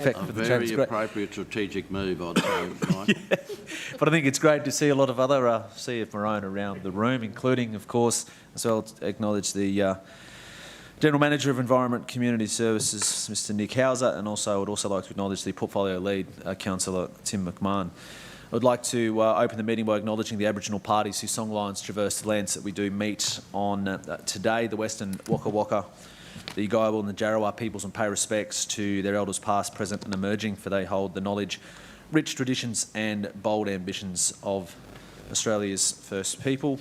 A for the very appropriate strategic move, I'd say, Mike. Yeah. But I think it's great to see a lot of other Sea of Maroon around the room, including, of course, as well to acknowledge the General Manager of Environment Community Services, Mr Nick Hauser, and also I would also like to acknowledge the Portfolio Lead, Councillor Tim McMahon. I would like to open the meeting by acknowledging the Aboriginal parties whose songlines traverse the lands that we do meet on today, the Western Waka Waka, the Guyabal and the Jarrawa peoples, and pay respects to their elders past, present and emerging, for they hold the knowledge, rich traditions and bold ambitions of Australia's first people.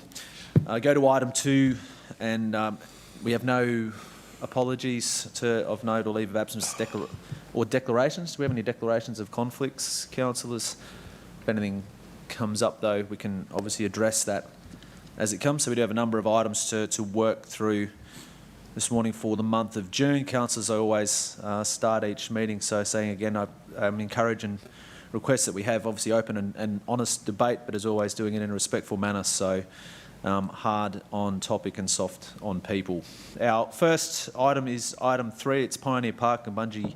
Go to item 2, and we have no apologies of note or leave of absence or declarations. Do we have any declarations of conflicts, councillors? If anything comes up, though, we can obviously address that as it comes. So we do have a number of items to work through this morning for the month of June. Councillors, I always start each meeting so saying again, I encourage and request that we have obviously open and honest debate, but as always doing it in a respectful manner, so hard on topic and soft on people. Our first item is item 3. It's Pioneer Park and Bungee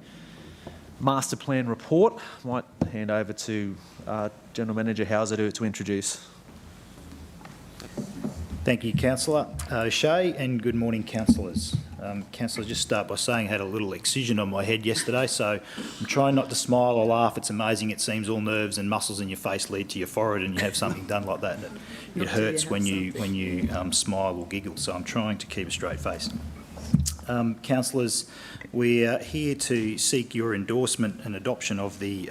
Master Plan Report. I might hand over to General Manager Hauser to introduce. Thank you, Councillor O'Shea, and good morning, councillors. Councillor, just start by saying I had a little excision on my head yesterday, so I'm trying not to smile or laugh. It's amazing. It seems all nerves and muscles in your face lead to your forehead, and you have something done like that, and it hurts when you smile or giggle. So I'm trying to keep a straight face. Councillors, we're here to seek your endorsement and adoption of the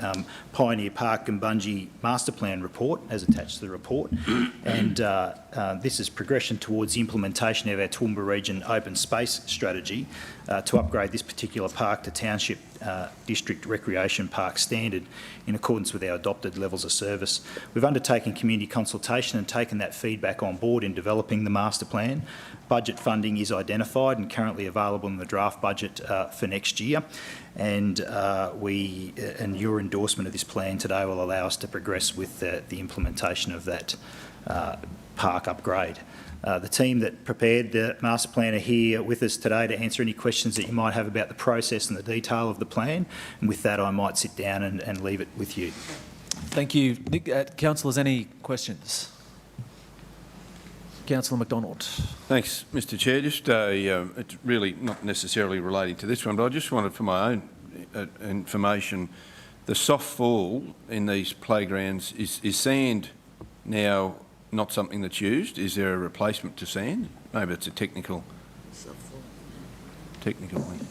Pioneer Park and Bungee Master Plan report as attached to the report, and this is progression towards the implementation of our Toowoomba region open space strategy to upgrade this particular park to Township District Recreation Park standard in accordance with our adopted levels of service. We've undertaken community consultation and taken that feedback on board in developing the master plan. Budget funding is identified and currently available in the draft budget for next year, and your endorsement of this plan today will allow us to progress with the implementation of that park upgrade. The team that prepared the master plan are here with us today to answer any questions that you might have about the process and the detail of the plan, and with that I might sit down and leave it with you. Thank you. Nick, councillors, any questions? Councillor McDonald. Thanks, Mr Chair. Just it's really not necessarily relating to this one, but I just wanted for my own information, the soft fall in these playgrounds, is sand now not something that's used? Is there a replacement to sand? Maybe it's a technical thing.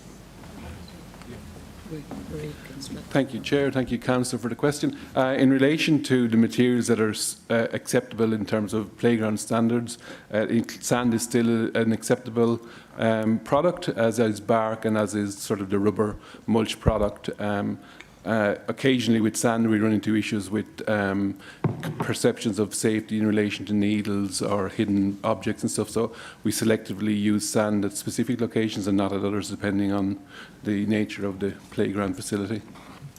Thank you, Chair. Thank you, Councillor, for the question. In relation to the materials that are acceptable in terms of playground standards, sand is still an acceptable product, as is bark and as is sort of the rubber mulch product. Occasionally with sand we run into issues with perceptions of safety in relation to needles or hidden objects and stuff, so we selectively use sand at specific locations and not at others depending on the nature of the playground facility.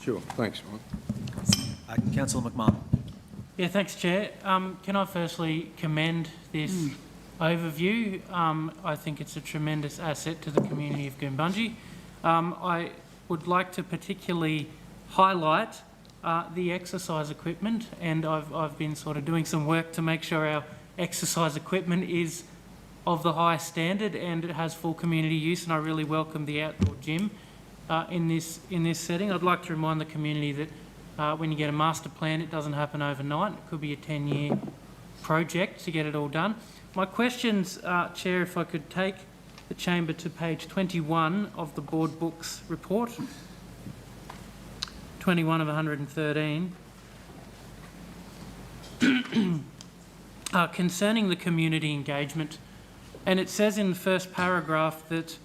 Sure, thanks, Mike. Councillor McMahon. Yeah, thanks, Chair. Can I firstly commend this overview? I think it's a tremendous asset to the community of Goombungee. I would like to particularly highlight the exercise equipment, and I've been sort of doing some work to make sure our exercise equipment is of the highest standard and it has full community use, and I really welcome the outdoor gym in this setting. I'd like to remind the community that when you get a master plan, it doesn't happen overnight. It could be a 10-year project to get it all done. My questions, Chair, if I could take the chamber to page 21 of the board books report. 21 of 113. Concerning the community engagement, and it says in the first paragraph that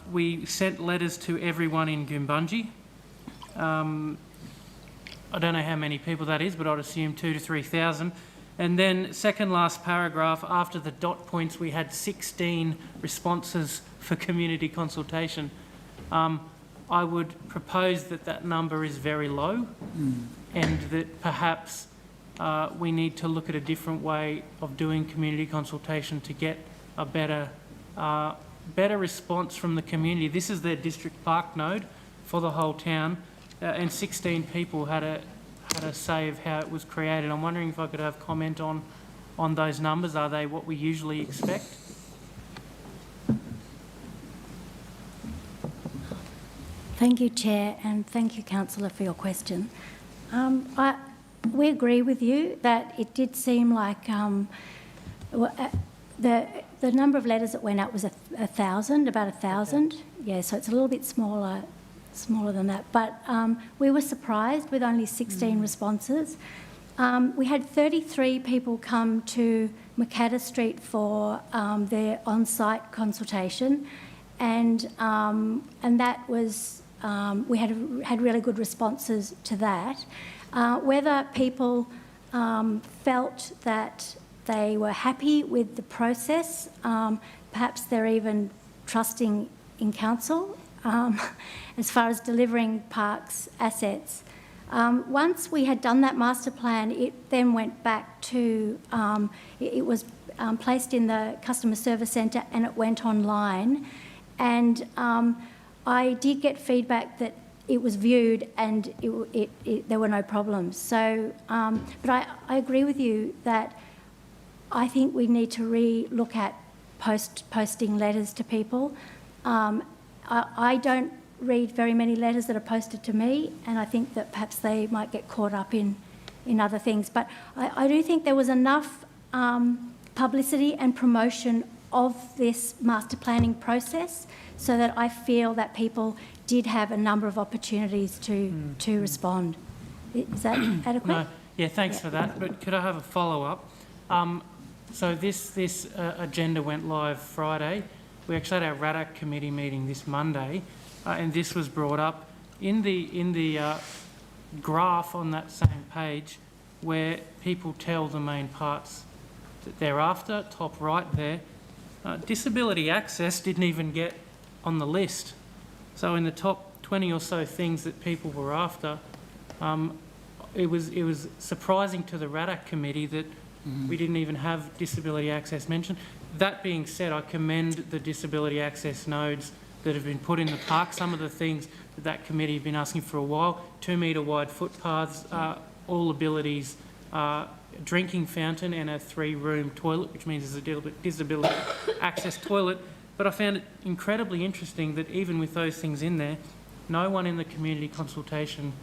we sent letters to everyone in Goombungee. I don't know how many people that is, but I'd assume 2,000 to 3,000. And then second last paragraph, after the dot points, we had 16 responses for community consultation. I would propose that that number is very low and that perhaps we need to look at a different way of doing community consultation to get a better response from the community. This is their district park node for the whole town, and 16 people had a say of how it was created. I'm wondering if I could have comment on those numbers. Are they what we usually expect? Thank you, Chair, and thank you, Councillor, for your question. We agree with you that it did seem like the number of letters that went out was 1,000, about 1,000. Okay. Yeah, so it's a little bit smaller than that. But we were surprised with only 16 responses. We had 33 people come to Mackadder Street for their on-site consultation, and that was we had really good responses to that. Whether people felt that they were happy with the process, perhaps they're even trusting in council as far as delivering parks assets. Once we had done that master plan, it then went back to, it was placed in the customer service centre and it went online. And I did get feedback that it was viewed and there were no problems. So, but I agree with you that I think we need to re-look at posting letters to people. I don't read very many letters that are posted to me, and I think that perhaps they might get caught up in other things. But I do think there was enough publicity and promotion of this master planning process so that I feel that people did have a number of opportunities to respond. Is that adequate? No. Yeah, thanks for that. But could I have a follow-up? So this agenda went live Friday. We actually had our RADAC committee meeting this Monday, and this was brought up in the graph on that same page, where people tell the main parts that they're after. Top right there, disability access didn't even get on the list. So in the top 20 or so things that people were after, it was surprising to the RADAC committee that we didn't even have disability access mentioned. That being said, I commend the disability access nodes that have been put in the park. Some of the things that committee have been asking for a while: 2 metre wide footpaths, all abilities, drinking fountain and a 3-room toilet, which means there's a disability access toilet. But I found it incredibly interesting that even with those things in there, no one in the community consultation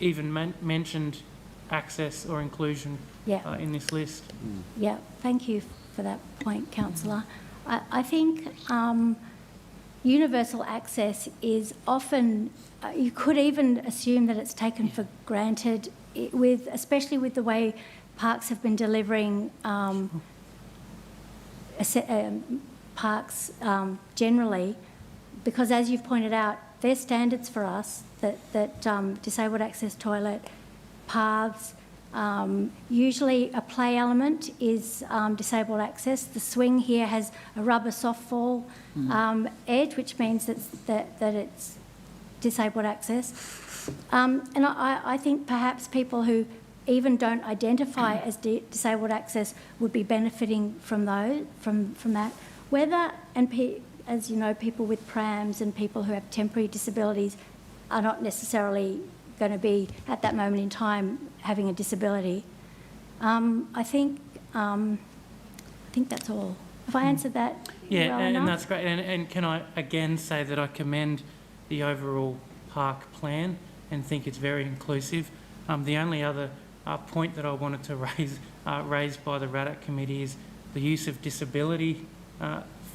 even mentioned access or inclusion in this list. Yeah, thank you for that point, Councillor. I think universal access is often, you could even assume that it's taken for granted, especially with the way parks have been delivering parks generally, because as you've pointed out, there's standards for us that disabled access toilet, paths, usually a play element is disabled access. The swing here has a rubber softball edge, which means that it's disabled access. And I think perhaps people who even don't identify as disabled access would be benefiting from that. Whether, as you know, people with prams and people who have temporary disabilities are not necessarily going to be at that moment in time having a disability. I think that's all. Have I answered that? Yeah, well and enough? that's great. And can I again say that I commend the overall park plan and think it's very inclusive. The only other point that I wanted to raised by the RADAC committee is the use of disability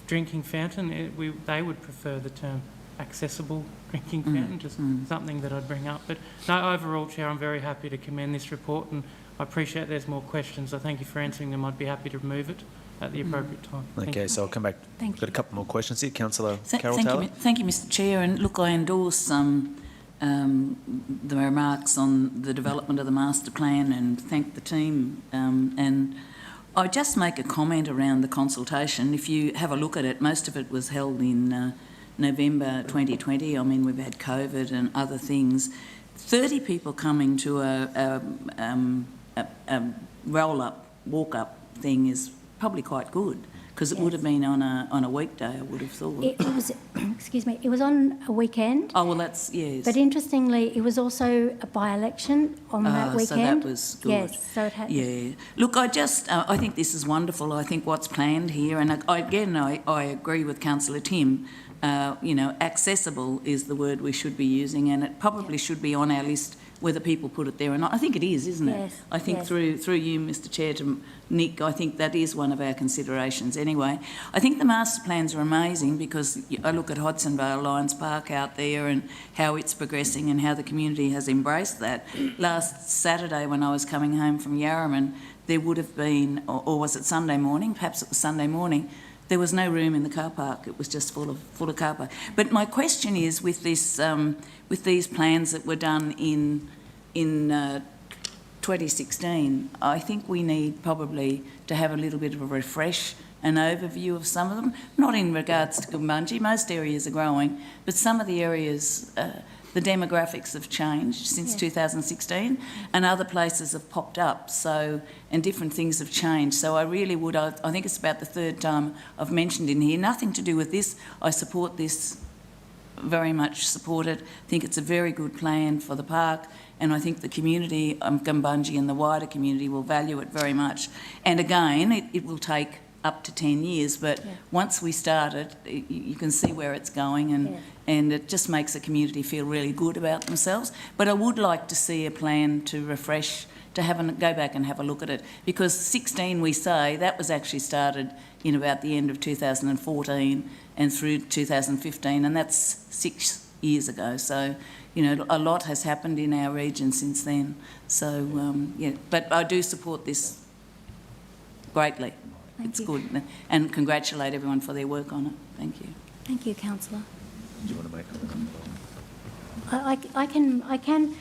drinking fountain. They would prefer the term accessible drinking fountain, just something that I'd bring up. But no, overall, Chair, I'm very happy to commend this report, and I appreciate there's more questions. I thank you for answering them. I'd be happy to remove it at the appropriate time. Okay, so I'll come back. Thank Got a you. couple more questions here. Councillor Carol Taylor. Thank you, Mr Chair. And look, I endorse the remarks on the development of the master plan and thank the team. And I just make a comment around the consultation. If you have a look at it, most of it was held in November 2020. I mean, we've had COVID and other things. 30 people coming to a roll-up, walk-up thing is probably quite good, Because it would have been on a weekday, I would have thought. It was, excuse me, it was on a weekend. Oh, well, that's, yes. But interestingly, it was also a by-election on that weekend. So that was good. Yes, so it had... Yeah. Look, I think this is wonderful. I think what's planned here, and I agree with Councillor Tim, accessible is the word we should be using, and it probably should be on our list whether people put it there or not. I think it is, isn't it? Yes, I think yes. through you, Mr Chair, to Nick, I think that is one of our considerations anyway. I think the master plans are amazing because I look at Hodsonvale Lions Park out there and how it's progressing and how the community has embraced that. Last Saturday when I was coming home from Yarraman, there would have been, or was it Sunday morning? Perhaps it was Sunday morning. There was no room in the car park. It was just full of car park. But my question is, with this, with these plans that were done in 2016, I think we need probably to have a little bit of a refresh, an overview of some of them. Not in regards to Gumbunji. Most areas are growing, but some of the areas, the demographics have changed since 2016, and other places have popped up. So, and different things have changed. So I really would, I think it's about the third time I've mentioned in here, nothing to do with this. I support this, very much support it. I think it's a very good plan for the park, and I think the community, Gumbunji and the wider community will value it very much. And again, it will take up to 10 years, but once we start it, you can see where it's going, and it just makes the community feel really good about themselves. But I would like to see a plan to refresh, to go back and have a look at it, because 16, we say, that was actually started in about the end of 2014 and through 2015, and that's 6 years ago. So, a lot has happened in our region since then. So, but I do support this greatly. It's good, and congratulate everyone for their work on it. Thank you. Thank you, Councillor. Do you want to make a comment?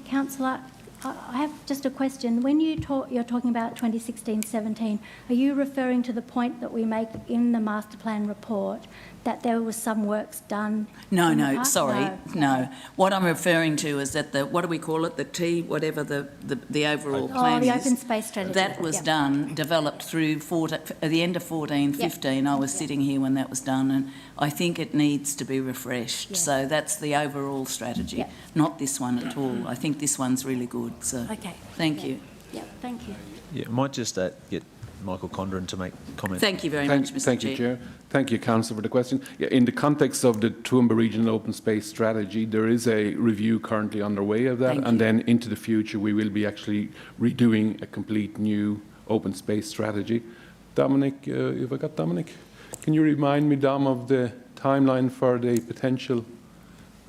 Councillor, I have just a question. When you're talking about 2016-17, are you referring to the point that we make in the master plan report that there was some works done? No, sorry, no. What I'm referring to is that what do we call it? The overall plan the is. open space strategy. That was done, developed through at the end of 14-15. I was sitting here when that was done, and I think it needs to be refreshed. Yeah. So that's the overall strategy, not this one at all. I think this one's really good. So Okay. Thank you. Yeah, thank you. Yeah, I might just get Michael Condren to make comment. Thank you very much, Mr. Thank you, Chair. Thank you, Councillor, for the question. Yeah, in the context of the Toowoomba Regional Open Space Strategy, there is a review currently underway of that, and then into the future we will be actually redoing a complete new open space strategy. Dominic, have I got Dominic? Can you remind me, Dom, of the timeline for the potential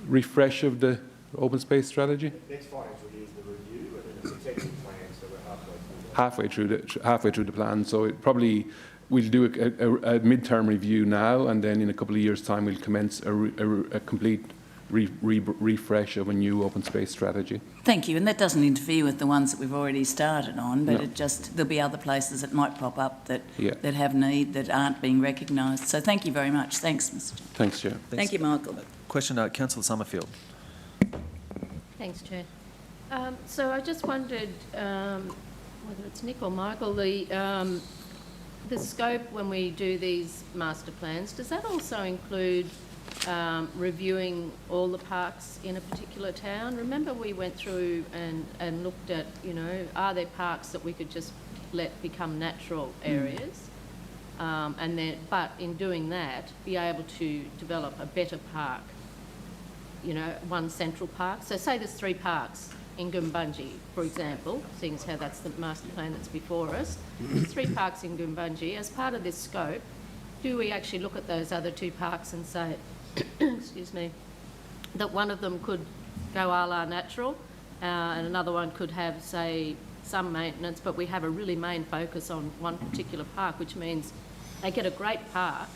refresh of the open space strategy? Next financial year is the review, and then it's a technical plan, so we're halfway through the plan. So it probably we'll do a midterm review now, and then in a couple of years' time we'll commence a complete refresh of a new open space strategy. Thank you, and that doesn't interfere with the ones that we've already started on, but there'll be other places that might pop up that have need that aren't being recognised. So thank you very much. Thanks, Mr. Chair. Thanks, Chair. Thank you, Michael. Question, Councillor Summerfield. Thanks, Chair. So I just wondered whether it's Nick or Michael, the scope when we do these master plans, does that also include reviewing all the parks in a particular town? Remember we went through and looked at, are there parks that we could just let become natural areas? But in doing that, be able to develop a better park, one central park. So say there's 3 parks in Gumbunji, for example, seeing as how that's the master plan that's before us. There's 3 parks in Gumbunji. As part of this scope, do we actually look at those other 2 parks and say, excuse me, that one of them could go a la natural and another one could have, say, some maintenance, but we have a really main focus on one particular park, which means they get a great park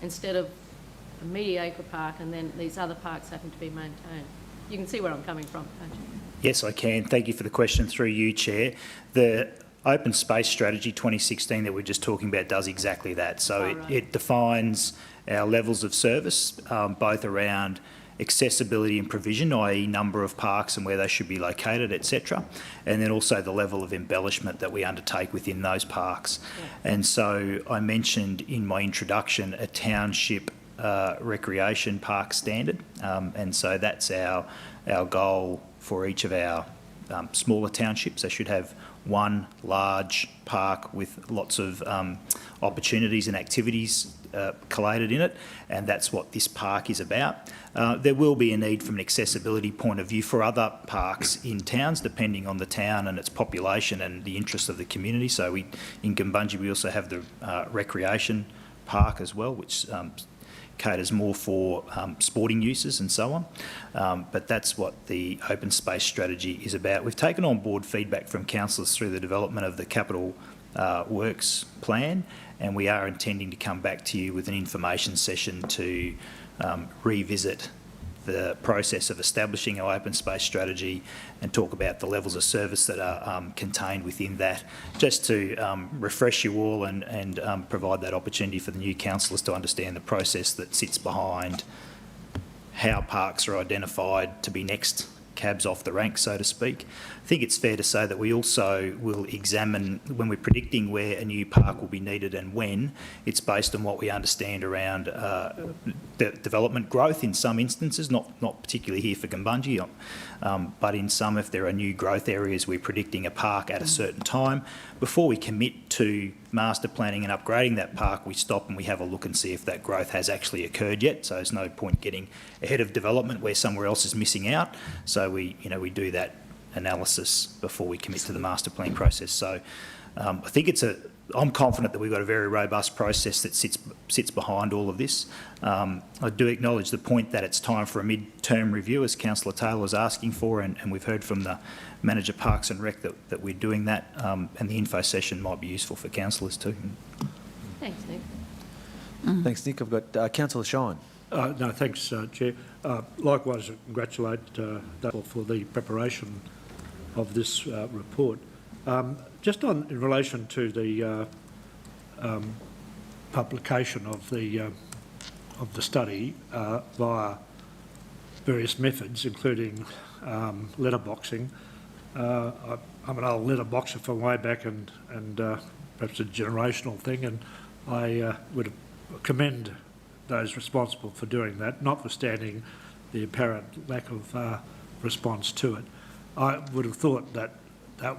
instead of a mediocre park, and then these other parks happen to be maintained. You can see where I'm coming from, can't you? Yes, I can. Thank you for the question through you, Chair. The Open Space Strategy 2016 that we're just talking about does exactly that. So it defines our levels of service, both around accessibility and provision, i.e. number of parks and where they should be located, etc. And then also the level of embellishment that we undertake within those parks. And so I mentioned in my introduction a township recreation park standard, and so that's our goal for each of our smaller townships. They should have one large park with lots of opportunities and activities collated in it, and that's what this park is about. There will be a need from an accessibility point of view for other parks in towns, depending on the town and its population and the interests of the community. So in Gumbunji we also have the recreation park as well, which caters more for sporting uses and so on. But that's what the open space strategy is about. We've taken on board feedback from councillors through the development of the capital works plan, and we are intending to come back to you with an information session to revisit the process of establishing our open space strategy and talk about the levels of service that are contained within that, just to refresh you all and provide that opportunity for the new councillors to understand the process that sits behind how parks are identified to be next cabs off the rank, so to speak. I think it's fair to say that we also will examine, when we're predicting where a new park will be needed and when, it's based on what we understand around development growth in some instances, not particularly here for Gumbunji, but in some, if there are new growth areas, we're predicting a park at a certain time. Before we commit to master planning and upgrading that park, we stop and we have a look and see if that growth has actually occurred yet. So there's no point getting ahead of development where somewhere else is missing out. So we do that analysis before we commit to the master plan process. So I think I'm confident that we've got a very robust process that sits behind all of this. I do acknowledge the point that it's time for a mid-term review, as Councillor Taylor was asking for, and we've heard from the Manager Parks and Rec that we're doing that, and the info session might be useful for councillors too. Thanks, Nick. Thanks, Nick. I've got Councillor Shine. No, thanks, Chair. Likewise, congratulate Dale for the preparation of this report. Just in relation to the publication of the study via various methods, including letterboxing. I'm an old letterboxer from way back, and perhaps a generational thing, and I would commend those responsible for doing that, notwithstanding the apparent lack of response to it. I would have thought that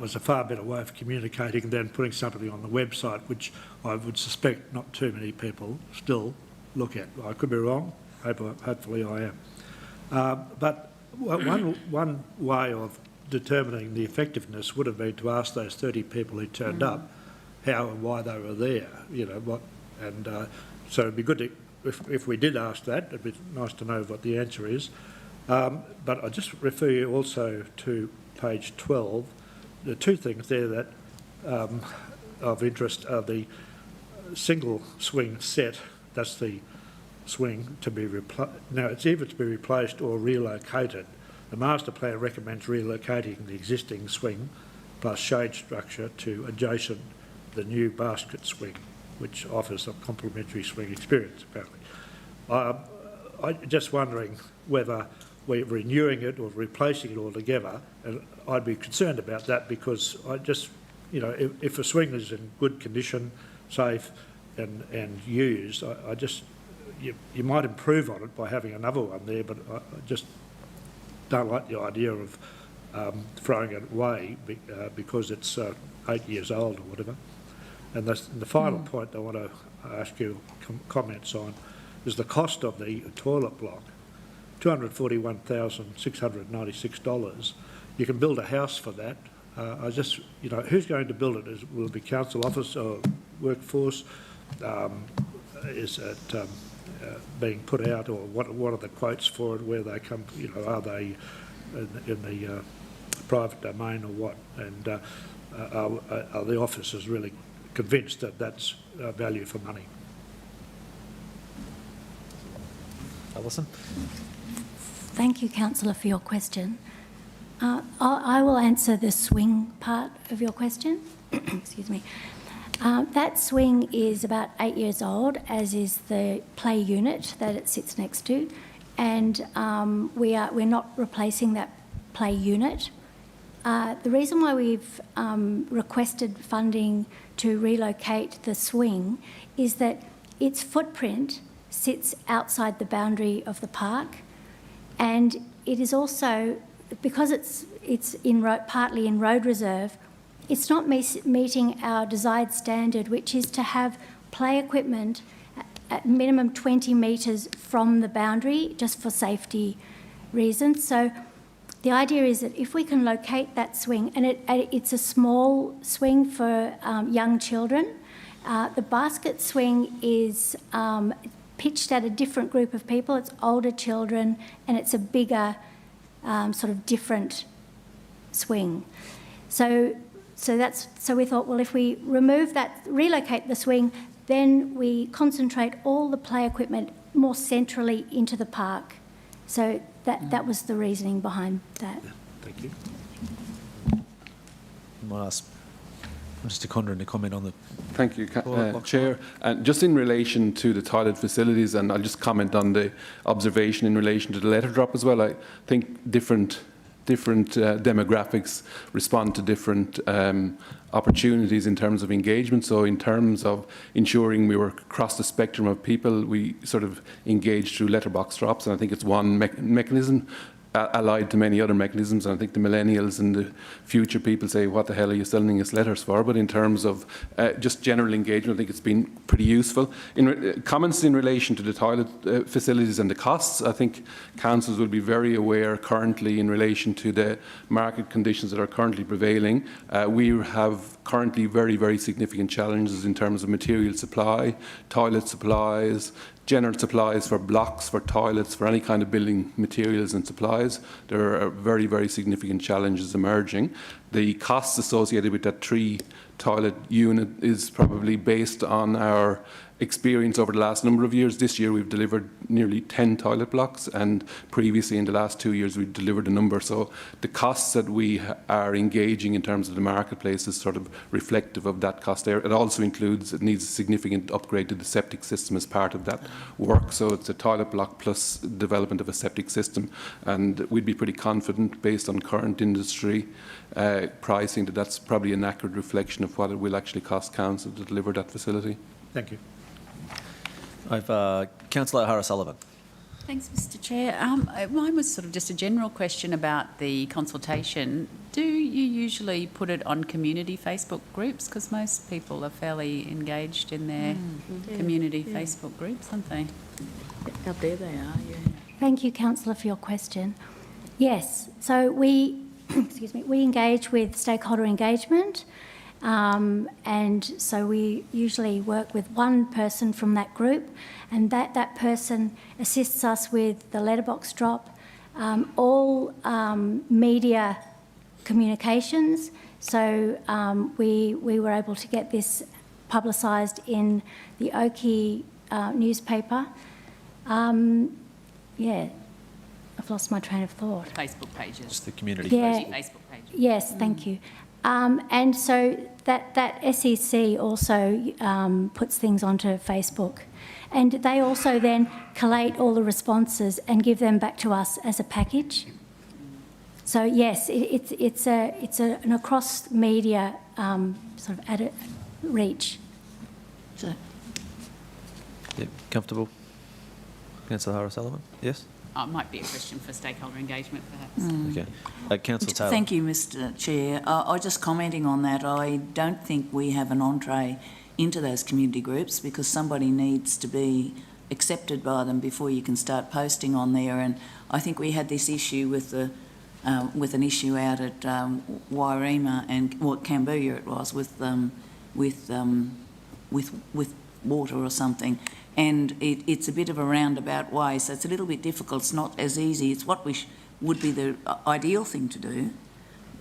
was a far better way of communicating than putting something on the website, which I would suspect not too many people still look at. I could be wrong, hopefully I am. But one way of determining the effectiveness would have been to ask those 30 people who turned up how and why they were there, so it'd be good to, if we did ask that, it'd be nice to know what the answer is. But I just refer you also to page 12. There are two things there that of interest are the single swing set, that's the swing to be replaced. Now, it's either to be replaced or relocated. The master plan recommends relocating the existing swing plus shade structure to adjacent the new basket swing, which offers a complementary swing experience, apparently. I'm just wondering whether we're renewing it or replacing it altogether, and I'd be concerned about that because I just, if a swing is in good condition, safe and used, you might improve on it by having another one there, but I just don't like the idea of throwing it away because it's 8 years old or whatever. And the final point I want to ask you comments on is the cost of the toilet block. $241,696. You can build a house for that. Who's going to build it? Will it be council office or workforce? Is it being put out, or what are the quotes for it? Where they come? Are they in the private domain or what? And are the officers really convinced that that's value for money? Alison? Thank you, Councillor, for your question. I will answer the swing part of your question. Excuse me. That swing is about 8 years old, as is the play unit that it sits next to, and we're not replacing that play unit. The reason why we've requested funding to relocate the swing is that its footprint sits outside the boundary of the park, and it is also, because it's partly in road reserve, it's not meeting our desired standard, which is to have play equipment at minimum 20 metres from the boundary, just for safety reasons. So the idea is that if we can locate that swing, and it's a small swing for young children, the basket swing is pitched at a different group of people. It's older children, and it's a bigger, sort of different swing. So we thought, well, if we remove that, relocate the swing, then we concentrate all the play equipment more centrally into the park. So that was the reasoning behind that. Thank you. I might ask Mr. Condren to comment on the... Thank you, Chair. And just in relation to the toilet facilities, and I'll just comment on the observation in relation to the letter drop as well. I think different demographics respond to different opportunities in terms of engagement. So in terms of ensuring we were across the spectrum of people, we sort of engaged through letterbox drops, and I think it's one mechanism allied to many other mechanisms. And I think the millennials and the future people say, what the hell are you sending us letters for? But in terms of just general engagement, I think it's been pretty useful. Comments in relation to the toilet facilities and the costs, I think councils will be very aware currently in relation to the market conditions that are currently prevailing. We have currently very, very significant challenges in terms of material supply, toilet supplies, general supplies for blocks, for toilets, for any kind of building materials and supplies. There are very, very significant challenges emerging. The costs associated with that 3-toilet unit is probably based on our experience over the last number of years. This year we've delivered nearly 10 toilet blocks, and previously in the last 2 years we've delivered a number. So the costs that we are engaging in terms of the marketplace is sort of reflective of that cost there. It also includes, it needs a significant upgrade to the septic system as part of that work. So it's a toilet block plus development of a septic system, and we'd be pretty confident based on current industry pricing that that's probably an accurate reflection of what it will actually cost council to deliver that facility. Thank you. I've Councillor O'Hara-Sullivan. Thanks, Mr. Chair. Mine was sort of just a general question about the consultation. Do you usually put it on community Facebook groups? Because most people are fairly engaged in their community Facebook groups, aren't they? Out there they are, yeah. Thank you, Councillor, for your question. Yes, so we, we engage with Stakeholder Engagement, and so we usually work with one person from that group, and that person assists us with the letterbox drop, all media communications. So we were able to get this publicised in the Oakey newspaper. Yeah, I've lost my train of thought. Facebook pages. Just the community Facebook page. Yes, thank you. And so that SEC also puts things onto Facebook, and they also then collate all the responses and give them back to us as a package. So yes, it's an across media sort of added reach. So, Yep, comfortable? Councillor O'Hara-Sullivan? Yes? It might be a question for stakeholder engagement, perhaps. Okay. Councillor Taylor. thank you, Mr. Chair. I just commenting on that, I don't think we have an entree into those community groups because somebody needs to be accepted by them before you can start posting on there. And I think we had this issue with an issue out at Wairema and Cambodia it was with water or something. And it's a bit of a roundabout way, so it's a little bit difficult. It's not as easy. It's what would be the ideal thing to do,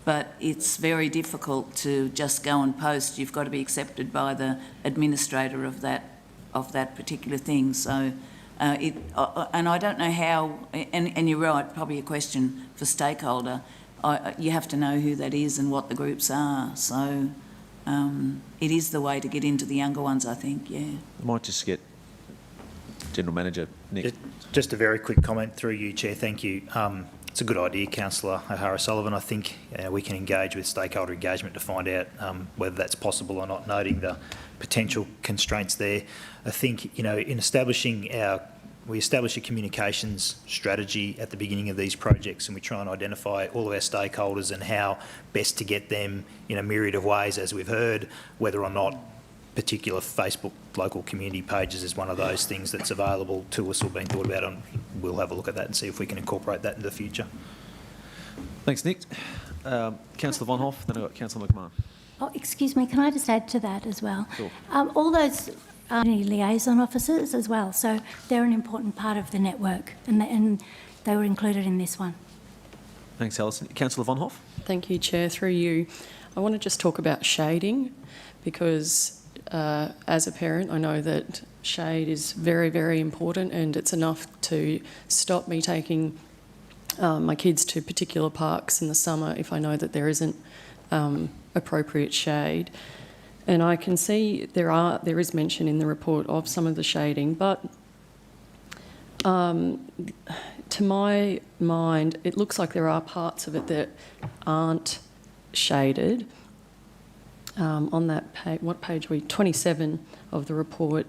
but it's very difficult to just go and post. You've got to be accepted by the administrator of that particular thing. So, and I don't know how. And you're right. Probably a question for stakeholder. You have to know who that is and what the groups are. So, it is the way to get into the younger ones, I think. Yeah. I might just get General Manager Nick. Just a very quick comment through you, Chair. Thank you. It's a good idea, Councillor O'Hara-Sullivan. I think we can engage with stakeholder engagement to find out whether that's possible or not, noting the potential constraints there. I think, in establishing we establish a communications strategy at the beginning of these projects, and we try and identify all of our stakeholders and how best to get them in a myriad of ways, as we've heard, whether or not particular Facebook local community pages is one of those things that's available to us or being thought about, and we'll have a look at that and see if we can incorporate that into the future. Thanks, Nick. Councillor Von Hoff, then I've got Councillor McMahon. Oh, excuse me, can I just add to that as well? Sure. All those liaison officers as well, so they're an important part of the network, and they were included in this one. Thanks, Alison. Councillor Von Hoff. Thank you, Chair. Through you, I want to just talk about shading, because as a parent, I know that shade is very, very important, and it's enough to stop me taking my kids to particular parks in the summer if I know that there isn't appropriate shade. And I can see there is mention in the report of some of the shading, but to my mind, it looks like there are parts of it that aren't shaded. On that page, what page are we? 27 of the report.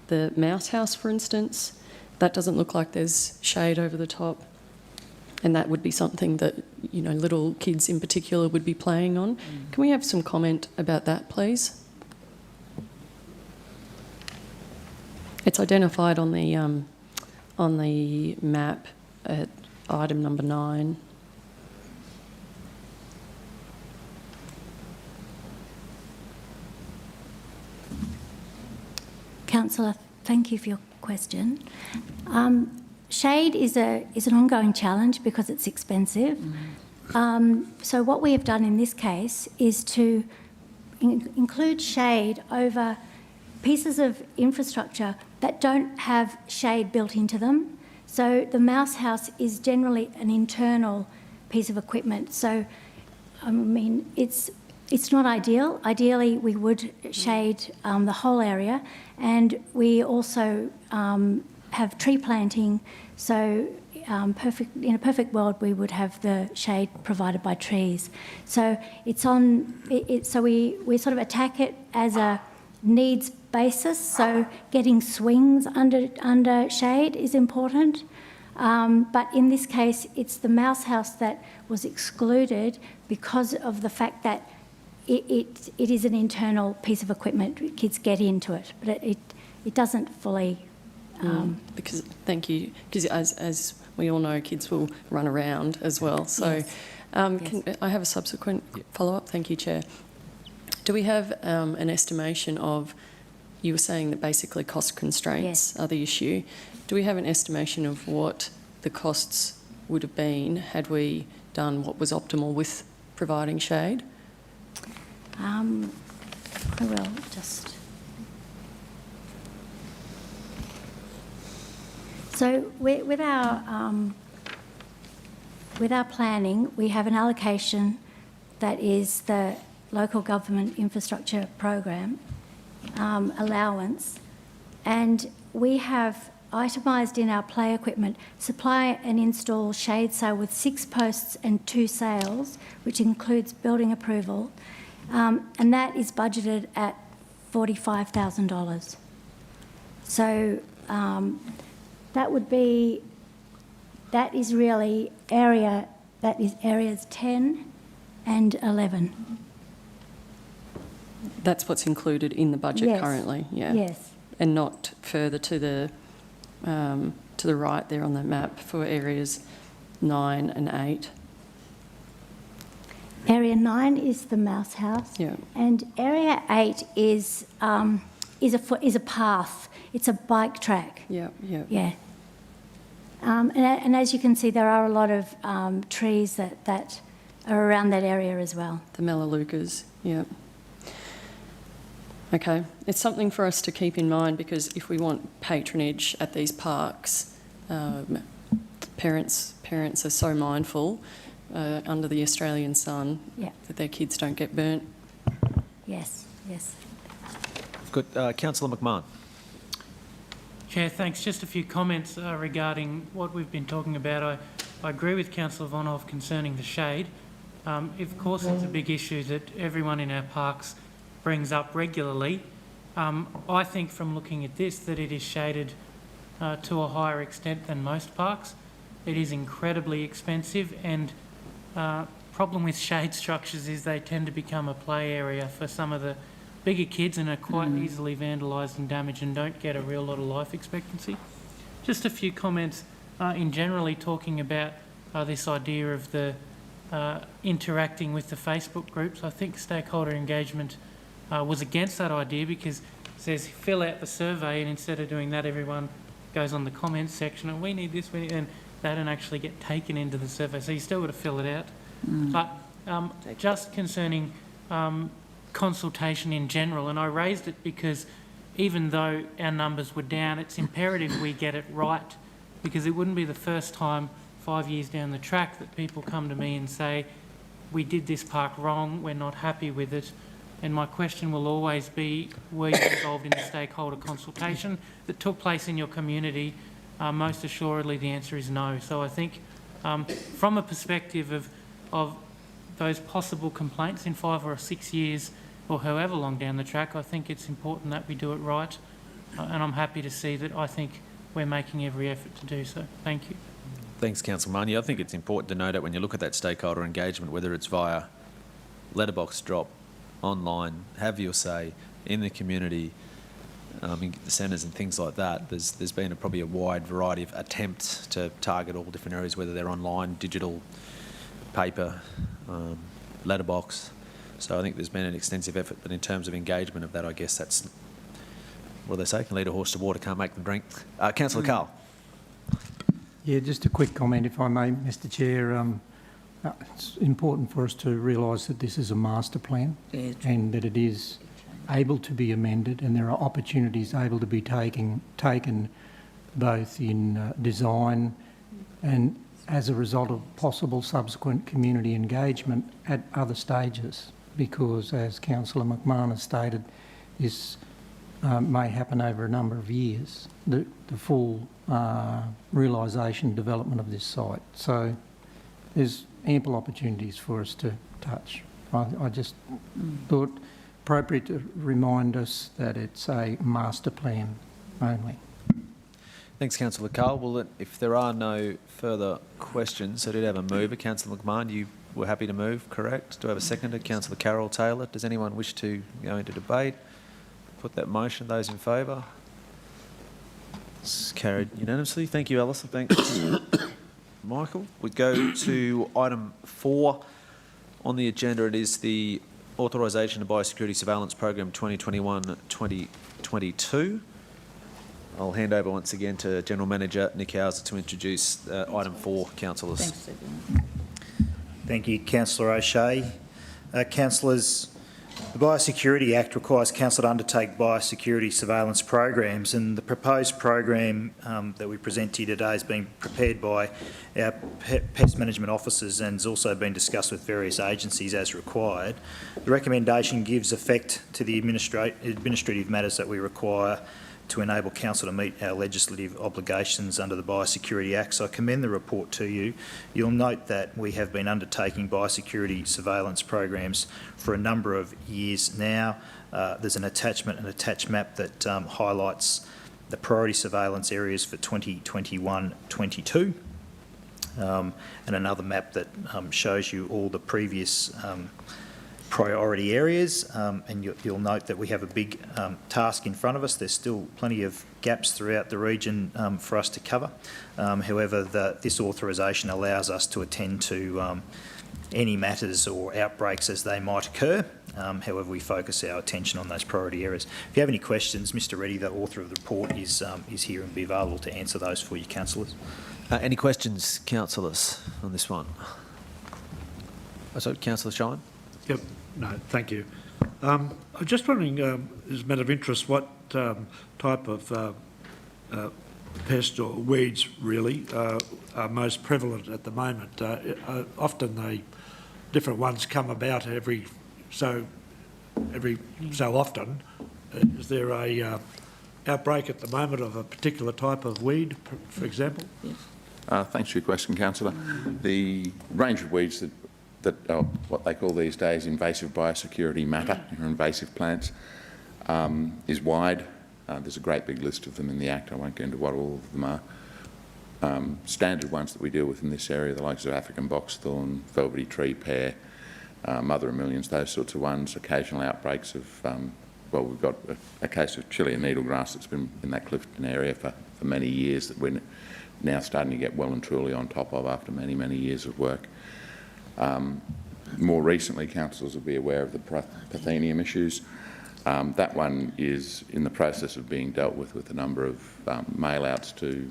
The mouse house, for instance, that doesn't look like there's shade over the top. And that would be something that, little kids in particular would be playing on. Can we have some comment about that, please? It's identified on the map at item number 9. Councillor, thank you for your question. Shade is an ongoing challenge because it's expensive. So what we have done in this case is to include shade over pieces of infrastructure that don't have shade built into them. So the mouse house is generally an internal piece of equipment. So, it's not ideal. Ideally, we would shade the whole area, and we also have tree planting. So, in a perfect world, we would have the shade provided by trees. So so we sort of attack it as a needs basis. So getting swings under shade is important. But in this case, it's the mouse house that was excluded because of the fact that it is an internal piece of equipment. Kids get into it, but it doesn't fully. Because thank you. Because as we all know, kids will run around as well. So, yes. Can I have a subsequent follow-up? Thank you, Chair. Do we have an estimation of? You were saying that basically cost constraints are the issue. Do we have an estimation of what the costs would have been had we done what was optimal with providing shade? I will just. So with our planning, we have an allocation that is the local government infrastructure program allowance, and we have itemised in our play equipment, supply and install shade sail with 6 posts and 2 sails, which includes building approval, and that is budgeted at $45,000. So that is really areas 10 and 11. That's what's included in the budget currently, yeah. Yes. And not further to the right there on the map for areas 9 and 8. Area 9 is the mouse house, and area 8 is a path. It's a bike track. Yeah. And as you can see, there are a lot of trees that are around that area as well. The melaleucas, yeah. Okay, it's something for us to keep in mind, because if we want patronage at these parks, parents are so mindful under the Australian sun that their kids don't get burnt. Yes. We've got Councillor McMahon. Chair, thanks. Just a few comments regarding what we've been talking about. I agree with Councillor Vonhoff concerning the shade. Of course, it's a big issue that everyone in our parks brings up regularly. I think from looking at this that it is shaded to a higher extent than most parks. It is incredibly expensive, and problem with shade structures is they tend to become a play area for some of the bigger kids and are quite easily vandalised and damaged and don't get a real lot of life expectancy. Just a few comments in generally talking about this idea of the interacting with the Facebook groups. I think Stakeholder Engagement was against that idea because it says fill out the survey, and instead of doing that everyone goes on the comments section and we need this, and they don't actually get taken into the survey, so you still got to fill it out. But just concerning consultation in general, and I raised it because even though our numbers were down, it's imperative we get it right, because it wouldn't be the first time 5 years down the track that people come to me and say, we did this park wrong, we're not happy with it. And my question will always be, were you involved in the stakeholder consultation that took place in your community? Most assuredly the answer is no. So I think from a perspective of those possible complaints in 5 or 6 years or however long down the track, I think it's important that we do it right. And I'm happy to see that I think we're making every effort to do so. Thank you. Thanks, Councillor Marnie. I think it's important to note that when you look at that stakeholder engagement, whether it's via letterbox drop, online, have your say in the community, in the centres and things like that, there's been probably a wide variety of attempts to target all different areas, whether they're online, digital, paper, letterbox. So I think there's been an extensive effort, but in terms of engagement of that, I guess that's, what do they say, can lead a horse to water, can't make them drink. Councillor Carl. Yeah, just a quick comment, if I may, Mr Chair. It's important for us to realise that this is a master plan and that it is able to be amended, and there are opportunities able to be taken both in design and as a result of possible subsequent community engagement at other stages, because as Councillor McMahon has stated, this may happen over a number of years, the full realisation development of this site. So there's ample opportunities for us to touch. I just thought appropriate to remind us that it's a master plan only. Thanks, Councillor Carl. Well, if there are no further questions, I did have a mover. Councillor McMahon, you were happy to move, correct? Do I have a seconder? Councillor Carroll Taylor. Does anyone wish to go into debate? Put that motion. Those in favour? It's carried unanimously. Thank you, Alison. Thanks, Michael. We go to item 4 on the agenda. It is the authorisation of Biosecurity Surveillance Program 2021-2022. I'll hand over once again to General Manager Nick Hauser to introduce item 4, councillors. Thanks, Thank you, Councillor O'Shea. Councillors, the Biosecurity Act requires council to undertake biosecurity surveillance programs, and the proposed program that we present to you today is being prepared by our pest management officers and has also been discussed with various agencies as required. The recommendation gives effect to the administrative matters that we require to enable council to meet our legislative obligations under the Biosecurity Act. So I commend the report to you. You'll note that we have been undertaking biosecurity surveillance programs for a number of years now. There's an attachment, an attached map that highlights the priority surveillance areas for 2021-22, and another map that shows you all the previous priority areas, and you'll note that we have a big task in front of us. There's still plenty of gaps throughout the region for us to cover. However, this authorisation allows us to attend to any matters or outbreaks as they might occur. However, we focus our attention on those priority areas. If you have any questions, Mr Reddy, the author of the report, is here and will be available to answer those for you, councillors. Any questions, councillors, on this one? So, Councillor Shine? Yep. No, thank you. I'm just wondering, as a matter of interest, what type of pest or weeds really are most prevalent at the moment? Often different ones come about every so often. Is there a outbreak at the moment of a particular type of weed, for example? Thanks for your question, Councillor. The range of weeds that are what they call these days invasive biosecurity matter, or invasive plants, is wide. There's a great big list of them in the Act. I won't go into what all of them are. Standard ones that we deal with in this area, the likes of African boxthorn, velvety tree pear, mother of millions, those sorts of ones. Occasional outbreaks of, well, we've got a case of Chilean needlegrass that's been in that Clifton area for many years that we're now starting to get well and truly on top of after many, many years of work. More recently, councillors will be aware of the Parthenium issues. That one is in the process of being dealt with a number of mail-outs to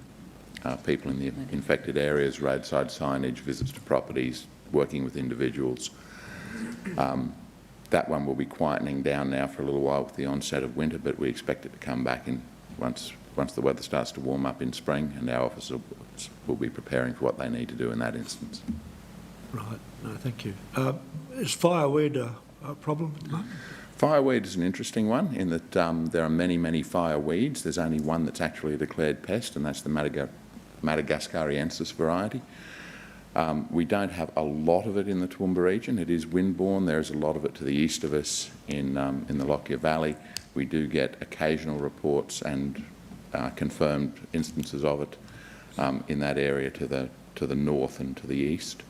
people in the infected areas, roadside signage, visits to properties, working with individuals. That one will be quietening down now for a little while with the onset of winter, but we expect it to come back in once the weather starts to warm up in spring, and our officers will be preparing for what they need to do in that instance. Right, no, thank you. Is fireweed a problem at the moment? Fireweed is an interesting one in that there are many, many fireweeds. There's only one that's actually a declared pest, and that's the Madagascariensis variety. We don't have a lot of it in the Toowoomba region. It is windborne. There's a lot of it to the east of us in the Lockyer Valley. We do get occasional reports and confirmed instances of it in that area to the north and to the east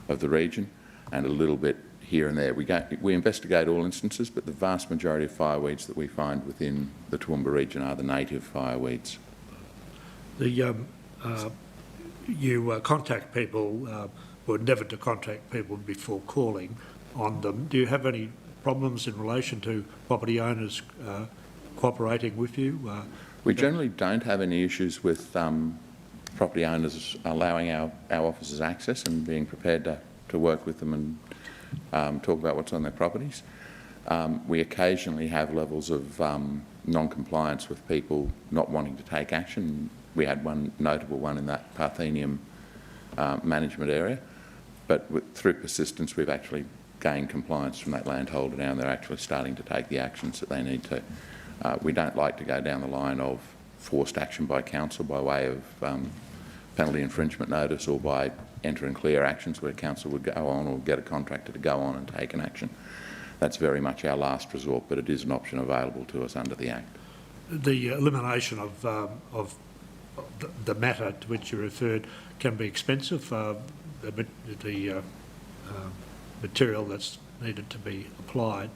of the region, and a little bit here and there. We investigate all instances, but the vast majority of fireweeds that we find within the Toowoomba region are the native fireweeds. You contact people, or endeavour to contact people before calling on them. Do you have any problems in relation to property owners cooperating with you? We generally don't have any issues with property owners allowing our officers access and being prepared to work with them and talk about what's on their properties. We occasionally have levels of non-compliance with people not wanting to take action. We had one notable one in that Parthenium management area, but through persistence we've actually gained compliance from that landholder now, and they're actually starting to take the actions that they need to. We don't like to go down the line of forced action by council by way of penalty infringement notice or by enter and clear actions where council would go on or get a contractor to go on and take an action. That's very much our last resort, but it is an option available to us under the Act. The elimination of the matter to which you referred can be expensive. The material that's needed to be applied.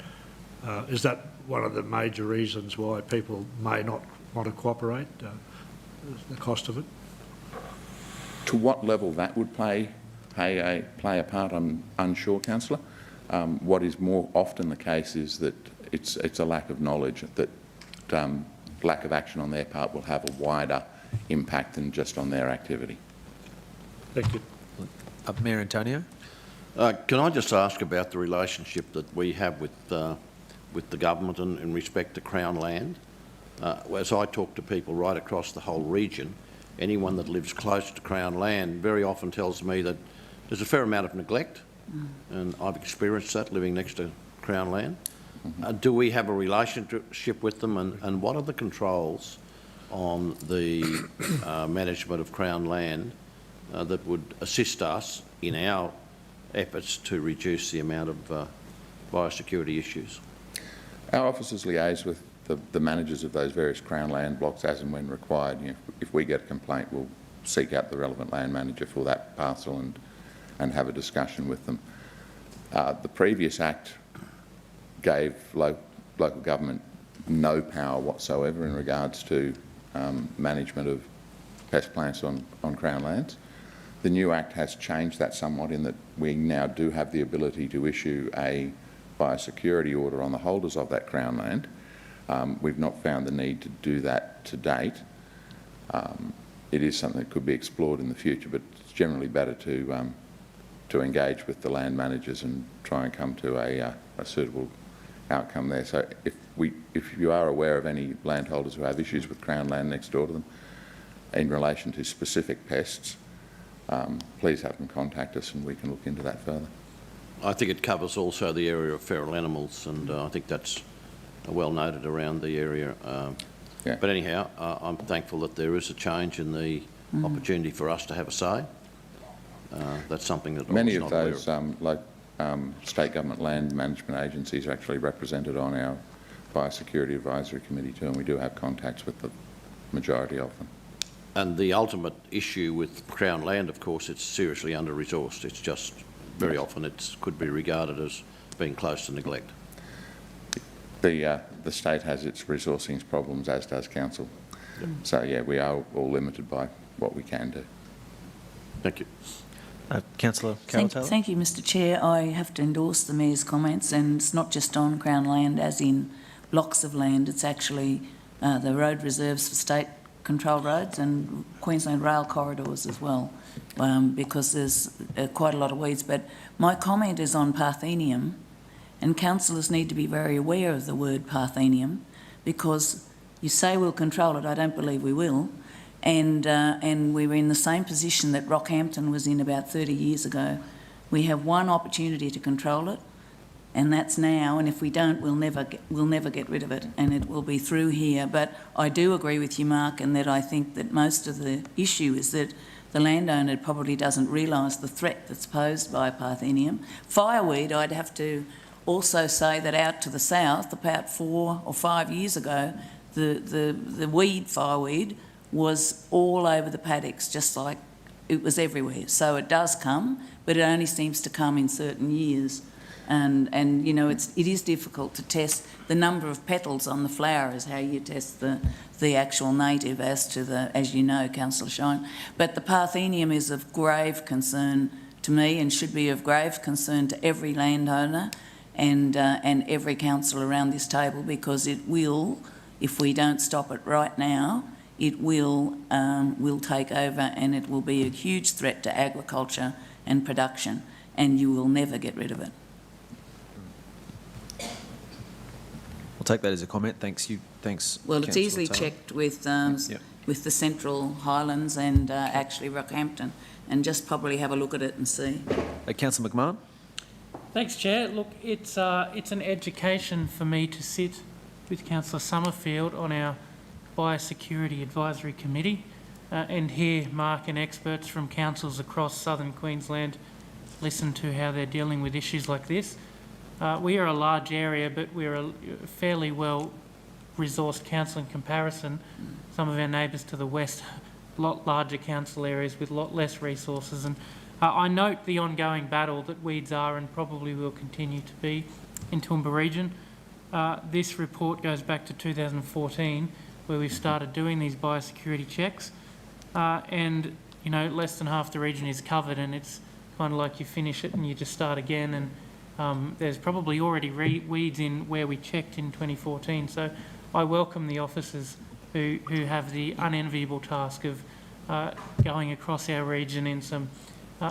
Is that one of the major reasons why people may not want to cooperate, the cost of it? To what level that would play a part, I'm unsure, Councillor. What is more often the case is that it's a lack of knowledge, that lack of action on their part will have a wider impact than just on their activity. Thank you. Mayor Antonio. Can I just ask about the relationship that we have with the government in respect to Crown land? As I talk to people right across the whole region, anyone that lives close to Crown land very often tells me that there's a fair amount of neglect, and I've experienced that living next to Crown land. Do we have a relationship with them, and what are the controls on the management of Crown land that would assist us in our efforts to reduce the amount of biosecurity issues? Our officers liaise with the managers of those various Crown land blocks as and when required. You know, if we get a complaint, we'll seek out the relevant land manager for that parcel and have a discussion with them. The previous Act gave local government no power whatsoever in regards to management of pest plants on Crown lands. The new Act has changed that somewhat in that we now do have the ability to issue a biosecurity order on the holders of that Crown land. We've not found the need to do that to date. It is something that could be explored in the future, but it's generally better to engage with the land managers and try and come to a suitable outcome there. So if you are aware of any landholders who have issues with Crown land next door to them in relation to specific pests, please have them contact us and we can look into that further. I think it covers also the area of feral animals, and I think that's well noted around the area. Yeah. But anyhow, I'm thankful that there is a change in the opportunity for us to have a say. That's something that many I was of not those state government land management agencies are actually represented on our Biosecurity Advisory Committee too, and we do have contacts with the majority of them. And the ultimate issue with Crown land, of course, it's seriously under-resourced. It's just very often it could be regarded as being close to neglect. The state has its resourcing problems, as does council. Yep. So yeah, we are all limited by what we can do. Thank you. Councillor Carol Taylor. Thank you, Mr Chair. I have to endorse the Mayor's comments, and it's not just on Crown land, as in blocks of land. It's actually the road reserves for state-controlled roads and Queensland rail corridors as well, because there's quite a lot of weeds. But my comment is on Parthenium, and councillors need to be very aware of the word Parthenium, because you say we'll control it. I don't believe we will. And we were in the same position that Rockhampton was in about 30 years ago. We have one opportunity to control it, and that's now. And if we don't, we'll never get rid of it, and it will be through here. But I do agree with you, Mark, and that I think that most of the issue is that the landowner probably doesn't realise the threat that's posed by Parthenium. Fireweed, I'd have to also say that out to the south, about 4 or 5 years ago, the weed, fireweed, was all over the paddocks, just like it was everywhere. So it does come, but it only seems to come in certain years. And you know, it is difficult to test the number of petals on the flower is how you test the actual native as you know, Councillor Shine. But the Parthenium is of grave concern to me, and should be of grave concern to every landowner and every councillor around this table, because it will, if we don't stop it right now, it will take over, and it will be a huge threat to agriculture and production, and you will never get rid of it. We'll take that as a comment. Thanks. Well, it's Councillor easily Taylor. checked with the Central Highlands and actually Rockhampton, and just probably have a look at it and see. Councillor McMahon. Thanks, Chair. Look, it's an education for me to sit with Councillor Summerfield on our Biosecurity Advisory Committee and hear Mark and experts from councils across southern Queensland listen to how they're dealing with issues like this. We are a large area, but we're a fairly well-resourced council in comparison. Some of our neighbours to the west, a lot larger council areas with a lot less resources. And I note the ongoing battle that weeds are and probably will continue to be in Toowoomba region. This report goes back to 2014, where we've started doing these biosecurity checks, and you know, less than half the region is covered, and it's kind of like you finish it and you just start again, and there's probably already weeds in where we checked in 2014. So I welcome the officers who have the unenviable task of going across our region in some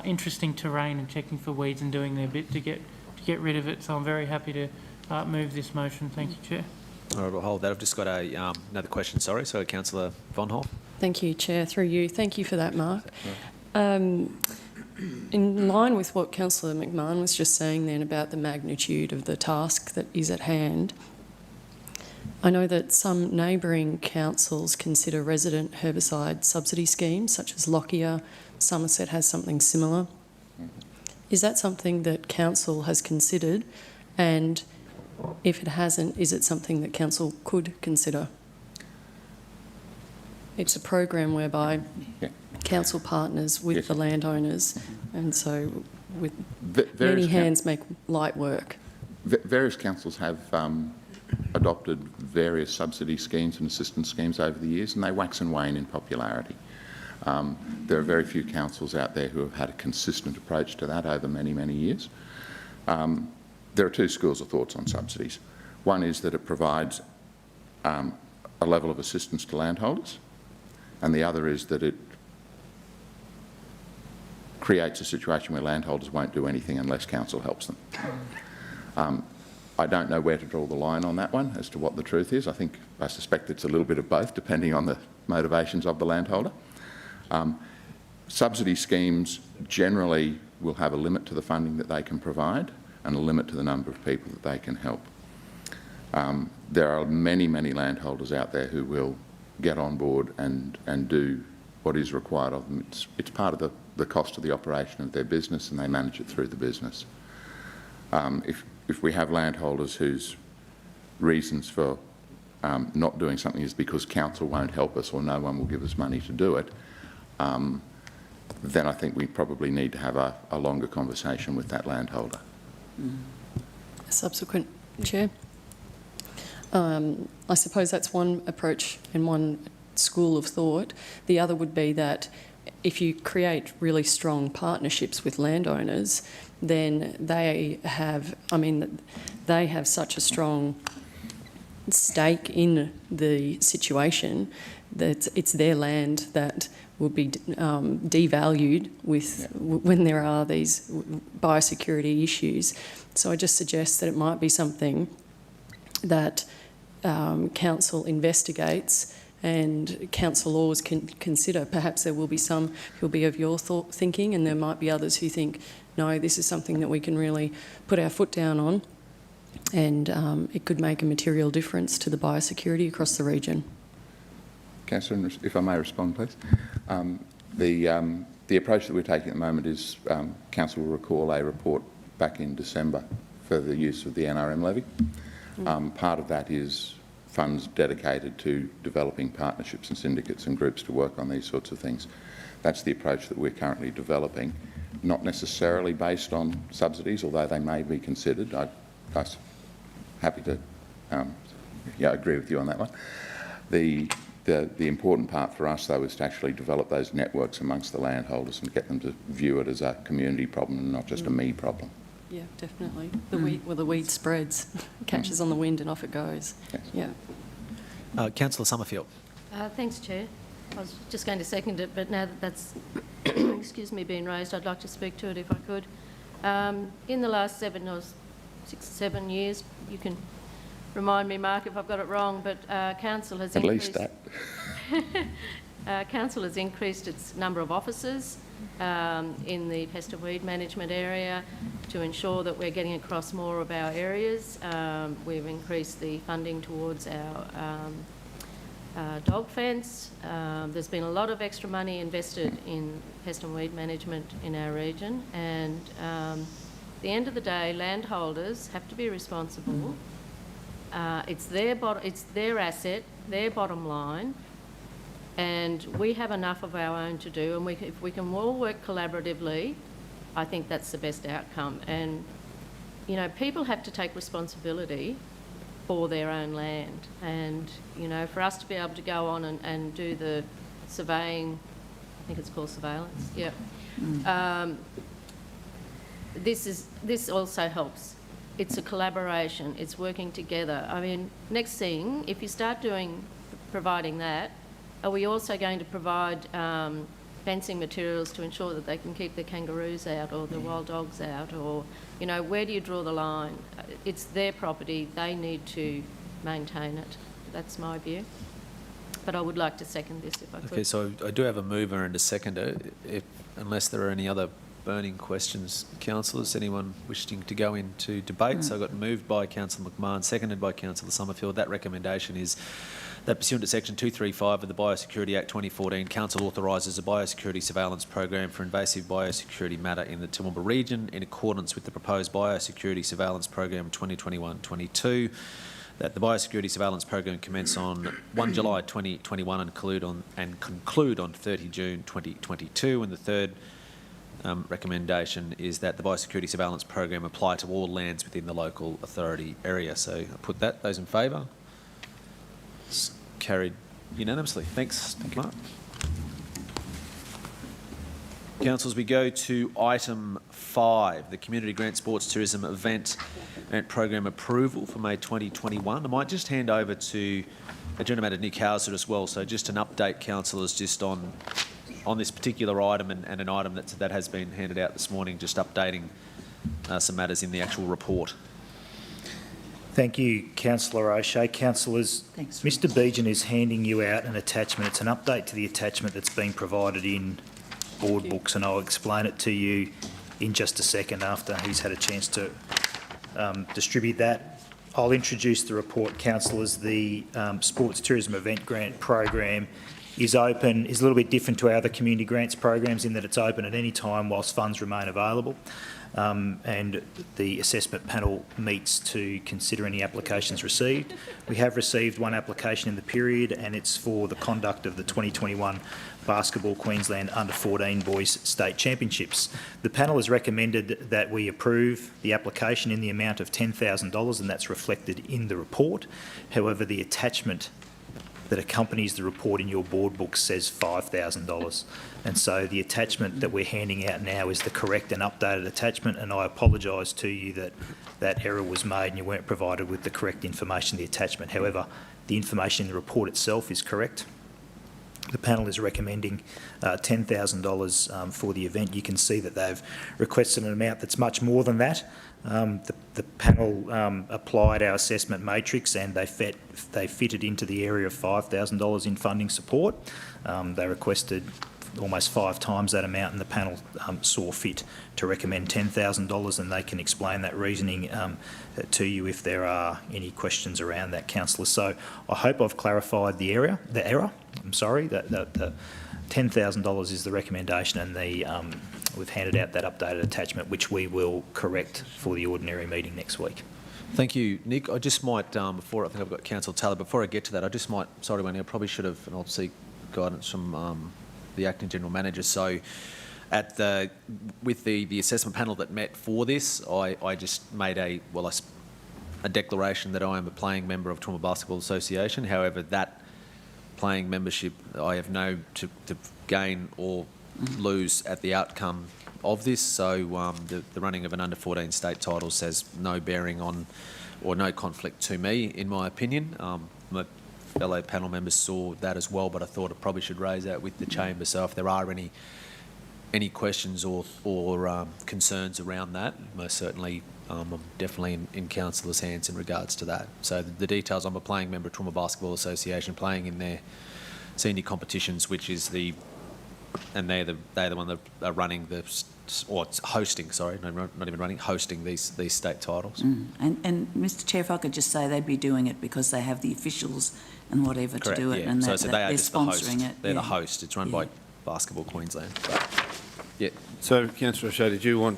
interesting terrain and checking for weeds and doing their bit to get rid of it. So I'm very happy to move this motion. Thank you, Chair. All right, we'll hold that. I've just got another question, sorry. So, Councillor Von Hoff. Thank you, Chair. Through you. Thank you for that, Mark. In line with what Councillor McMahon was just saying then about the magnitude of the task that is at hand, I know that some neighbouring councils consider resident herbicide subsidy schemes, such as Lockyer. Somerset has something similar. Is that something that council has considered? And if it hasn't, is it something that council could consider? It's a program whereby council partners with the landowners, and so with many hands make light work. Various councils have adopted various subsidy schemes and assistance schemes over the years, and they wax and wane in popularity. There are very few councils out there who have had a consistent approach to that over many, many years. There are two schools of thoughts on subsidies. One is that it provides a level of assistance to landholders, and the other is that it creates a situation where landholders won't do anything unless council helps them. I don't know where to draw the line on that one as to what the truth is. I suspect it's a little bit of both, depending on the motivations of the landholder. Subsidy schemes generally will have a limit to the funding that they can provide and a limit to the number of people that they can help. There are many, many landholders out there who will get on board and do what is required of them. It's part of the cost of the operation of their business, and they manage it through the business. If we have landholders whose reasons for not doing something is because council won't help us or no one will give us money to do it, then I think we probably need to have a longer conversation with that landholder. Subsequent, Chair. I suppose that's one approach and one school of thought. The other would be that if you create really strong partnerships with landowners, then they have such a strong stake in the situation that it's their land that will be devalued when there are these biosecurity issues. So I just suggest that it might be something that council investigates and council laws can consider. Perhaps there will be some who'll be of your thinking, and there might be others who think, no, this is something that we can really put our foot down on, and it could make a material difference to the biosecurity across the region. Councillor, if I may respond, please. The approach that we're taking at the moment is council will recall a report back in December for the use of the NRM levy. Part of that is funds dedicated to developing partnerships and syndicates and groups to work on these sorts of things. That's the approach that we're currently developing, not necessarily based on subsidies, although they may be considered. I'm happy to agree with you on that one. The important part for us, though, is to actually develop those networks amongst the landholders and get them to view it as a community problem and not just a me problem. Yeah, definitely. The weed spreads, catches on the wind and off it goes. Yes. Yeah. Councillor Summerfield. Thanks, Chair. I was just going to second it, but now that that's excuse me, been raised, I'd like to speak to it if I could. In the last 6 or 7 years, you can remind me, Mark, if I've got it wrong, but council has increased... At least that. Council has increased its number of officers in the pest and weed management area to ensure that we're getting across more of our areas. We've increased the funding towards our dog fence. There's been a lot of extra money invested in pest and weed management in our region, and at the end of the day, landholders have to be responsible. It's their asset, their bottom line, and we have enough of our own to do, and if we can all work collaboratively, I think that's the best outcome. And, you know, people have to take responsibility for their own land, and, you know, for us to be able to go on and do the surveying, I think it's called surveillance, yeah. This also helps. It's a collaboration, it's working together. I mean, next thing, if you start providing that, are we also going to provide fencing materials to ensure that they can keep the kangaroos out or the wild dogs out, or, you know, where do you draw the line? It's their property, they need to maintain it. That's my view. But I would like to second this if I could. Okay, so I do have a mover and a seconder. Unless there are any other burning questions, councillors, anyone wishing to go into debate? So I got moved by Councillor McMahon, seconded by Councillor Summerfield. That recommendation is that pursuant to Section 235 of the Biosecurity Act 2014, Council authorises a biosecurity surveillance program for invasive biosecurity matter in the Toowoomba region in accordance with the proposed biosecurity surveillance program 2021-22, that the biosecurity surveillance program commence on 1 July 2021 and conclude on 30 June 2022. And the third recommendation is that the biosecurity surveillance program apply to all lands within the local authority area. So I put that. Those in favour? It's carried unanimously. Thanks, Mark. Councillors, we go to item 5, the Community Grant Sports Tourism Event Program Approval for May 2021. I might just hand over to Agenda Matter Nick Hauser as well. So just an update, councillors, just on this particular item and an item that has been handed out this morning, just updating some matters in the actual report. Thank you, Councillor O'Shea. Councillors, Thanks. Mr Beejan is handing you out an attachment. It's an update to the attachment that's been provided in board books, and I'll explain it to you in just a second after he's had a chance to distribute that. I'll introduce the report, councillors. The Sports Tourism Event Grant program is open, is a little bit different to our other community grants programs in that it's open at any time whilst funds remain available. And the assessment panel meets to consider any applications received. We have received one application in the period, and it's for the conduct of the 2021 Basketball Queensland Under-14 Boys State Championships. The panel has recommended that we approve the application in the amount of $10,000, and that's reflected in the report. However, the attachment that accompanies the report in your board book says $5,000. And so the attachment that we're handing out now is the correct and updated attachment, and I apologise to you that that error was made and you weren't provided with the correct information in the attachment. However, the information in the report itself is correct. The panel is recommending $10,000 for the event. You can see that they've requested an amount that's much more than that. The panel applied our assessment matrix, and they fitted into the area of $5,000 in funding support. They requested almost 5 times that amount, and the panel saw fit to recommend $10,000, and they can explain that reasoning to you if there are any questions around that, councillor. So I hope I've clarified the error. I'm sorry, that $10,000 is the recommendation, and we've handed out that updated attachment, which we will correct for the ordinary meeting next week. Thank you, Nick. I just might, before I think I've got Councillor Taylor, before I get to that, I just might, sorry, Wendy, I probably should have, and I'll seek guidance from the Acting General Manager. So with the assessment panel that met for this, I just made a declaration that I am a playing member of Toowoomba Basketball Association. However, that playing membership, I have no to gain or lose at the outcome of this. So the running of an under-14 state title says no bearing on or no conflict to me, in my opinion. My fellow panel members saw that as well, but I thought I probably should raise that with the chamber. So if there are any questions or concerns around that, most certainly I'm definitely in councillors' hands in regards to that. So the details, I'm a playing member of Toowoomba Basketball Association, playing in their senior competitions, which is they're the one that are running hosting these state titles. And Mr Chair, if I could just say, they'd be doing it because they have the officials and whatever Correct, to do it, yeah. and so they're they are just sponsoring the host. it. They're the host. It's run by Basketball Queensland. Yeah. So, Councillor O'Shea, did you want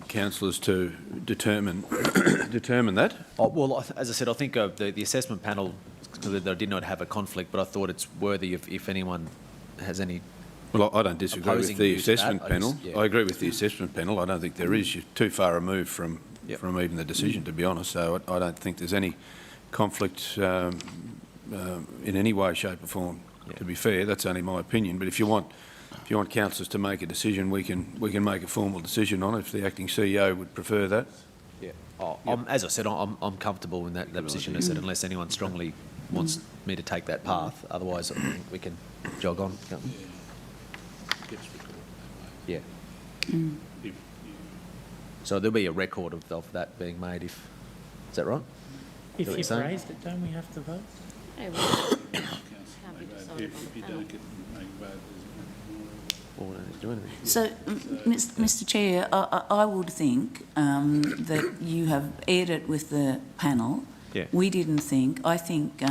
councillors to determine that? Oh, well, as I said, I think the assessment panel, they did not have a conflict, but I thought it's worthy if anyone has any. Well, I don't disagree with the assessment panel. I agree with the assessment panel. I don't think there is. You're too far removed from even the decision, to be honest. So I don't think there's any conflict in any way, shape or form. To be fair, that's only my opinion. But if you want councillors to make a decision, we can make a formal decision on it if the acting CEO would prefer that. Yeah. As I said, I'm comfortable in that position. I said, unless anyone strongly wants me to take that path. Otherwise, I think we can jog on. Yeah. So there'll be a record of that being made. Is that right? If you've raised it, don't we have to vote? Hey, well, can't be decided on the panel. So, Mr Chair, I would think that you have aired it with the panel. Yeah. We didn't think. I think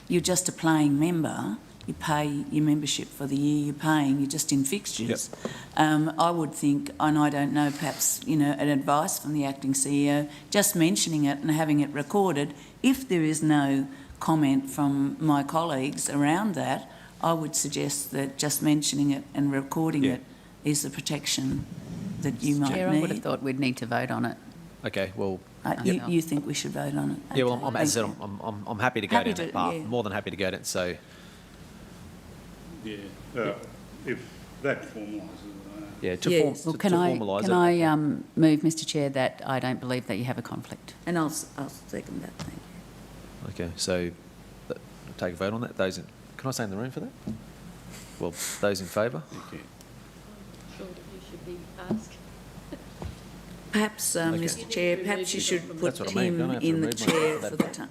you're just a playing member. You pay your membership for the year you're paying. You're just in fixtures. Yep. I would think, and I don't know, perhaps, an advice from the acting CEO, just mentioning it and having it recorded. If there is no comment from my colleagues around that, I would suggest that just mentioning it and recording it is the protection that you might need. I would have thought we'd need to vote on it. Okay, well... You think we should vote on it? Okay. Yeah, well, as I said, I'm happy to go down that path. More than happy to go down, so... Yeah, if that formalises it. Yeah, Well, can I move, Mr Chair, that I don't believe that you have a conflict? And I'll second that, thank you. Okay, so take a vote on that. Can I stay in the room for that? Well, those in favour? I'm sure that you should be asked. Perhaps, Mr Chair, perhaps you should put him in the chair for the time.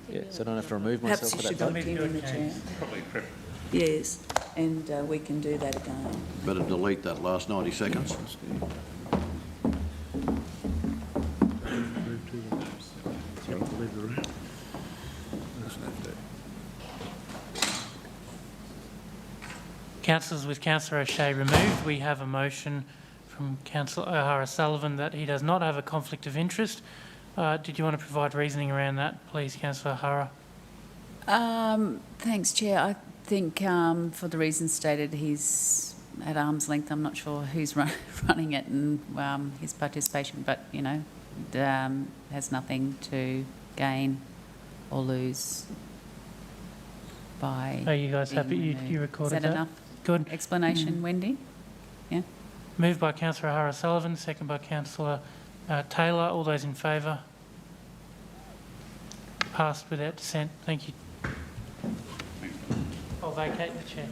Yeah, so I don't have to remove myself for that vote? Perhaps you should put him in the chair. Probably preferable. Yes, and we can do that again. Better delete that last 90 seconds. Councillors, with Councillor O'Shea removed, we have a motion from Councillor O'Hara-Sullivan that he does not have a conflict of interest. Did you want to provide reasoning around that, please, Councillor O'Hara? Thanks, Chair. I think for the reasons stated, he's at arm's length. I'm not sure who's running it and his participation, but, you know, has nothing to gain or lose by... Are you guys happy? You recorded that? Is that enough? Good. Explanation, Wendy? Yeah. Moved by Councillor O'Hara-Sullivan, second by Councillor Taylor. All those in favour? Passed without dissent. Thank you. I'll vacate the chair.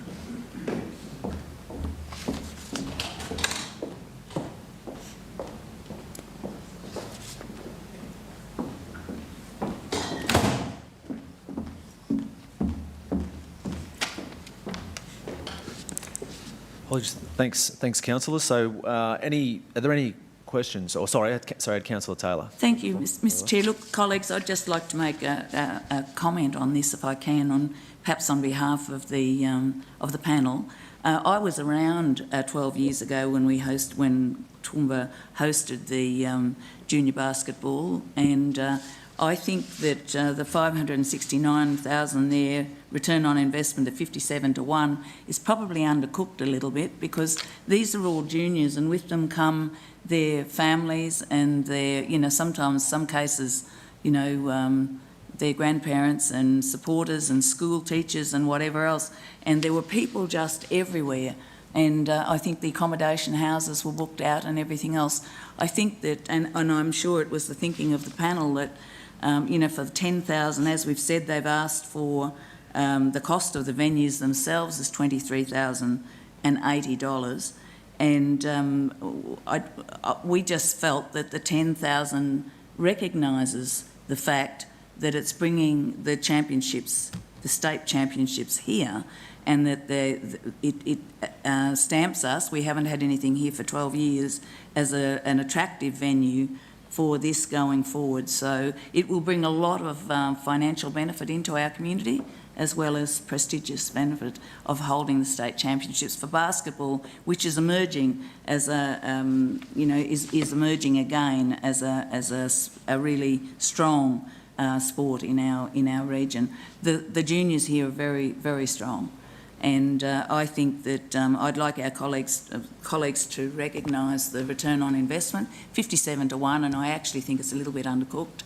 Thanks, councillors. So, are there any questions? Or sorry, I had Councillor Taylor. Thank you, Mr. Chair. Look, colleagues, I'd just like to make a comment on this, if I can, perhaps on behalf of the panel. I was around 12 years ago when Toowoomba hosted the junior basketball, and I think that the 569,000 there, return on investment of 57-1, is probably undercooked a little bit, because these are all juniors, and with them come their families and their, you know, sometimes, some cases, you know, their grandparents and supporters and school teachers and whatever else. And there were people just everywhere. And I think the accommodation houses were booked out and everything else. I think that, and I'm sure it was the thinking of the panel that, you know, for the 10,000, as we've said, they've asked for the cost of the venues themselves is $23,080. And we just felt that the 10,000 recognises the fact that it's bringing the championships, the state championships here, and that it stamps us, we haven't had anything here for 12 years, as an attractive venue for this going forward. So it will bring a lot of financial benefit into our community, as well as prestigious benefit of holding the state championships for basketball, which is emerging as a, you know, is emerging again as a really strong sport in our region. The juniors here are very, very strong, and I think that I'd like our colleagues to recognise the return on investment, 57-1, and I actually think it's a little bit undercooked.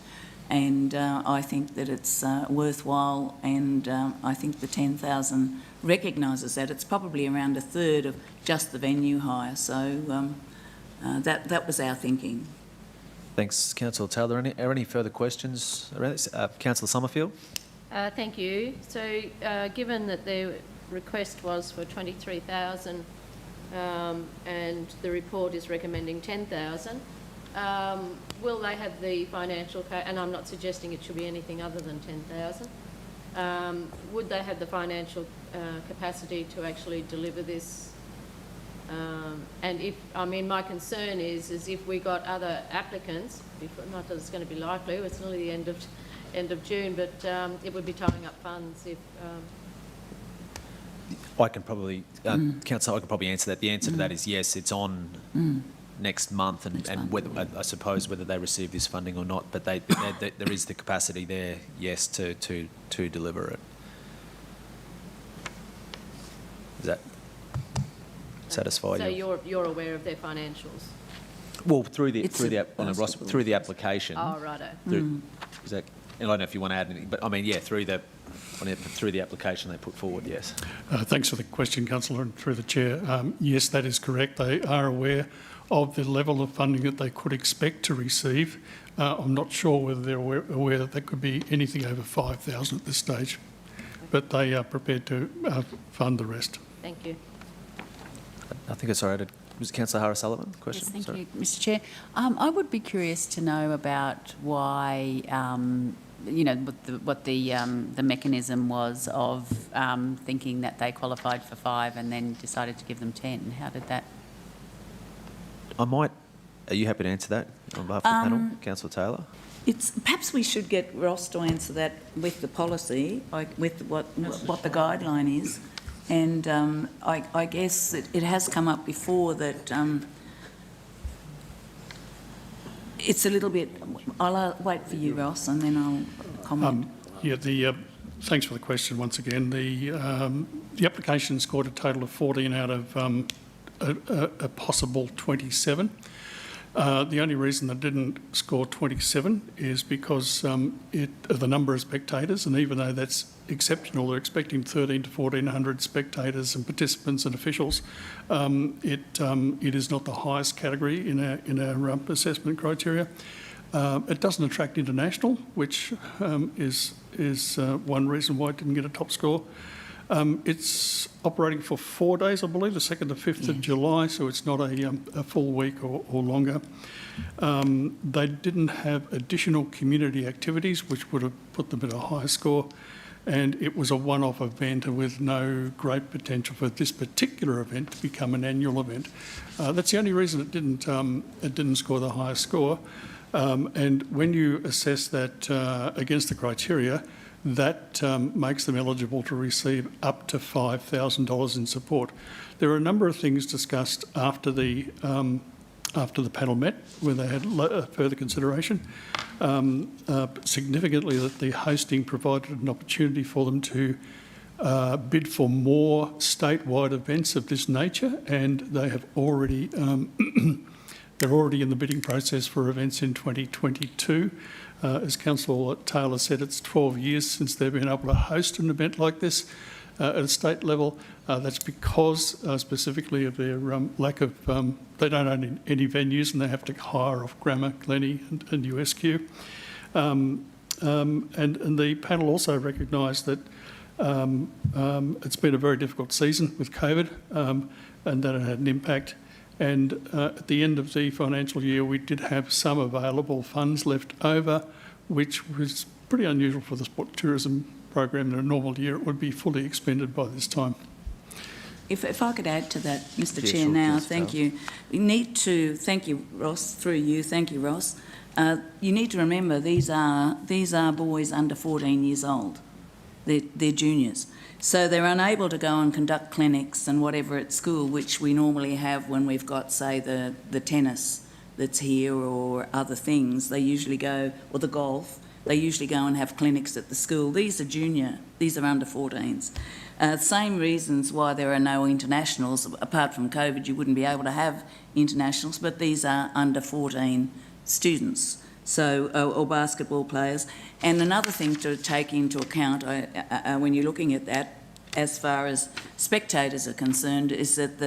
And I think that it's worthwhile, and I think the 10,000 recognises that. It's probably around a third of just the venue hire, so that was our thinking. Thanks, Councillor Taylor. Are any further questions around this? Councillor Summerfield? Thank you. So given that the request was for 23,000 and the report is recommending 10,000, will they have the financial, and I'm not suggesting it should be anything other than 10,000, would they have the financial capacity to actually deliver this? And if, I mean, my concern is if we got other applicants, not that it's going to be likely, it's nearly the end of June, but it would be tying up funds if... I can probably, Councillor, I can probably answer that. The answer to that is yes, it's on next month, and whether, I suppose whether they receive this funding or not, but there is the capacity there, yes, to deliver it. Does that satisfy you? So you're aware of their financials? Well, through the application. Oh, righto. Is that, I don't know if you want to add anything, but I mean, yeah, through the application they put forward, yes. Thanks for the question, Councillor, and through the Chair. Yes, that is correct. They are aware of the level of funding that they could expect to receive. I'm not sure whether they're aware that could be anything over 5,000 at this stage, but they are prepared to fund the rest. Thank you. I think it's all right. Was it Councillor O'Hara-Sullivan? Question? Yes, thank you, Mr. Chair. I would be curious to know about why, you know, what the mechanism was of thinking that they qualified for 5 and then decided to give them 10. How did that? Are you happy to answer that on behalf of the panel, Councillor Taylor? Perhaps we should get Ross to answer that with the policy, like with what the guideline is. And I guess it has come up before that it's a little bit... I'll wait for you, Ross, and then I'll comment. Thanks for the question once again. The application scored a total of 14 out of a possible 27. The only reason they didn't score 27 is because of the number of spectators, and even though that's exceptional, they're expecting 1,300 to 1,400 spectators and participants and officials. It is not the highest category in our assessment criteria. It doesn't attract international, which is one reason why it didn't get a top score. It's operating for 4 days, I believe, the 2nd to 5th of July, so it's not a full week or longer. They didn't have additional community activities, which would have put them at a higher score, and it was a one-off event with no great potential for this particular event to become an annual event. That's the only reason it didn't score the highest score. And when you assess that against the criteria, that makes them eligible to receive up to $5,000 in support. There are a number of things discussed after the panel met, where they had further consideration. Significantly, that the hosting provided an opportunity for them to bid for more statewide events of this nature, and they have already they're already in the bidding process for events in 2022. As Councillor Taylor said, it's 12 years since they've been able to host an event like this at a state level. That's because specifically of their lack of, they don't own any venues and they have to hire off Grammar, Glennie and USQ. And the panel also recognised that it's been a very difficult season with COVID and that it had an impact. And at the end of the financial year, we did have some available funds left over, which was pretty unusual for the sport tourism program. In a normal year, it would be fully expended by this time. If I could add to that, Mr. Chair, now, thank you. We need to, thank you, Ross, through you, thank you, Ross. You need to remember these are boys under 14 years old. They're juniors. So they're unable to go and conduct clinics and whatever at school, which we normally have when we've got, say, the tennis that's here or other things. They usually go, or the golf, they usually go and have clinics at the school. These are junior, these are under 14s. Same reasons why there are no internationals. Apart from COVID, you wouldn't be able to have internationals, but these are under 14 students. So, or basketball players. And another thing to take into account when you're looking at that, as far as spectators are concerned, is that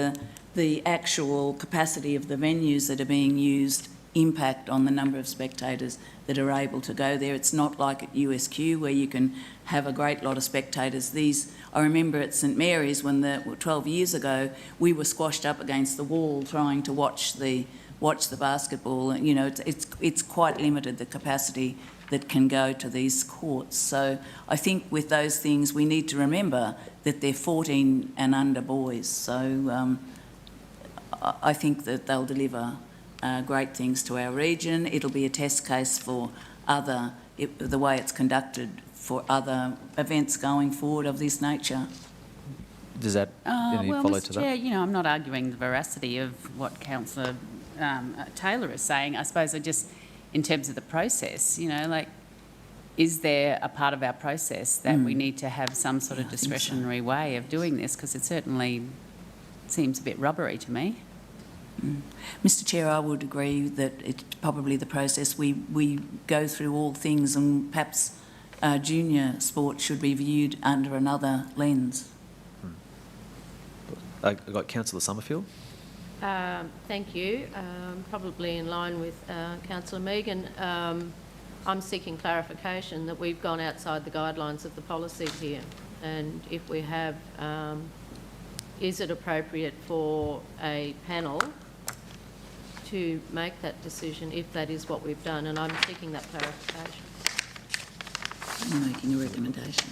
the actual capacity of the venues that are being used impact on the number of spectators that are able to go there. It's not like at USQ where you can have a great lot of spectators. I remember at St Mary's when 12 years ago, we were squashed up against the wall trying to watch the basketball. You know, it's quite limited, the capacity that can go to these courts. So I think with those things, we need to remember that they're 14 and under boys. So I think that they'll deliver great things to our region. It'll be a test case for the way it's conducted for other events going forward of this nature. Does that any follow to that? Chair, you know, I'm not arguing the veracity of what Councillor Taylor is saying. I suppose in terms of the process, you know, like, is there a part of our process that we need to have some sort of discretionary way of doing this? Because it certainly seems a bit rubbery to me. Mr. Chair, I would agree that it's probably the process. We go through all things, and perhaps junior sport should be viewed under another lens. I got Councillor Summerfield. Thank you. Probably in line with Councillor Megan, I'm seeking clarification that we've gone outside the guidelines of the policies here, and if we have, is it appropriate for a panel to make that decision if that is what we've done? And I'm seeking that clarification. I'm making a recommendation.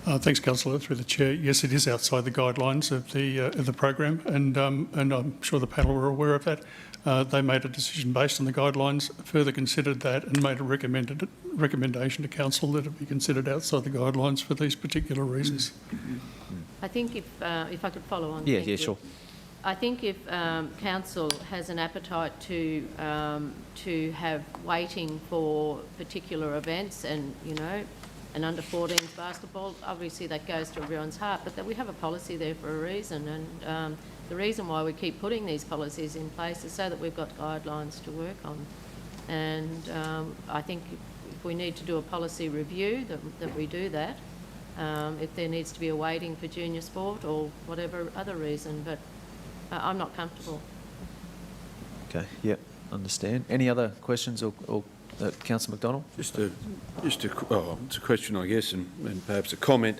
Thanks, Councillor, through the chair. Yes, it is outside the guidelines of the program, and I'm sure the panel are aware of that. They made a decision based on the guidelines, further considered that, and made a recommendation to council that it be considered outside the guidelines for these particular reasons. I think if I could follow on. Yeah, sure. I think if council has an appetite to have waiting for particular events, and an under-14s basketball, obviously that goes to everyone's heart, but that we have a policy there for a reason, and the reason why we keep putting these policies in place is so that we've got guidelines to work on. And I think if we need to do a policy review, that we do that. If there needs to be a waiting for junior sport or whatever other reason, but I'm not comfortable. Okay, yep, understand. Any other questions or Councillor McDonald? It's a question, I guess, and perhaps a comment.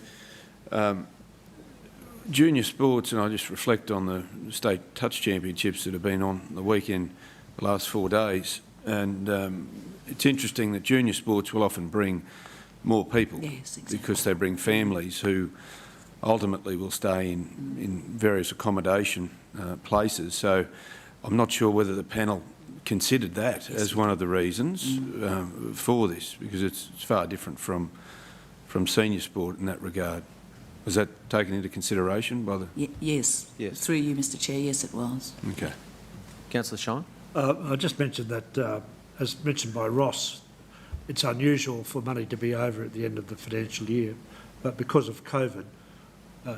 Junior sports, and I just reflect on the state touch championships that have been on the weekend the last 4 days, and it's interesting that junior sports will often bring more people, yes, exactly, because they bring families who ultimately will stay in various accommodation places. So I'm not sure whether the panel considered that as one of the reasons for this, because it's far different from senior sport in that regard. Was that taken into consideration by the... Yes. Through you, Mr Chair, yes it was. Okay. Councillor Shine? I just mentioned that, as mentioned by Ross, it's unusual for money to be over at the end of the financial year, but because of COVID,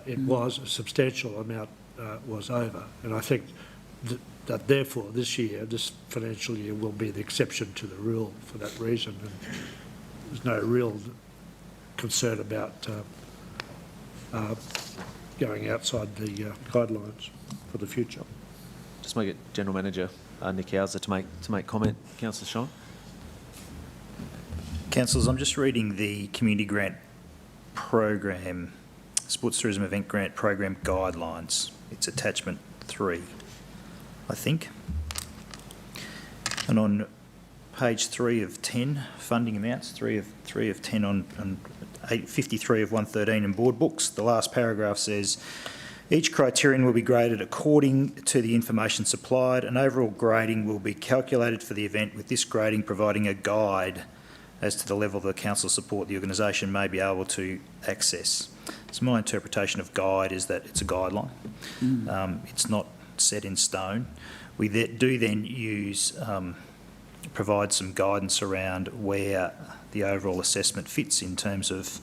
it was a substantial amount was over, and I think that therefore this financial year will be the exception to the rule for that reason, and there's no real concern about going outside the guidelines for the future. Just make it General Manager Nick Hauser to make comment. Councillor Shine? Councillors, I'm just reading the Community Grant Program, Sports Tourism Event Grant Program Guidelines. It's attachment 3, I think. And on page 3 of 10, funding amounts, 3 of 10 on 53 of 113 in board books, the last paragraph says, each criterion will be graded according to the information supplied, and overall grading will be calculated for the event, with this grading providing a guide as to the level of the council support the organisation may be able to access. So my interpretation of guide is that it's a guideline. It's not set in stone. We do then provide some guidance around where the overall assessment fits in terms of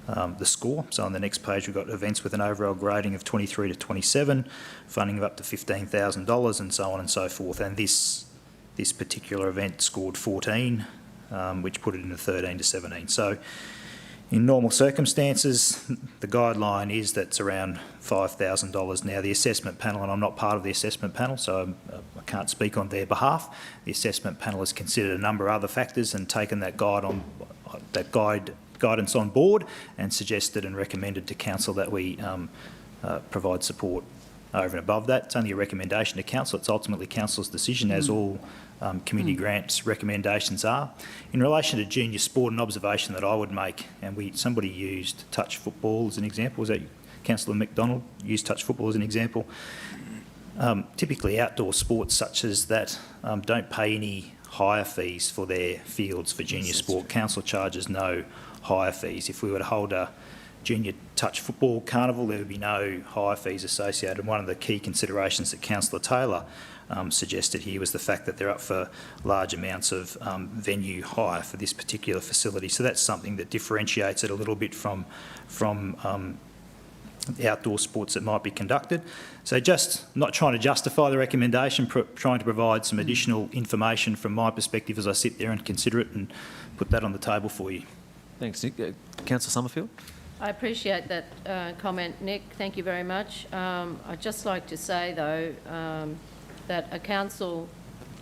the score. So on the next page we've got events with an overall grading of 23 to 27, funding of up to $15,000 and so on and so forth. And this particular event scored 14, which put it into 13 to 17. So in normal circumstances, the guideline is that's around $5,000. Now the assessment panel, and I'm not part of the assessment panel, so I can't speak on their behalf. The assessment panel has considered a number of other factors and taken that guidance on board and suggested and recommended to council that we provide support over and above that. It's only a recommendation to council. It's ultimately council's decision, as all community grants recommendations are. In relation to junior sport, an observation that I would make, and somebody used touch football as an example, was that Councillor McDonald used touch football as an example. Typically outdoor sports such as that don't pay any hire fees for their fields for junior sport. Council charges no hire fees. If we were to hold a junior touch football carnival, there would be no hire fees associated. One of the key considerations that Councillor Taylor suggested here was the fact that they're up for large amounts of venue hire for this particular facility. So that's something that differentiates it a little bit from the outdoor sports that might be conducted. So just not trying to justify the recommendation, trying to provide some additional information from my perspective as I sit there and consider it and put that on the table for you. Thanks, Nick. Councillor Summerfield? I appreciate that comment, Nick. Thank you very much. I'd just like to say, though, that a council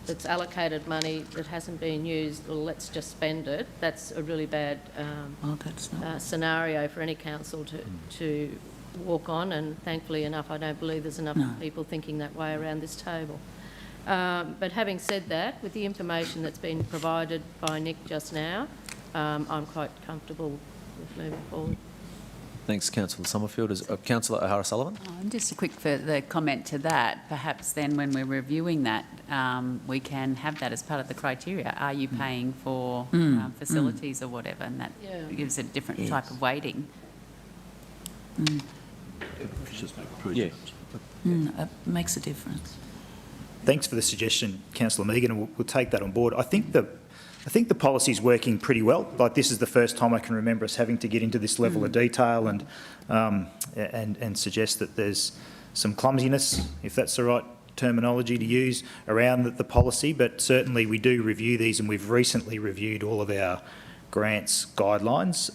that's allocated money that hasn't been used, well, let's just spend it, that's a really bad scenario for any council to walk on, and thankfully enough, I don't believe there's enough people thinking that way around this table. But having said that, with the information that's been provided by Nick just now, I'm quite comfortable with moving forward. Thanks, Councillor Summerfield. Councillor O'Hara-Sullivan? Just a quick further comment to that. Perhaps then when we're reviewing that, we can have that as part of the criteria. Are you paying for facilities or whatever? And that gives it a different type of weighting. Yeah. It makes a difference. Thanks for the suggestion, Councillor Megan, and we'll take that on board. I think the policy is working pretty well. Like, this is the first time I can remember us having to get into this level of detail and suggest that there's some clumsiness, if that's the right terminology to use, around the policy. But certainly we do review these, and we've recently reviewed all of our grants guidelines.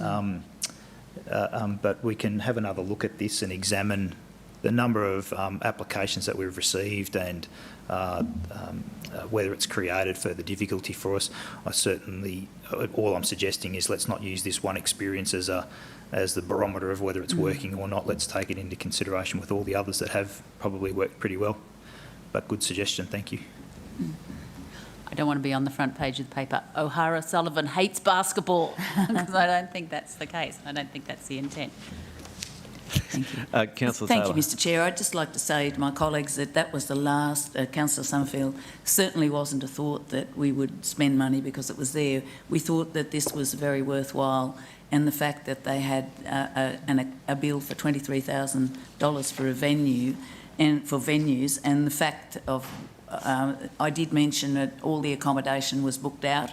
But we can have another look at this and examine the number of applications that we've received and whether it's created further difficulty for us. All I'm suggesting is let's not use this one experience as the barometer of whether it's working or not. Let's take it into consideration with all the others that have probably worked pretty well. But good suggestion, thank you. I don't want to be on the front page of the paper, O'Hara-Sullivan hates basketball, because I don't think that's the case. I don't think that's the intent. Thank you. Councillor Thank Taylor. you, Mr Chair. I'd just like to say to my colleagues that was the last, Councillor Summerfield, certainly wasn't a thought that we would spend money because it was there. We thought that this was very worthwhile, and the fact that they had a bill for $23,000 for a venue and for venues, and the fact of I did mention that all the accommodation was booked out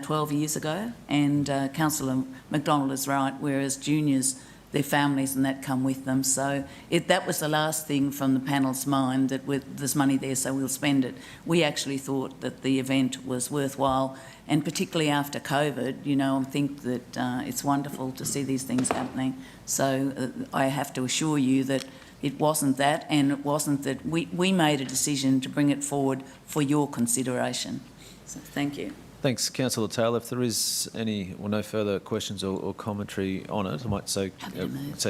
12 years ago, and Councillor McDonald is right, whereas juniors, their families and that come with them. So that was the last thing from the panel's mind, that there's money there so we'll spend it. We actually thought that the event was worthwhile, and particularly after COVID, you know, I think that it's wonderful to see these things happening. So I have to assure you that it wasn't that, and it wasn't that we made a decision to bring it forward for your consideration. So thank you. Thanks, Councillor Taylor. If there is any or no further questions or commentary on it, I might say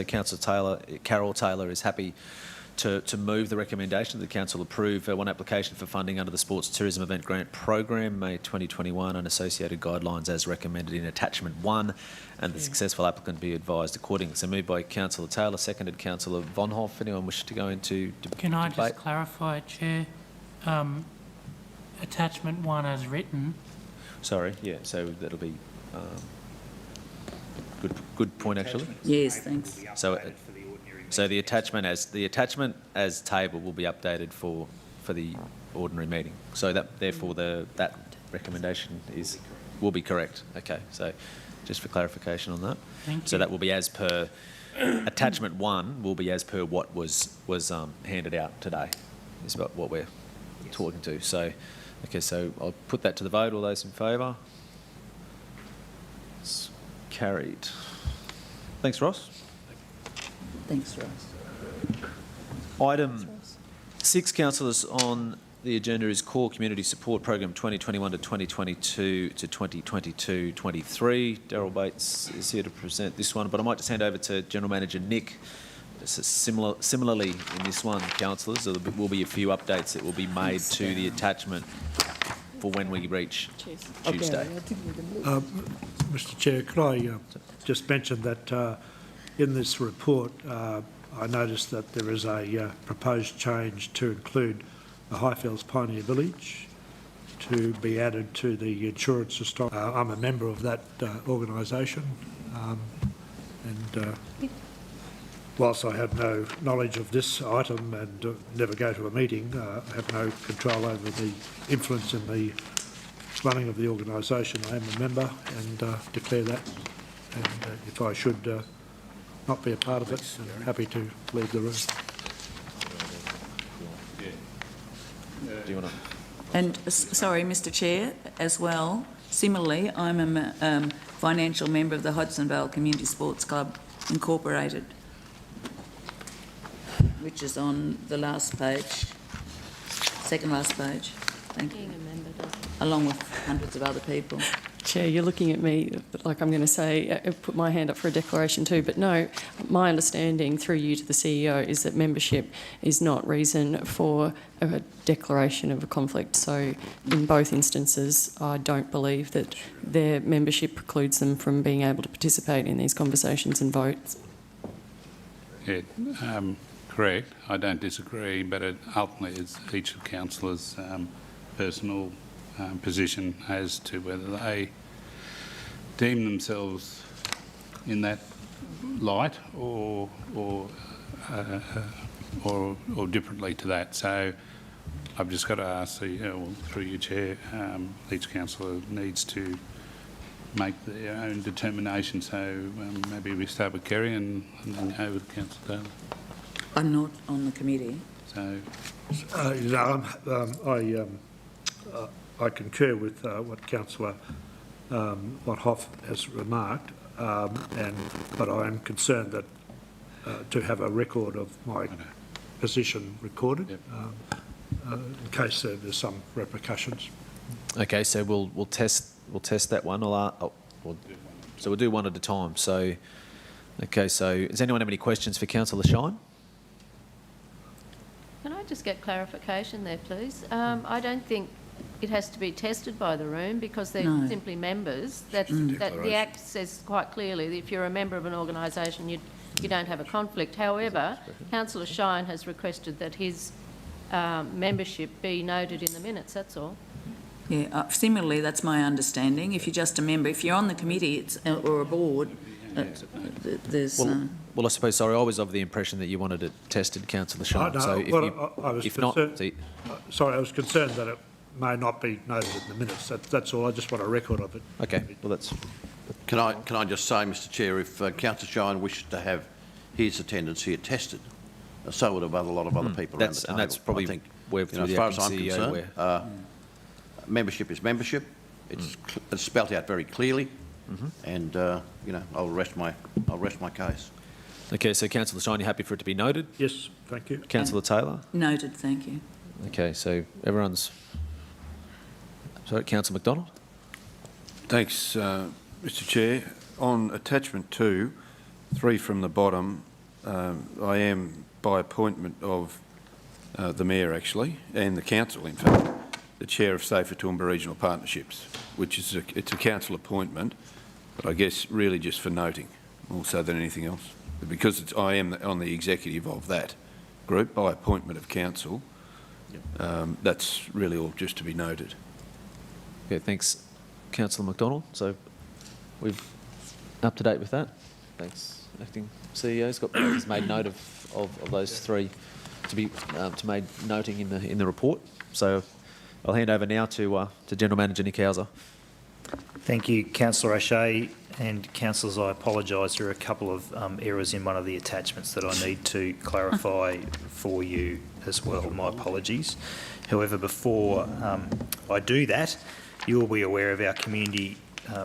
Councillor Carol Taylor is happy to move the recommendation that the Council approve one application for funding under the Sports Tourism Event Grant Program, May 2021, and associated guidelines as recommended in Attachment 1, and the successful applicant be advised accordingly. So moved by Councillor Taylor, seconded Councillor Vonhoff. Anyone wish to go into debate? Can I just clarify, Chair? Attachment 1 as written. Sorry, yeah, so that'll be good point actually. Yes, thanks. So the attachment as table will be updated for the ordinary meeting. So that therefore that recommendation will be correct. Okay, so just for clarification on that. Thank you. So that will be as per attachment 1 will be as per what was handed out today. Is about what we're talking to. So. Okay, so I'll put that to the vote. All those in favour? It's carried. Thanks, Ross. Thanks, Ross. Item 6, councillors, on the agenda is Core Community Support Program 2021 to 2022 to 2022-23. Daryl Bates is here to present this one, but I might just hand over to General Manager Nick. Similarly in this one, councillors, there will be a few updates that will be made to the attachment for when we reach Tuesday. Mr Chair, could I just mention that in this report I noticed that there is a proposed change to include the Highfields Pioneer Village to be added to the insurance system. I'm a member of that organisation, and whilst I have no knowledge of this item and never go to a meeting, I have no control over the influence in the running of the organisation. I am a member and declare that. And if I should not be a part of it, I'm happy to leave the room. Do you want to? And sorry, Mr Chair, as well, similarly, I'm a financial member of the Hodsonvale Community Sports Club Incorporated, which is on the last page, second last page. Thank you. Along with hundreds of other people. Chair, you're looking at me like I'm going to say, put my hand up for a declaration too, but no, my understanding through you to the CEO is that membership is not reason for a declaration of a conflict. So in both instances, I don't believe that their membership precludes them from being able to participate in these conversations and votes. Correct. I don't disagree, but it ultimately is each of councillors' personal position as to whether they deem themselves in that light or differently to that. So I've just got to ask through your chair, each councillor needs to make their own determination. So maybe we start with Kerry and then go with Councillor Taylor. I'm not on the committee. So, I concur with what Councillor Hoff has remarked, but I am concerned that to have a record of my position recorded, in case there's some repercussions. Okay, so we'll test that one. So we'll do one at a time. So, okay. So, does anyone have any questions for Councillor Shine? Can I just get clarification there, please? I don't think it has to be tested by the room because they're simply members. That the Act says quite clearly that if you're a member of an organisation, you don't have a conflict. However, Councillor Shine has requested that his membership be noted in the minutes, that's all. Yeah, similarly, that's my understanding. If you're just a member, if you're on the committee or a board, there's... Well, I suppose, sorry, I was of the impression that you wanted it tested, Councillor Shine. Sorry, I was concerned that it may not be noted in the minutes. That's all. I just want a record of it. Okay, well, that's... Can I just say, Mr Chair, if Councillor Shine wishes to have his attendance here tested, so would have a lot of other people around the table. And that's probably where, as far as I'm concerned, membership is membership. It's spelt out very clearly, and I'll rest my case. Okay, so Councillor Shine, you happy for it to be noted? Yes, thank you. Councillor Taylor? Noted, thank you. Okay, so everyone's... Sorry, Councillor McDonald? Thanks, Mr Chair. On attachment 2, 3 from the bottom, I am by appointment of the Mayor actually, and the Council in fact, the Chair of Safer Toowoomba Regional Partnerships, which is it's a Council appointment, but I guess really just for noting more so than anything else. Because I am on the executive of that group by appointment of Council, that's really all just to be noted. Okay, thanks, Councillor McDonald. So we've up to date with that. Thanks, Acting CEO. He's made note of those 3 to be made noting in the report. So I'll hand over now to General Manager Nick Hauser. Thank you, Councillor O'Shea. And councillors, I apologise. There are a couple of errors in one of the attachments that I need to clarify for you as well. My apologies. However, before I do that, you will be aware of our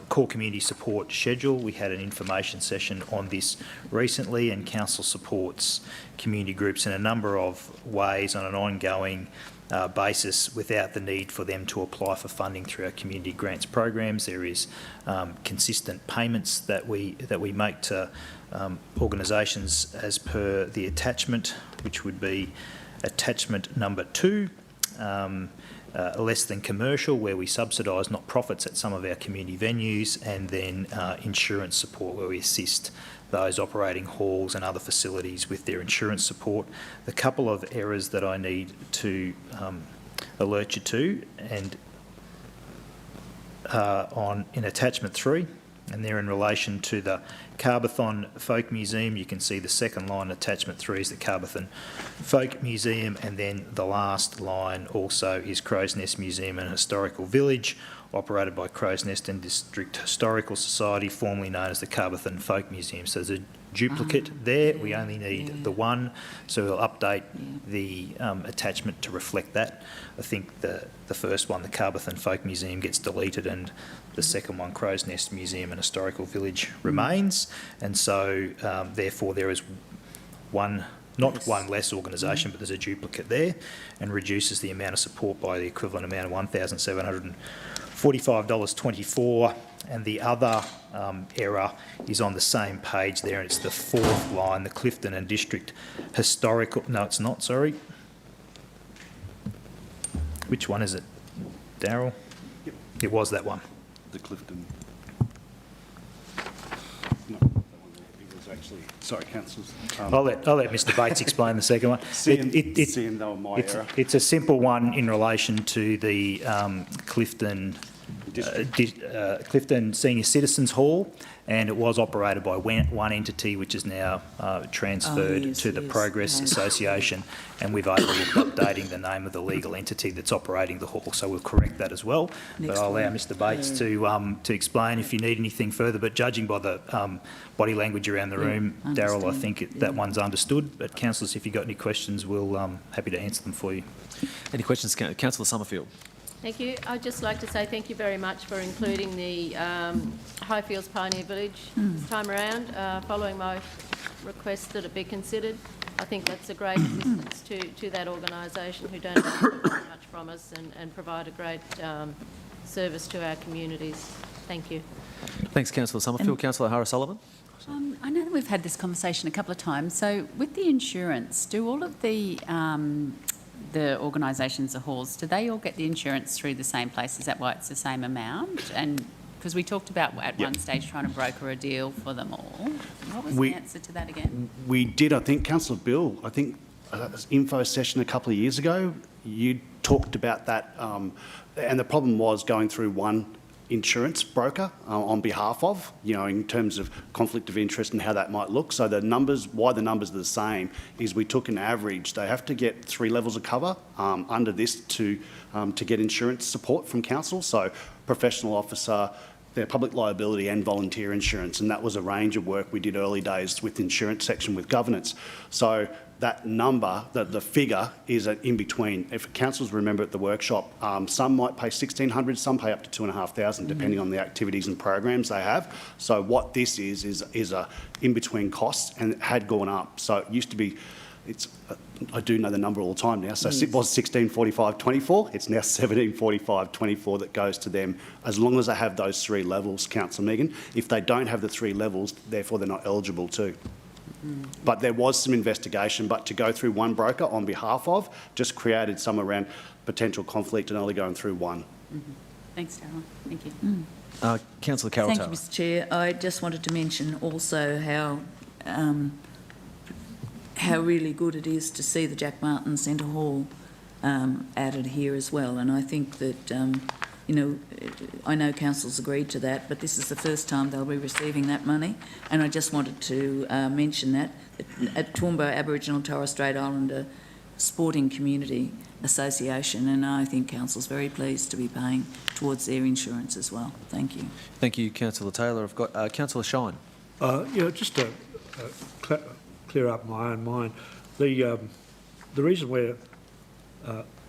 core community support schedule. We had an information session on this recently, and council supports community groups in a number of ways on an ongoing basis without the need for them to apply for funding through our community grants programs. There is consistent payments that we make to organisations as per the attachment, which would be attachment number 2. Less than commercial, where we subsidise not profits at some of our community venues, and then insurance support, where we assist those operating halls and other facilities with their insurance support. The couple of errors that I need to alert you to, and in attachment 3, and they're in relation to the Carbathon Folk Museum. You can see the second line, attachment 3 is the Carbathon Folk Museum, and then the last line also is Crow's Nest Museum and Historical Village, operated by Crow's Nest and District Historical Society, formerly known as the Carbathon Folk Museum. So there's a duplicate there. We only need the one, so we'll update the attachment to reflect that. I think the first one, the Carbathon Folk Museum, gets deleted, and the second one, Crow's Nest Museum and Historical Village, remains. And so therefore there is one, not one less organisation, but there's a duplicate there, and reduces the amount of support by the equivalent amount of $1,745.24. And the other error is on the same page there, and it's the 4th line, the Clifton and District Historical... No, it's not, sorry. Which one is it, Darryl? Yep. It was that one. The Clifton. No, that one, it was actually, sorry, councillors. I'll let Mr Bates explain the second one. Seeing they were my error. It's a simple one in relation to the Clifton Senior Citizens Hall, and it was operated by one entity, which is now transferred to the Progress Association, and we've overlooked updating the name of the legal entity that's operating the hall, so we'll correct that as well. But I'll allow Mr Bates to explain if you need anything further, but judging by the body language around the room, Darryl, I think that one's understood. But councillors, if you've got any questions, we'll happy to answer them for you. Any questions, Councillor Summerfield? Thank you. I'd just like to say thank you very much for including the Highfields Pioneer Village this time around, following my request that it be considered. I think that's a great assistance to that organisation who don't ask very much from us and provide a great service to our communities. Thank you. Thanks, Councillor Summerfield. Councillor Harris-Sullivan? I know that we've had this conversation a couple of times. So with the insurance, do all of the organisations, the halls, do they all get the insurance through the same place? Is that why it's the same amount? And because we talked about at one stage trying to broker a deal for them all. What was the answer to that again? We did, I think, Councillor Bill, I think info session a couple of years ago, you talked about that, and the problem was going through one insurance broker on behalf of, in terms of conflict of interest and how that might look. So the numbers, why the numbers are the same, is we took an average. They have to get 3 levels of cover under this to get insurance support from council. So professional officer, their public liability and volunteer insurance, and that was a range of work we did early days with the insurance section with governance. So that number, the figure, is in between. If councils remember at the workshop, some might pay $1,600, some pay up to $2,500, depending on the activities and programs they have. So what this is a in-between cost, and it had gone up. So it used to be, I do know the number all the time now. So it was $16.45.24. It's now $17.45.24 that goes to them, as long as they have those 3 levels, Councillor Megan. If they don't have the 3 levels, therefore they're not eligible too. But there was some investigation, but to go through one broker on behalf of just created some around potential conflict and only going through one. Thanks, Darryl. Thank you. Councillor Carroll. Thank you, Mr Chair. I just wanted to mention also how really good it is to see the Jack Martin Centre Hall added here as well. And I think that, I know council's agreed to that, but this is the first time they'll be receiving that money. And I just wanted to mention that at Toowoomba Aboriginal Torres Strait Islander Sporting Community Association, and I think council's very pleased to be paying towards their insurance as well. Thank you. Thank you, Councillor Taylor. I've got Councillor Shine. Just to clear up my own mind, the reason we're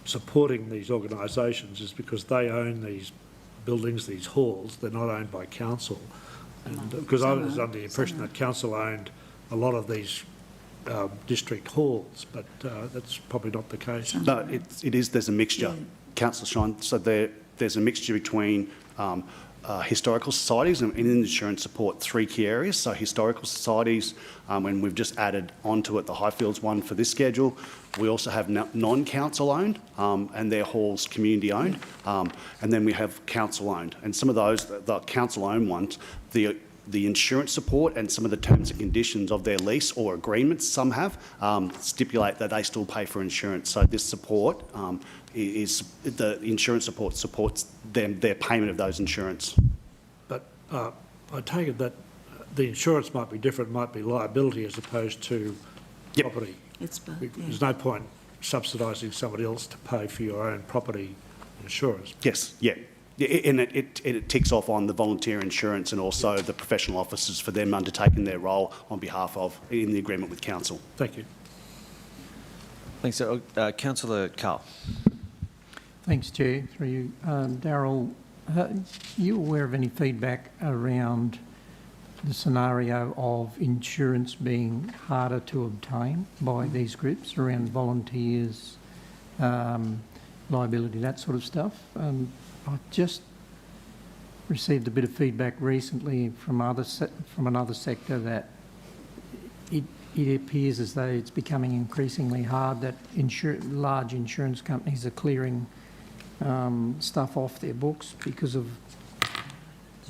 supporting these organisations is because they own these buildings, these halls. They're not owned by council. And because I was under the impression that council owned a lot of these district halls, but that's probably not the case. No, it is. There's a mixture, Councillor Shine. So there's a mixture between historical societies and in insurance support 3 key areas. So historical societies, and we've just added onto it the Highfields one for this schedule. We also have non-council owned and their halls community owned, and then we have council owned. And some of those, the council owned ones, the insurance support and some of the terms and conditions of their lease or agreements, some have, stipulate that they still pay for insurance. So this support is the insurance support supports their payment of those insurance. But I take it that the insurance might be different, might be liability as opposed to property. There's no point subsidising somebody else to pay for your own property insurance. Yes, yeah. And it ticks off on the volunteer insurance and also the professional officers for them undertaking their role on behalf of, in the agreement with council. Thank you. Thanks, Councillor Carl. Thanks, Chair. Through you. Darryl, are you aware of any feedback around the scenario of insurance being harder to obtain by these groups around volunteers, liability, that sort of stuff? I just received a bit of feedback recently from another sector that it appears as though it's becoming increasingly hard that large insurance companies are clearing stuff off their books because of,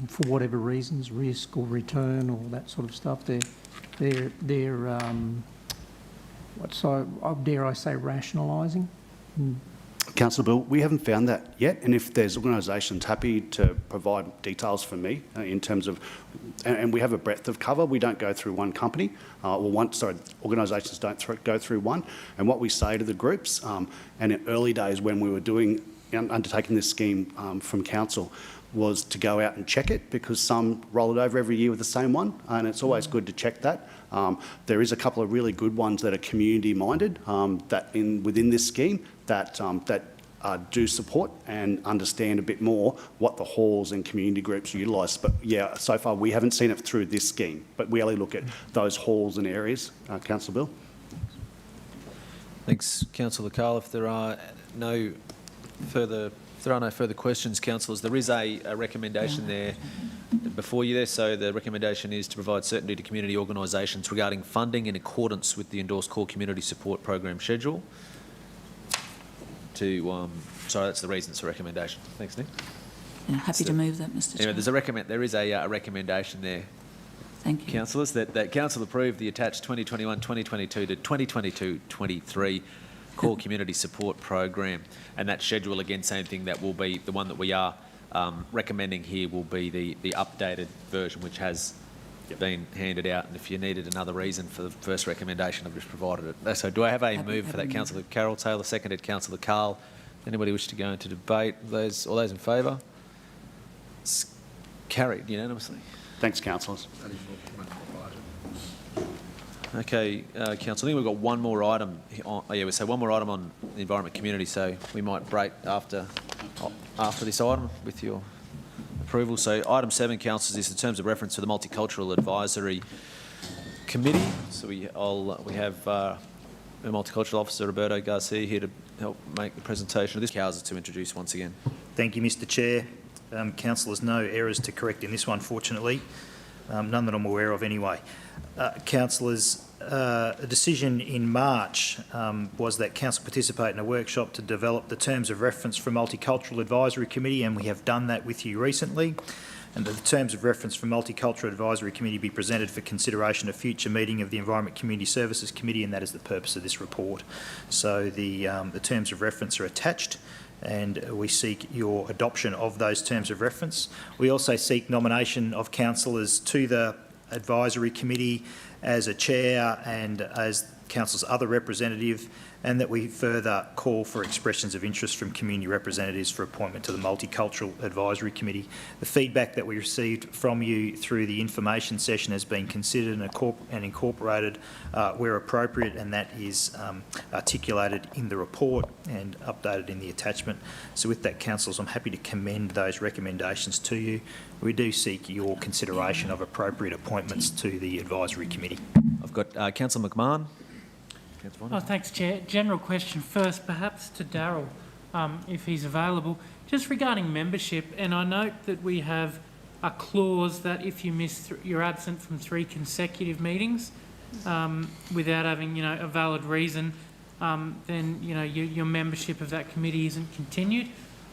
for whatever reasons, risk or return or that sort of stuff. they're dare I say, rationalising? Councillor Bill, we haven't found that yet, and if there's organisations happy to provide details for me in terms of, and we have a breadth of cover, we don't go through one company, organisations don't go through one, and what we say to the groups, and in early days when we were undertaking this scheme from council, was to go out and check it, because some roll it over every year with the same one, and it's always good to check that. There is a couple of really good ones that are community-minded within this scheme that do support and understand a bit more what the halls and community groups utilise. But yeah, so far we haven't seen it through this scheme, but we only look at those halls and areas. Councillor Bill. Thanks, Councillor Carl. If there are no further questions, councillors, there is a recommendation there before you there. So the recommendation is to provide certainty to community organisations regarding funding in accordance with the endorsed core community support program schedule. Sorry, that's the reason it's a recommendation. Thanks, Nick. Yeah, happy to move that, Mr. Chair. There is a recommendation there. Thank you. Councillors, that council approve the attached 2021-2022 to 2022-23 core community support program, and that schedule, again, same thing, that will be the one that we are recommending here will be the updated version, which has been handed out. And if you needed another reason for the first recommendation, I've just provided it. So do I have a move for that? Councillor Carroll Taylor, seconded Councillor Carl. Anybody wish to go into debate? All those in favour? It's carried unanimously. Thanks, councillors. Okay, Council, I think we've got one more item. One more item on the environment community, so we might break after this item with your approval. So item 7, councillors, is the terms of reference to the Multicultural Advisory Committee. So we have the Multicultural Officer Roberto Garcia here to help make the presentation of this. Councillor to introduce once again. Thank you, Mr. Chair. Councillors, no errors to correct in this one, fortunately. None that I'm aware of anyway. Councillors, a decision in March was that Council participate in a workshop to develop the terms of reference for Multicultural Advisory Committee, and we have done that with you recently. And that the terms of reference for Multicultural Advisory Committee be presented for consideration at a future meeting of the Environment Community Services Committee, and that is the purpose of this report. So the terms of reference are attached, and we seek your adoption of those terms of reference. We also seek nomination of councillors to the Advisory Committee as a chair and as council's other representative, and that we further call for expressions of interest from community representatives for appointment to the Multicultural Advisory Committee. The feedback that we received from you through the information session has been considered and incorporated where appropriate, and that is articulated in the report and updated in the attachment. So with that, councillors, I'm happy to commend those recommendations to you. We do seek your consideration of appropriate appointments to the Advisory Committee. I've got Councillor McMahon. Oh, thanks, Chair. General question first, perhaps to Darryl, if he's available. Just regarding membership, and I note that we have a clause that if you you're absent from 3 consecutive meetings without having, a valid reason, then, your membership of that committee isn't continued.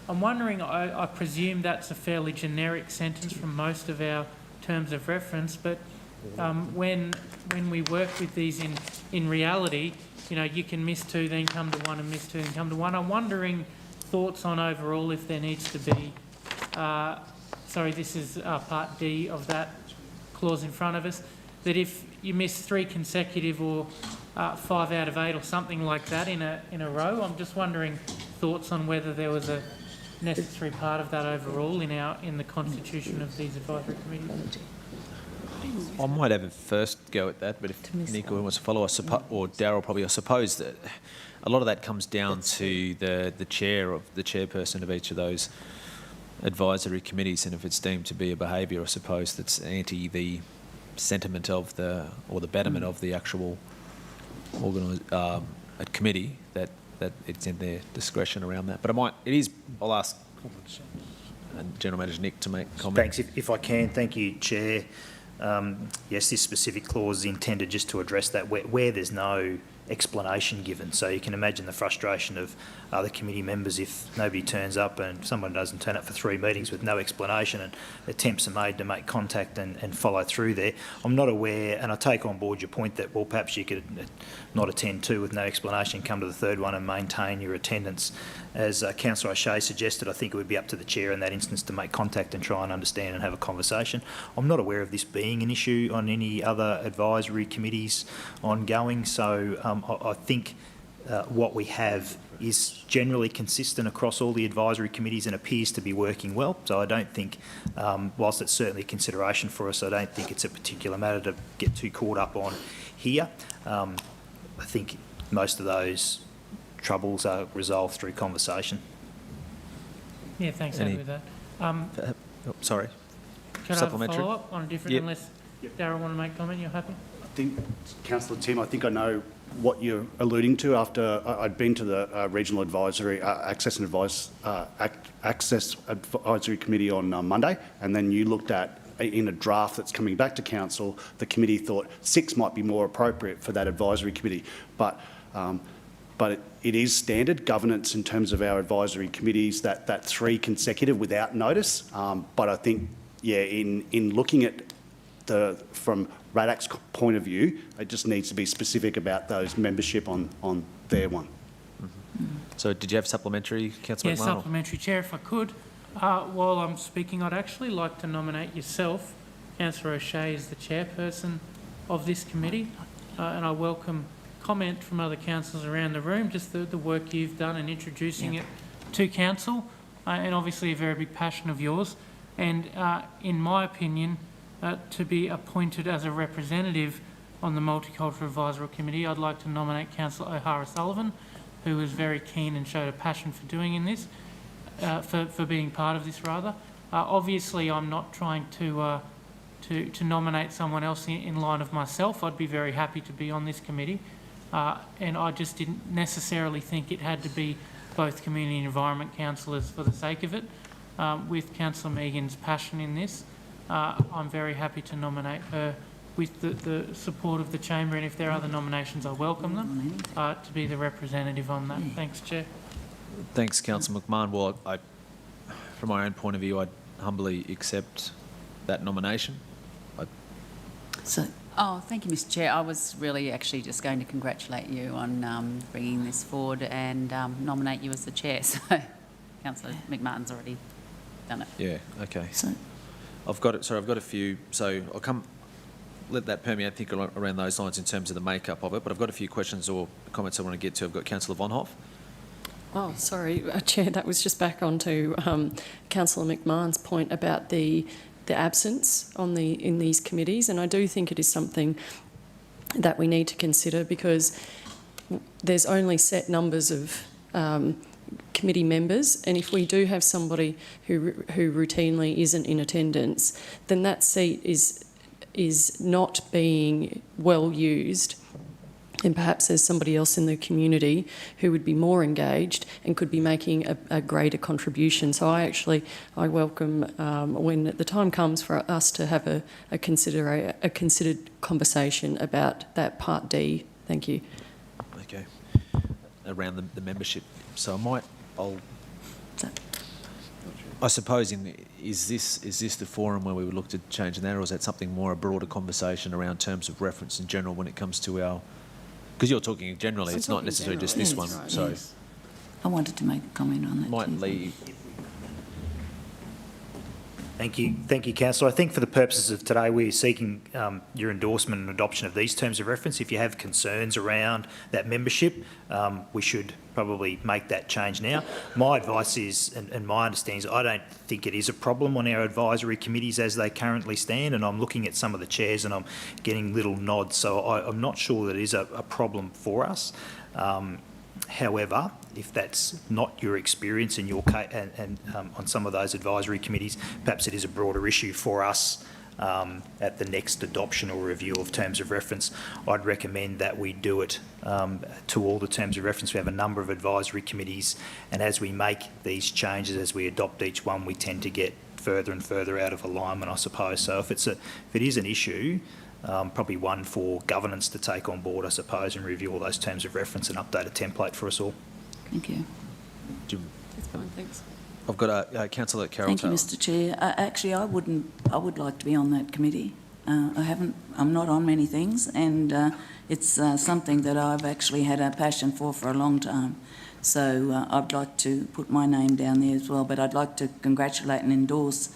I'm wondering, I presume that's a fairly generic sentence from most of our terms of reference, but when we work with these in reality, you can miss 2, then come to 1, and miss 2, then come to 1. I'm wondering thoughts on overall if there needs to be, this is part D of that clause in front of us, that if you miss 3 consecutive or 5 out of 8 or something like that in a row, I'm just wondering thoughts on whether there was a necessary part of that overall in the constitution of these advisory committees. I might have a first go at that, but if Nico wants to follow, or Darryl probably, I suppose that a lot of that comes down to the chairperson of each of those advisory committees, and if it's deemed to be a behaviour, I suppose, that's anti the sentiment of the betterment of the actual committee, that it's in their discretion around that. But I'll ask General Manager Nick to make comments. Thanks. If I can, thank you, Chair. Yes, this specific clause is intended just to address that where there's no explanation given. So you can imagine the frustration of other committee members if nobody turns up and someone doesn't turn up for 3 meetings with no explanation, and attempts are made to make contact and follow through there. I'm not aware, and I take on board your point that, well, perhaps you could not attend 2 with no explanation, come to the 3rd one and maintain your attendance. As Councillor O'Shea suggested, I think it would be up to the chair in that instance to make contact and try and understand and have a conversation. I'm not aware of this being an issue on any other advisory committees ongoing, so I think what we have is generally consistent across all the advisory committees and appears to be working well. So I don't think, whilst it's certainly a consideration for us, I don't think it's a particular matter to get too caught up on here. I think most of those troubles are resolved through conversation. Yeah, thanks, Andy, with that. Sorry. Can I have a follow-up on a different, unless Darryl want to make comment, you're happy? I think, Councillor Tim, I think I know what you're alluding to. After I'd been to the Regional Advisory Access Advisory Committee on Monday, and then you looked at, in a draft that's coming back to Council, the committee thought 6 might be more appropriate for that advisory committee. But it is standard governance in terms of our advisory committees that 3 consecutive without notice. But I think, yeah, in looking at from RADAC's point of view, it just needs to be specific about those membership on their one. So did you have supplementary, Councillor McMahon? Yeah, supplementary, Chair, if I could. While I'm speaking, I'd actually like to nominate yourself, Councillor O'Shea, as the chairperson of this committee, and I welcome comment from other councillors around the room, just the work you've done in introducing it to council, and obviously a very big passion of yours. And in my opinion, to be appointed as a representative on the Multicultural Advisory Committee, I'd like to nominate Councillor O'Hara Sullivan, who was very keen and showed a passion for doing in this, for being part of this rather. Obviously, I'm not trying to nominate someone else in line of myself. I'd be very happy to be on this committee, and I just didn't necessarily think it had to be both community and environment councillors for the sake of it. With Councillor Megan's passion in this, I'm very happy to nominate her with the support of the chamber, and if there are other nominations, I welcome them, to be the representative on that. Thanks, Chair. Thanks, Councillor McMahon. Well, from my own point of view, I'd humbly accept that nomination. Thank you, Mr. Chair. I was really actually just going to congratulate you on bringing this forward and nominate you as the chair. So, Councillor McMahon's already done it. Yeah. Okay. So, I've got a few. So I'll let that permeate. I think around those lines in terms of the makeup of it. But I've got a few questions or comments I want to get to. I've got Councillor Von Hoff. Oh, sorry, Chair. That was just back onto Councillor McMahon's point about the absence in these committees, and I do think it is something that we need to consider, because there's only set numbers of committee members, and if we do have somebody who routinely isn't in attendance, then that seat is not being well used. And perhaps there's somebody else in the community who would be more engaged and could be making a greater contribution. So I welcome when the time comes for us to have a considered conversation about that Part D. Thank you. Okay. Around the membership. So I suppose is this the forum where we would look to changing that, or is that something more a broader conversation around terms of reference in general when it comes to our? Because you're talking generally, it's not necessarily just this one. Right, so, yes. I wanted to make a comment on that. Might leave. Thank you, Councillor. I think for the purposes of today, we're seeking your endorsement and adoption of these terms of reference. If you have concerns around that membership, we should probably make that change now. My advice is, and my understanding is, I don't think it is a problem on our advisory committees as they currently stand, and I'm looking at some of the chairs and I'm getting little nods, so I'm not sure that it is a problem for us. However, if that's not your experience in your case, and on some of those advisory committees, perhaps it is a broader issue for us at the next adoption or review of terms of reference. I'd recommend that we do it to all the terms of reference. We have a number of advisory committees, and as we make these changes, as we adopt each one, we tend to get further and further out of alignment, I suppose. So if it is an issue, Probably one for governance to take on board, I suppose, and review all those terms of reference and update a template for us all. Thank you. That's fine, thanks. I've got Councillor Carroll. Thank you, Mr Chair. Actually, I would like to be on that committee. I'm not on many things, and it's something that I've actually had a passion for a long time. So I'd like to put my name down there as well, but I'd like to congratulate and endorse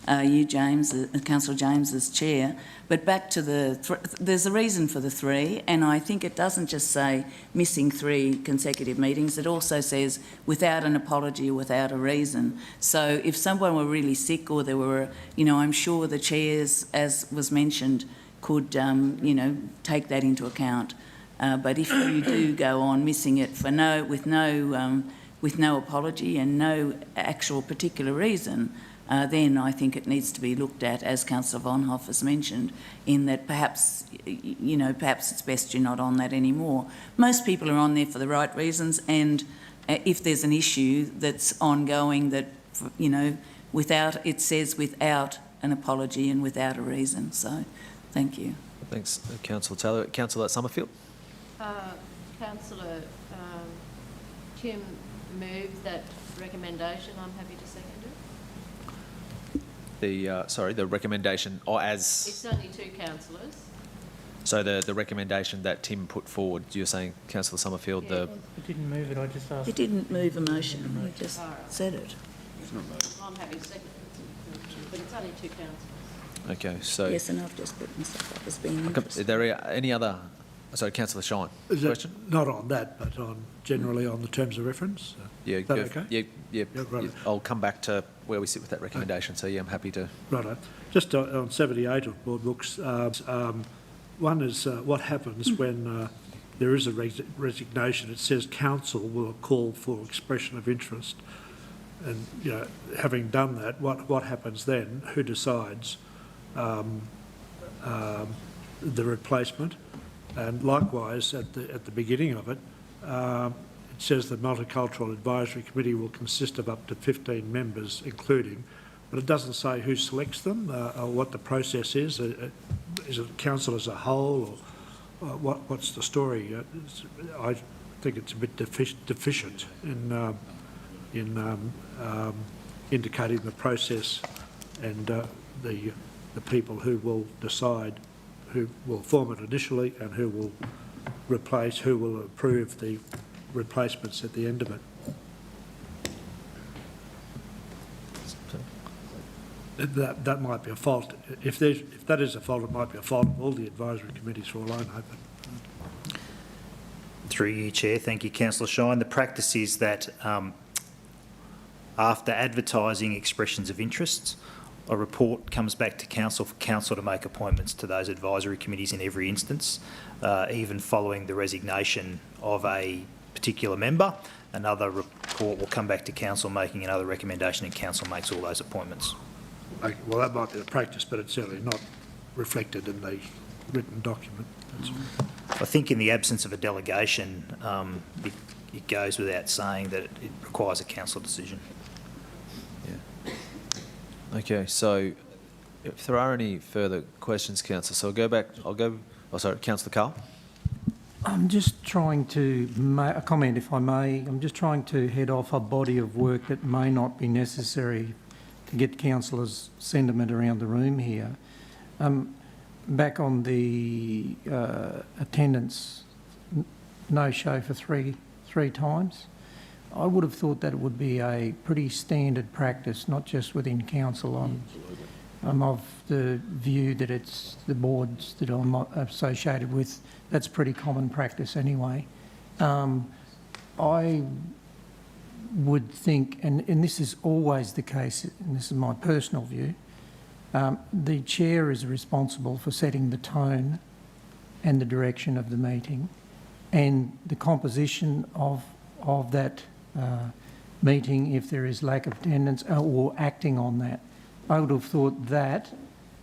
you, James, Councillor James, as chair. But back to there's a reason for the 3, and I think it doesn't just say missing 3 consecutive meetings. It also says without an apology or without a reason. So if someone were really sick, or there were, I'm sure the chairs, as was mentioned, could, take that into account. But if you do go on missing it with no apology and no actual particular reason, then I think it needs to be looked at, as Councillor Von Hoff has mentioned, in that perhaps it's best you're not on that anymore. Most people are on there for the right reasons, and if there's an issue that's ongoing that, it says without an apology and without a reason. So, thank you. Thanks, Councillor Taylor. Councillor Summerfield. Councillor Tim moved that recommendation. I'm happy to second it. The recommendation, as... It's only 2 councillors. So the recommendation that Tim put forward, you're saying, Councillor Summerfield, I didn't move it, I just asked. He didn't move a motion, he just said it. I'm happy to second it, but it's only 2 councillors. Okay, so... Yes, and I've just put myself up as being Are interested. there any other... Sorry, Councillor Shine, question? Not on that, but generally on the terms of reference. Yeah, Is that okay? Yeah, right. I'll come back to where we sit with that recommendation. So, yeah, I'm happy to... Right. Just on 78 of board books, one is what happens when there is a resignation. It says council will call for expression of interest. And, having done that, what happens then? Who decides the replacement? And likewise, at the beginning of it, it says the Multicultural Advisory Committee will consist of up to 15 members, including, but it doesn't say who selects them or what the process is. Is it council as a whole, or what's the story? I think it's a bit deficient in indicating the process and the people who will decide who will form it initially and who will replace, who will approve the replacements at the end of it. That might be a fault. If that is a fault, it might be a fault of all the advisory committees for all I know. Through you, Chair. Thank you, Councillor Shine. The practice is that after advertising expressions of interest, a report comes back to council for council to make appointments to those advisory committees in every instance, even following the resignation of a particular member. Another report will come back to council making another recommendation, and council makes all those appointments. Okay, well, that might be the practice, but it's certainly not reflected in the written document. I think in the absence of a delegation, it goes without saying that it requires a council decision. Okay, so if there are any further questions, Councillor, so Councillor Carl. I'm just trying to make a comment, if I may. I'm just trying to head off a body of work that may not be necessary to get councillors' sentiment around the room here. Back on the attendance, no show for three times. I would have thought that it would be a pretty standard practice, not just within council. I'm of the view that it's the boards that I'm associated with. That's pretty common practice anyway. I would think, and this is always the case, and this is my personal view, the chair is responsible for setting the tone and the direction of the meeting, and the composition of that meeting, if there is lack of attendance or acting on that. I would have thought that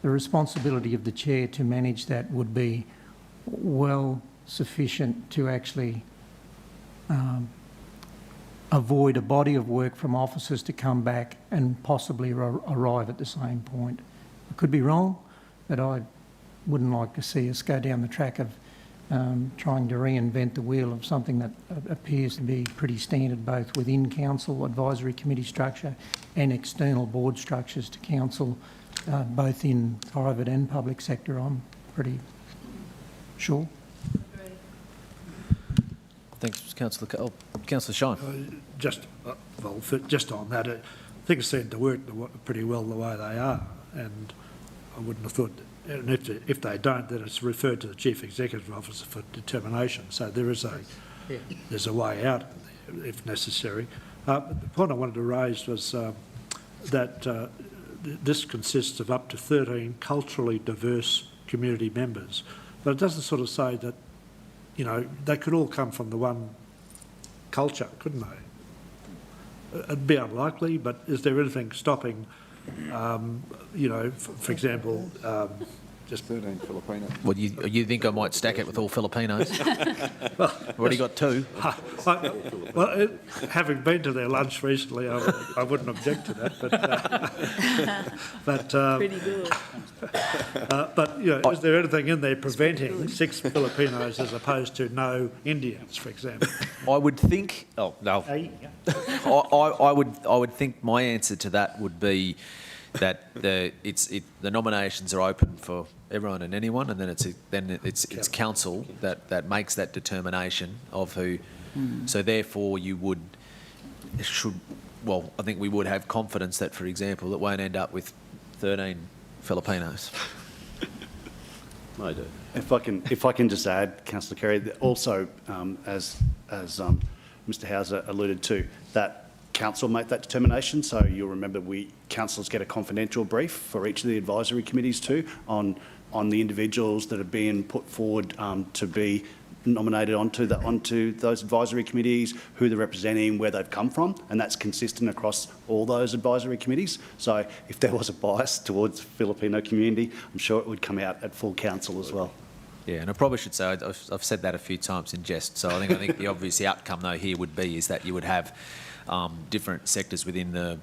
the responsibility of the chair to manage that would be well sufficient to actually avoid a body of work from officers to come back and possibly arrive at the same point. I could be wrong, but wouldn't like to see us go down the track of trying to reinvent the wheel of something that appears to be pretty standard both within council advisory committee structure and external board structures to council, both in private and public sector, I'm pretty sure. Thanks, Councillor. Councillor Shine. Just on that, things seem to work pretty well the way they are, and I wouldn't have thought. And if they don't, then it's referred to the Chief Executive Officer for determination. So there's a way out if necessary. The point I wanted to raise was that this consists of up to 13 culturally diverse community members, but it doesn't sort of say that, you know, they could all come from the one culture, couldn't they? It'd be unlikely, but is there anything stopping, you know, for example, just 13 Filipinos? Well, you think I might stack it with all Filipinos? I've already got 2. Well, having been to their lunch recently, I wouldn't object to that. But Pretty good. But you know, is there anything in there preventing 6 Filipinos as opposed to no Indians, for example? I would think. Oh no. I would think my answer to that would be that the nominations are open for everyone and anyone, and then it's council that makes that determination of who. So therefore, I think we would have confidence that, for example, it won't end up with 13 Filipinos. I do. If I can just add, Councillor Carey, that also as Mr. Hauser alluded to, that council make that determination. So you'll remember councillors get a confidential brief for each of the advisory committees too on the individuals that are being put forward to be nominated onto those advisory committees, who they're representing, where they've come from, and that's consistent across all those advisory committees. So if there was a bias towards the Filipino community, I'm sure it would come out at full council as well. Yeah, and I probably should say I've said that a few times in jest. So I think the obvious outcome though here would be is that you would have different sectors within the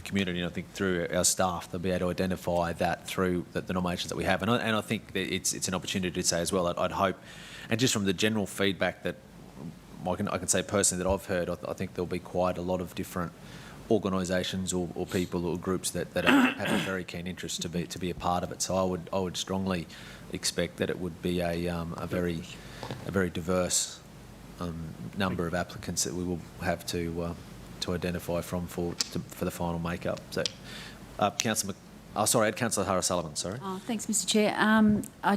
community, and I think through our staff they'll be able to identify that through the nominations that we have, and I think that it's an opportunity to say as well. I'd hope, and just from the general feedback that I can say personally that I've heard, I think there'll be quite a lot of different organisations or people or groups that have a very keen interest to be a part of it. So I would strongly expect that it would be a very diverse number of applicants that we will have to identify from for the final makeup. So, Councillor Hara Sullivan. Sorry. Oh, thanks, Mr. Chair. I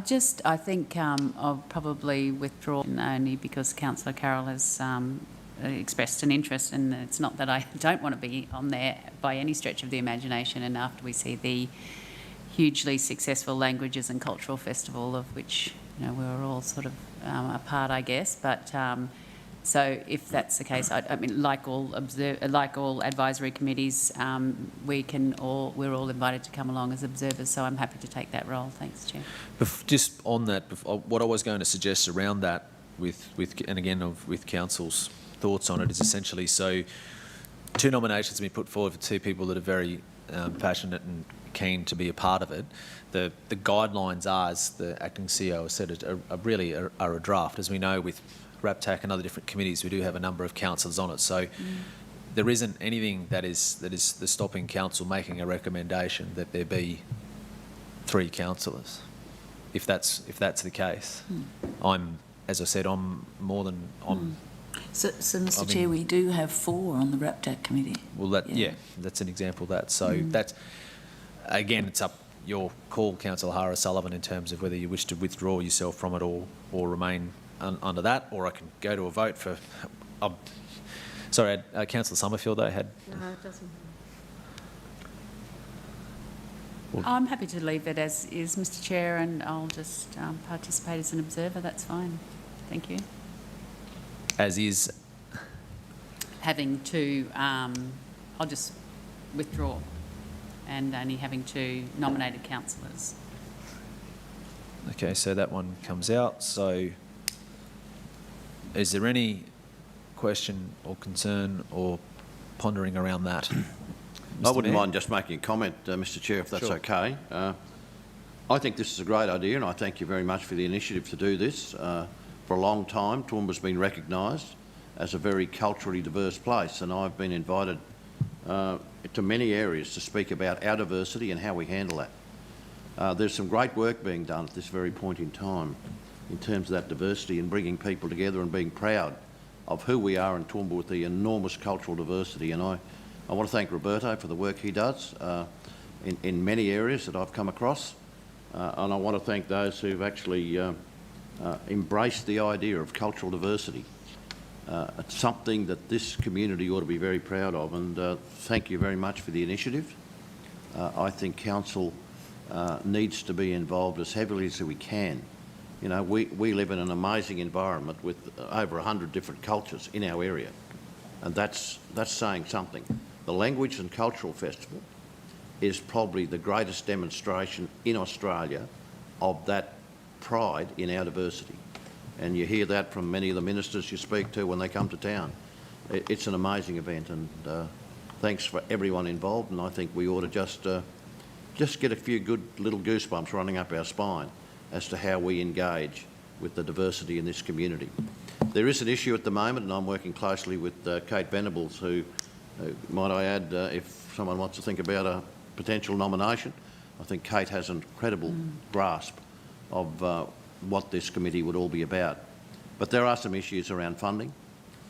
think I'll probably withdraw only because Councillor Carroll has expressed an interest, and it's not that I don't want to be on there by any stretch of the imagination. And after we see the hugely successful Languages and Cultural Festival, of which we were all sort of a part, I guess, but. So if that's the case, I mean, like all advisory committees, we're all invited to come along as observers. So I'm happy to take that role. Thanks, Chair. Just on that, what I was going to suggest around that, with council's thoughts on it, is essentially 2 nominations have been put forward for 2 people that are very passionate and keen to be a part of it. The guidelines are, as the acting CEO has said, are a draft. As we know, with RAPTAC and other different committees, we do have a number of councillors on it. So there isn't anything that is stopping council making a recommendation that there be 3 councillors, if that's the case. As I said, I'm more than So, Mr. Chair, we do have 4 on the RAPTAC committee. Well, that's an example of that. So that's, again, it's up your call, Councillor Hara Sullivan, in terms of whether you wish to withdraw yourself from it or remain under that, or I can go to a vote for. Sorry, Councillor Summerfield, I had. No, it doesn't. I'm happy to leave it as is, Mr. Chair, and I'll just participate as an observer. That's fine. Thank you. As is. Having to, I'll just withdraw, and only having 2 nominated councillors. Okay, so that one comes out. So is there any question or concern or pondering around that? I wouldn't mind just making a comment, Mr. Chair, if that's okay. I think this is a great idea, and I thank you very much for the initiative to do this. For a long time, Toowoomba's been recognised as a very culturally diverse place, and I've been invited to many areas to speak about our diversity and how we handle that. There's some great work being done at this very point in time in terms of that diversity and bringing people together and being proud of who we are in Toowoomba with the enormous cultural diversity. And I want to thank Roberto for the work he does in many areas that I've come across. And I want to thank those who've actually embraced the idea of cultural diversity. It's something that this community ought to be very proud of, and thank you very much for the initiative. I think Council needs to be involved as heavily as we can. You know, we live in an amazing environment with over 100 different cultures in our area, and that's saying something. The Language and Cultural Festival is probably the greatest demonstration in Australia of that pride in our diversity. And you hear that from many of the ministers you speak to when they come to town. It's an amazing event, and thanks for everyone involved, and I think we ought to just get a few good little goosebumps running up our spine as to how we engage with the diversity in this community. There is an issue at the moment, and I'm working closely with Kate Venables, who, might I add, if someone wants to think about a potential nomination, I think Kate has an incredible grasp of what this committee would all be about. But there are some issues around funding,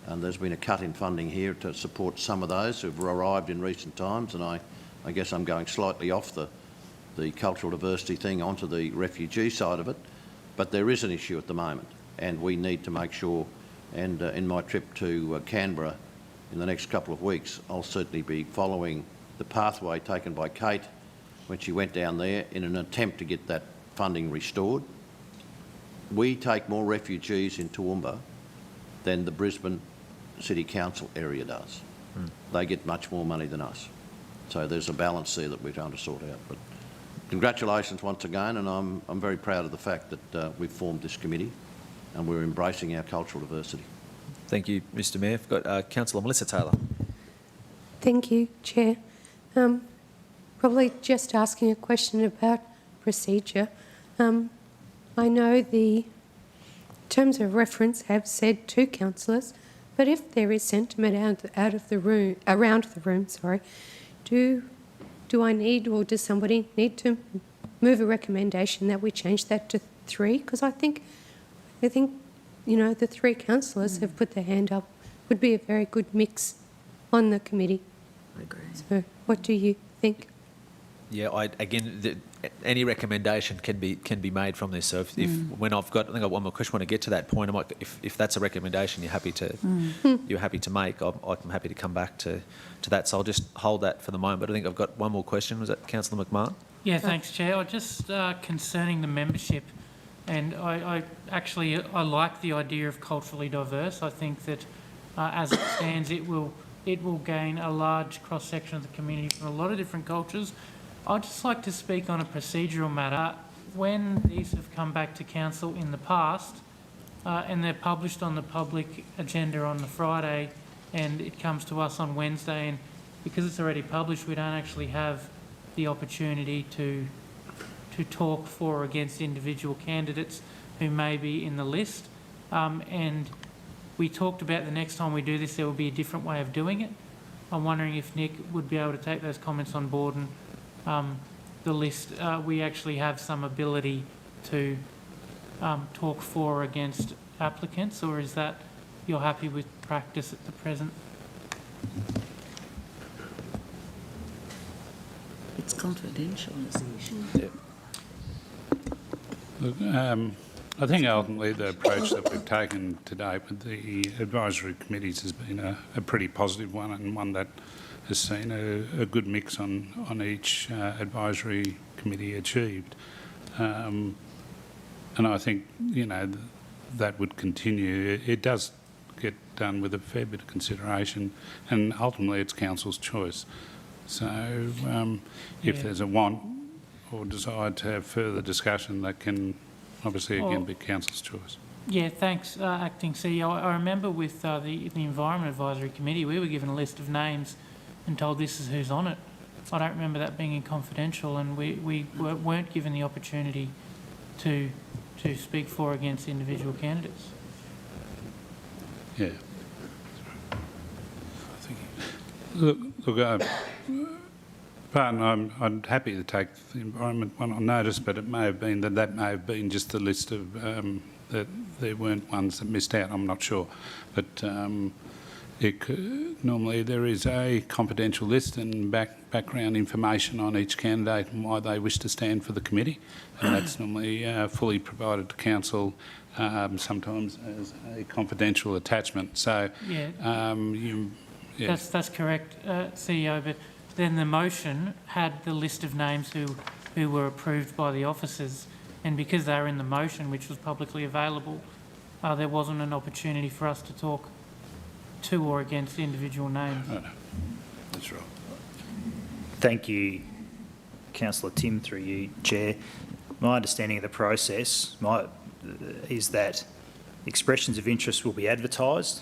and there's been a cut in funding here to support some of those who've arrived in recent times, and I guess I'm going slightly off the cultural diversity thing onto the refugee side of it, but there is an issue at the moment, and we need to make sure, and in my trip to Canberra in the next couple of weeks, I'll certainly be following the pathway taken by Kate when she went down there in an attempt to get that funding restored. We take more refugees in Toowoomba than the Brisbane City Council area does. They get much more money than us. So there's a balance there that we're trying to sort out. But congratulations once again, and I'm very proud of the fact that we've formed this committee and we're embracing our cultural diversity. Thank you, Mr Mayor. I've got Councillor Melissa Taylor. Thank you, Chair. Probably just asking a question about procedure. I know the terms of reference have said 2 councillors, but if there is sentiment around the room, do I need, or does somebody need to move a recommendation that we change that to 3? Because I think you know, the 3 councillors have put their hand up. Would be a very good mix on the committee. I agree. So, what do you think? Yeah, any recommendation can be made from this. So if when I think I've got one more question, want to get to that point. If that's a recommendation you're happy to make, I'm happy to come back to that. So I'll just hold that for the moment. But I think I've got one more question. Was that Councillor McMahon? Yeah, thanks, Chair. Just concerning the membership, and I like the idea of culturally diverse. I think that as it stands, it will gain a large cross-section of the community from a lot of different cultures. I'd just like to speak on a procedural matter. When these have come back to Council in the past, and they're published on the public agenda on the Friday, and it comes to us on Wednesday, and because it's already published, we don't actually have the opportunity to talk for or against individual candidates who may be in the list. And we talked about the next time we do this, there will be a different way of doing it. I'm wondering if Nick would be able to take those comments on board, and the list, we actually have some ability to talk for or against applicants, or is that you're happy with practice at the present? It's confidential, isn't it? Look, I think ultimately the approach that we've taken today with the advisory committees has been a pretty positive one, and one that has seen a good mix on each advisory committee achieved. And I think, you know, that would continue. It does get done with a fair bit of consideration, and ultimately it's Council's choice. So if there's a want or desire to have further discussion, that can obviously again be Council's choice. Yeah, thanks, Acting CEO. I remember with the Environment Advisory Committee, we were given a list of names and told this is who's on it. I don't remember that being in confidential, and we weren't given the opportunity to speak for or against individual candidates. Yeah. Look, pardon, I'm happy to take the environment one on notice, but it may have been that may have been just the list of that there weren't ones that missed out. I'm not sure, but normally there is a confidential list and background information on each candidate and why they wish to stand for the committee, and that's normally fully provided to council, sometimes as a confidential attachment. So, yeah. That's correct, CEO. But then the motion had the list of names who were approved by the officers, and because they were in the motion, which was publicly available, there wasn't an opportunity for us to talk to or against individual names. No. That's right. Thank you, Councillor Tim, through you, Chair. My understanding of the process is that expressions of interest will be advertised.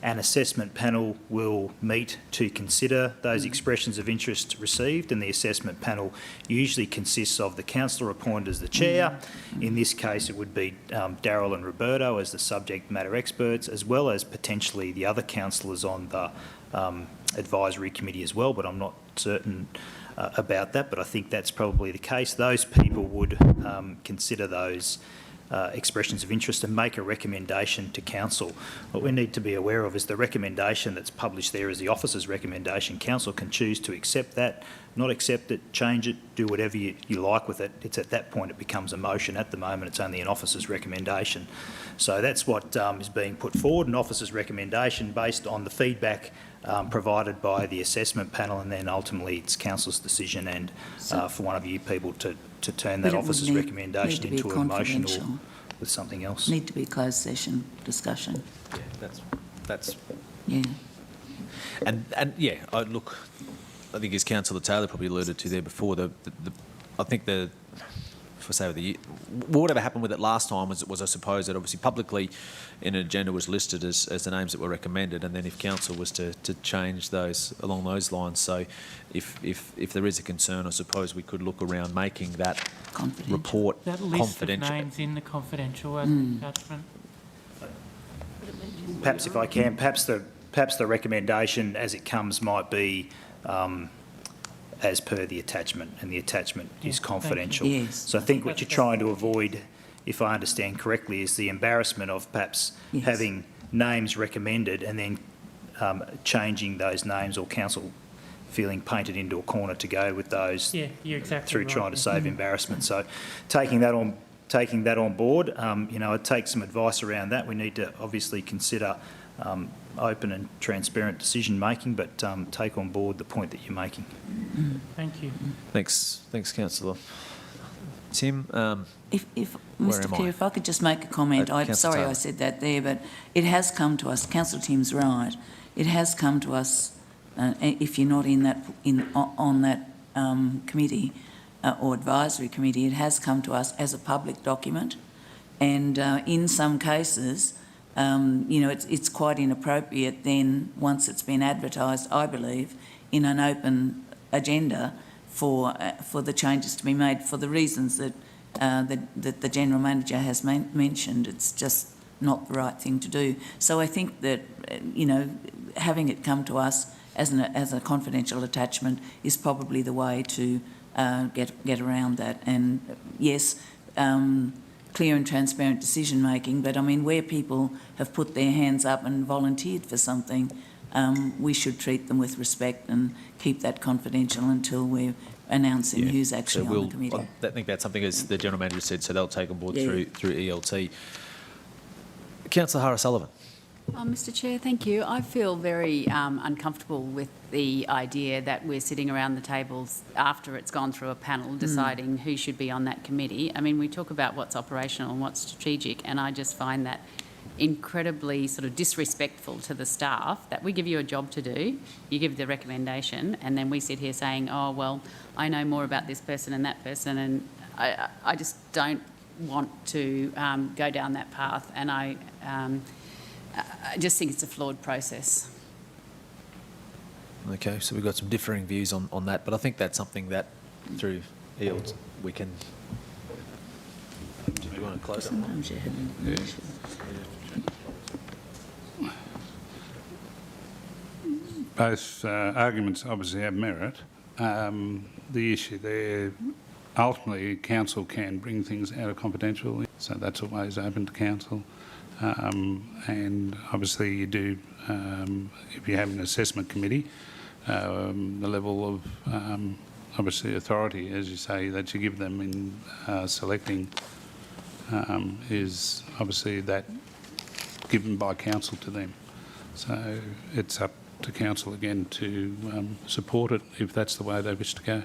An assessment panel will meet to consider those expressions of interest received, and the assessment panel usually consists of the councillor appointed as the chair. In this case, it would be Daryl and Roberto as the subject matter experts, as well as potentially the other councillors on the advisory committee as well, but I'm not certain about that, but I think that's probably the case. Those people would consider those expressions of interest and make a recommendation to council. What we need to be aware of is the recommendation that's published there is the officer's recommendation. Council can choose to accept that, not accept it, change it, do whatever you like with it. It's at that point it becomes a motion. At the moment it's only an officer's recommendation. So that's what is being put forward, an officer's recommendation based on the feedback provided by the assessment panel, and then ultimately it's council's decision and for one of you people to turn that officer's recommendation into a motion or with something else. Need to be closed session discussion. Yeah, that's yeah. And yeah, look, I think as Councillor Taylor probably alluded to there before, I think whatever happened with it last time was I suppose that obviously publicly in an agenda was listed as the names that were recommended, and then if council was to change those along those lines. So if there is a concern, I suppose we could look around making that report that list confidential. Of names in the confidential attachment. Perhaps if I can, perhaps the recommendation as it comes might be as per the attachment, and the attachment is confidential. Yes. So I think what you're trying to avoid, if I understand correctly, is the embarrassment of perhaps having names recommended and then changing those names, or council feeling painted into a corner to go with those. Yeah, you're exactly through right. trying to save embarrassment. So taking that on board, I'd take some advice around that. We need to obviously consider open and transparent decision making, but take on board the point that you're making. Thank you. Thanks, Councillor. Tim, If Mr. Chair, if I could just make a comment. I'm sorry I said that there, but it has come to us. Councillor Tim's right. It has come to us. If you're not on that committee or advisory committee, it has come to us as a public document, and in some cases, it's quite inappropriate then, once it's been advertised, I believe, in an open agenda for the changes to be made for the reasons that the General Manager has mentioned. It's just not the right thing to do. So I think that, having it come to us as a confidential attachment is probably the way to get around that. And yes, clear and transparent decision making, but I mean, where people have put their hands up and volunteered for something, we should treat them with respect and keep that confidential until we're announcing who's actually on the committee. I think that's something, as the General Manager said, so they'll take on board through ELT. Councillor Harris-Sullivan. Mr. Chair, thank you. I feel very uncomfortable with the idea that we're sitting around the tables after it's gone through a panel deciding who should be on that committee. I mean, we talk about what's operational and what's strategic, and I just find that incredibly sort of disrespectful to the staff, that we give you a job to do, you give the recommendation, and then we sit here saying, oh, well, I know more about this person and that person, and I just don't want to go down that path, and I just think it's a flawed process. Okay, so we've got some differing views on that, but I think that's something that through EELS we can... Do you want to close Sometimes you have an issue. Both arguments obviously have merit. The issue there, ultimately, council can bring things out of confidential, so that's always open to council. And obviously you do, if you have an assessment committee, the level of obviously authority, as you say, that you give them in selecting is obviously that given by council to them. So it's up to council again to support it if that's the way they wish to go.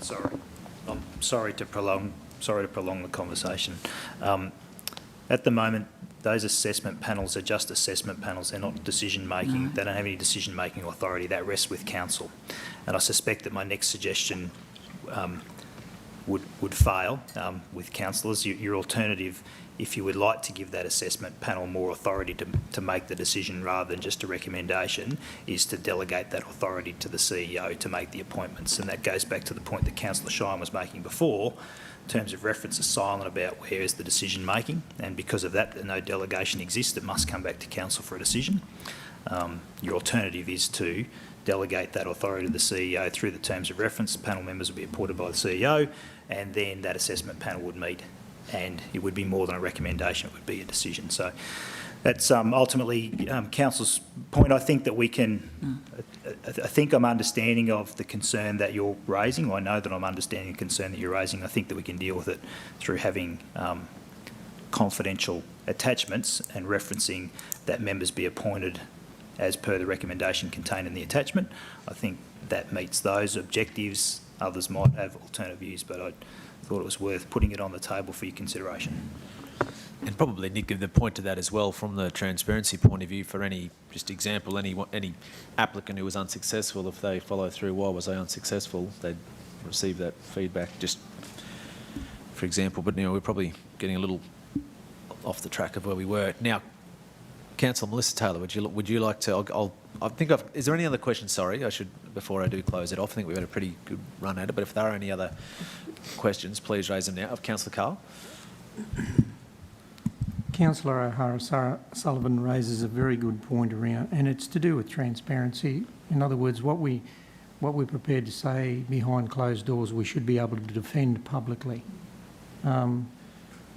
Sorry, I'm sorry to prolong the conversation. At the moment, those assessment panels are just assessment panels. They're not decision-making. They don't have any decision-making authority. That rests with council. And I suspect that my next suggestion would fail with councillors. Your alternative, if you would like to give that assessment panel more authority to make the decision rather than just a recommendation, is to delegate that authority to the CEO to make the appointments. And that goes back to the point that Councillor Shine was making before. Terms of reference are silent about where is the decision making, and because of that, no delegation exists. It must come back to council for a decision. Your alternative is to delegate that authority to the CEO through the terms of reference. Panel members will be appointed by the CEO, and then that assessment panel would meet, and it would be more than a recommendation, it would be a decision. So that's ultimately council's point. I think that we can, I think I'm understanding of the concern that you're raising. I know that I'm understanding the concern that you're raising. I think that we can deal with it through having confidential attachments and referencing that members be appointed as per the recommendation contained in the attachment. I think that meets those objectives. Others might have alternate views, but I thought it was worth putting it on the table for your consideration. And probably, Nick, give the point to that as well from the transparency point of view for any, just example, any applicant who was unsuccessful, if they follow through, why was I unsuccessful, they'd receive that feedback, just for example. But, we're probably getting a little off the track of where we were. Now, Councillor Melissa Taylor, would you like to, is there any other questions, sorry, before I do close it off, I think we've had a pretty good run at it, but if there are any other questions, please raise them now. Of Councillor Carl. Councillor O'Hara-Sullivan raises a very good point around, and it's to do with transparency. In other words, what we're prepared to say behind closed doors, we should be able to defend publicly.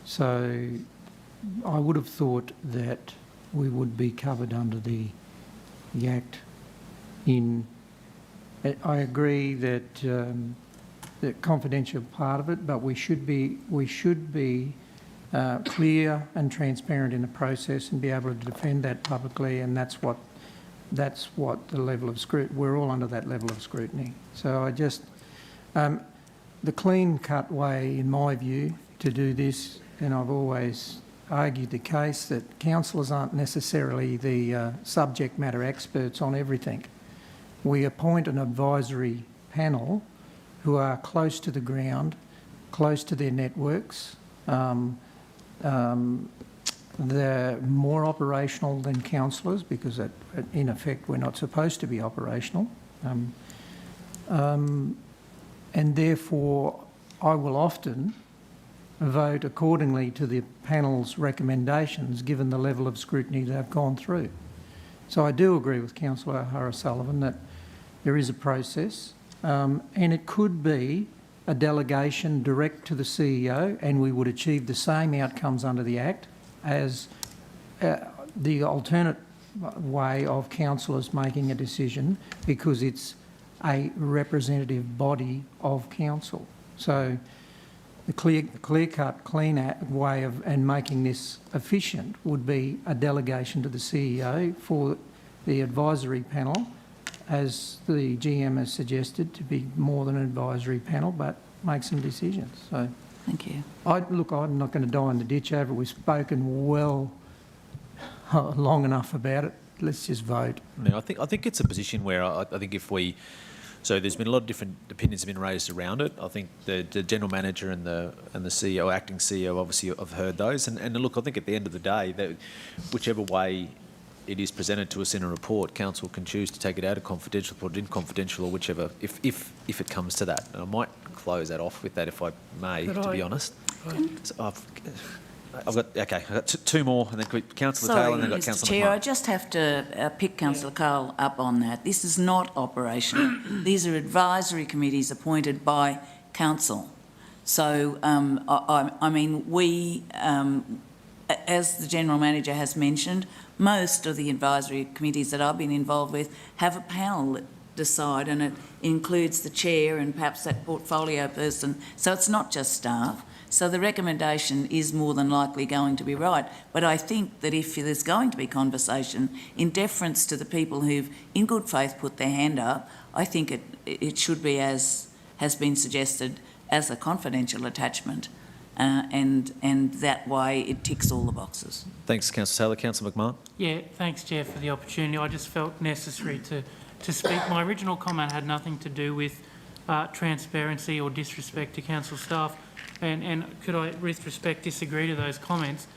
So I would have thought that we would be covered under the Act. I agree that the confidential part of it, but we should be clear and transparent in the process and be able to defend that publicly, and that's what the level of scrutiny, we're all under that level of scrutiny. So I just, the clean-cut way, in my view, to do this, and I've always argued the case that councillors aren't necessarily the subject matter experts on everything. We appoint an advisory panel who are close to the ground, close to their networks. They're more operational than councillors because, in effect, we're not supposed to be operational. And therefore, I will often vote accordingly to the panel's recommendations given the level of scrutiny they've gone through. So I do agree with Councillor O'Hara-Sullivan that there is a process, and it could be a delegation direct to the CEO, and we would achieve the same outcomes under the Act as the alternate way of councillors making a decision, because it's a representative body of council. So the clear-cut, clean way of and making this efficient would be a delegation to the CEO for the advisory panel, as the GM has suggested, to be more than an advisory panel, but make some decisions. So, thank you. Look, I'm not going to die in the ditch over it. We've spoken well, long enough about it. Let's just vote. No, I think it's a position where I think if we. So there's been a lot of different opinions have been raised around it. I think the general manager and the CEO, acting CEO, obviously have heard those. And look, I think at the end of the day, that whichever way it is presented to us in a report, council can choose to take it out of confidential, put it in confidential, or whichever, if it comes to that. And I might close that off with that, if I may, to be honest. So I've got two more, and then Councillor Taylor, and then got Mr. Councillor Chair, McMahon. I just have to pick Councillor Cole up on that. This is not operational. These are advisory committees appointed by council. So, I mean, we, as the General Manager has mentioned, most of the advisory committees that I've been involved with have a panel that decide, and it includes the chair and perhaps that portfolio person. So it's not just staff. So the recommendation is more than likely going to be right. But I think that if there's going to be conversation, in deference to the people who've in good faith put their hand up, I think it should be, as has been suggested, as a confidential attachment. And that way it ticks all the boxes. Thanks, Councillor Taylor. Councillor McMahon. Yeah, thanks, Chair, for the opportunity. I just felt necessary to speak. My original comment had nothing to do with transparency or disrespect to council staff. And could I, with respect, disagree to those comments?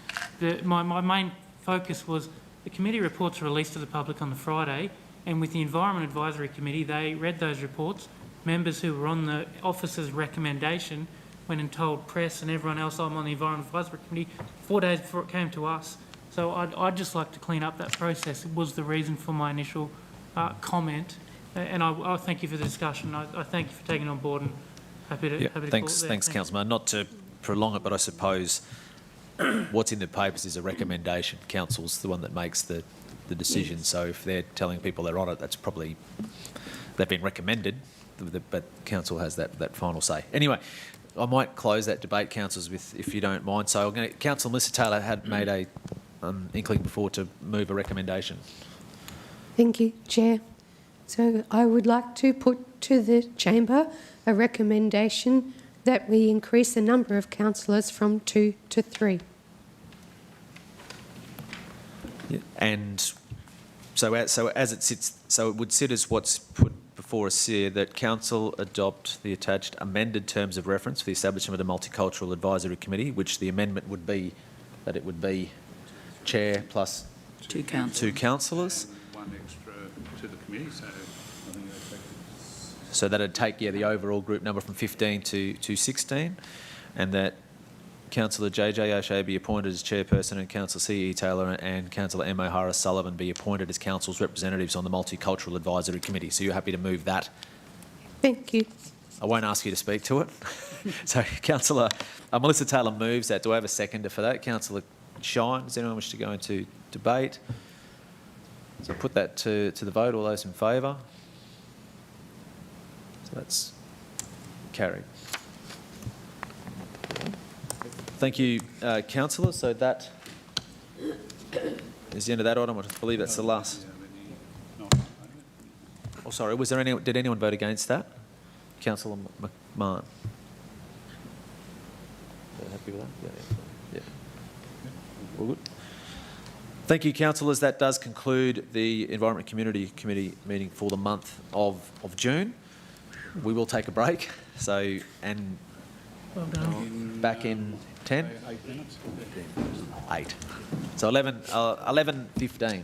My main focus was the committee reports are released to the public on the Friday, and with the Environment Advisory Committee, they read those reports. Members who were on the officer's recommendation went and told press and everyone else, I'm on the Environment Advisory Committee, 4 days before it came to us. So I'd just like to clean up that process. It was the reason for my initial comment, and I thank you for the discussion. I thank you for taking it on board, and happy to Thanks, Councillor. Not to prolong it, but I suppose what's in the papers is a recommendation. Council's the one that makes the decision. Yes. So if they're telling people they're on it, that's probably, they've been recommended, but council has that final say. Anyway, I might close that debate, councillors, if you don't mind. So I'm going to, Councillor Melissa Taylor had made a inkling before to move a recommendation. Thank you, Chair. So I would like to put to the chamber a recommendation that we increase the number of councillors from 2 to 3. Yeah. And so as it sits, so it would sit as what's put before us here, that council adopt the attached amended terms of reference for the establishment of a Multicultural Advisory Committee, which the amendment would be that it would be chair plus two councillors. One extra to the committee, so I think that's... So that'd take the overall group number from 15 to 16, and that Councillor JJ O'Shea be appointed as chairperson, and Councillor C.E. Taylor and Councillor M. O'Hara Sullivan be appointed as council's representatives on the Multicultural Advisory Committee. So you're happy to move that? Thank you. I won't ask you to speak to it. So Councillor Melissa Taylor moves that. Do I have a seconder for that? Councillor Shine, does anyone wish to go into debate? So put that to the vote. All those in favour? So that's carried. Thank you, councillor. So that is the end of that item. I believe that's the last. Oh, sorry. Was there any? Did anyone vote against that? Councillor McMahon. Happy with that? Yeah. All good. Thank you, councillors. That does conclude the Environment Community Committee meeting for the month of June. We will take a break. So, and well done. Back in 10? 8 minutes? 8. So 11:15.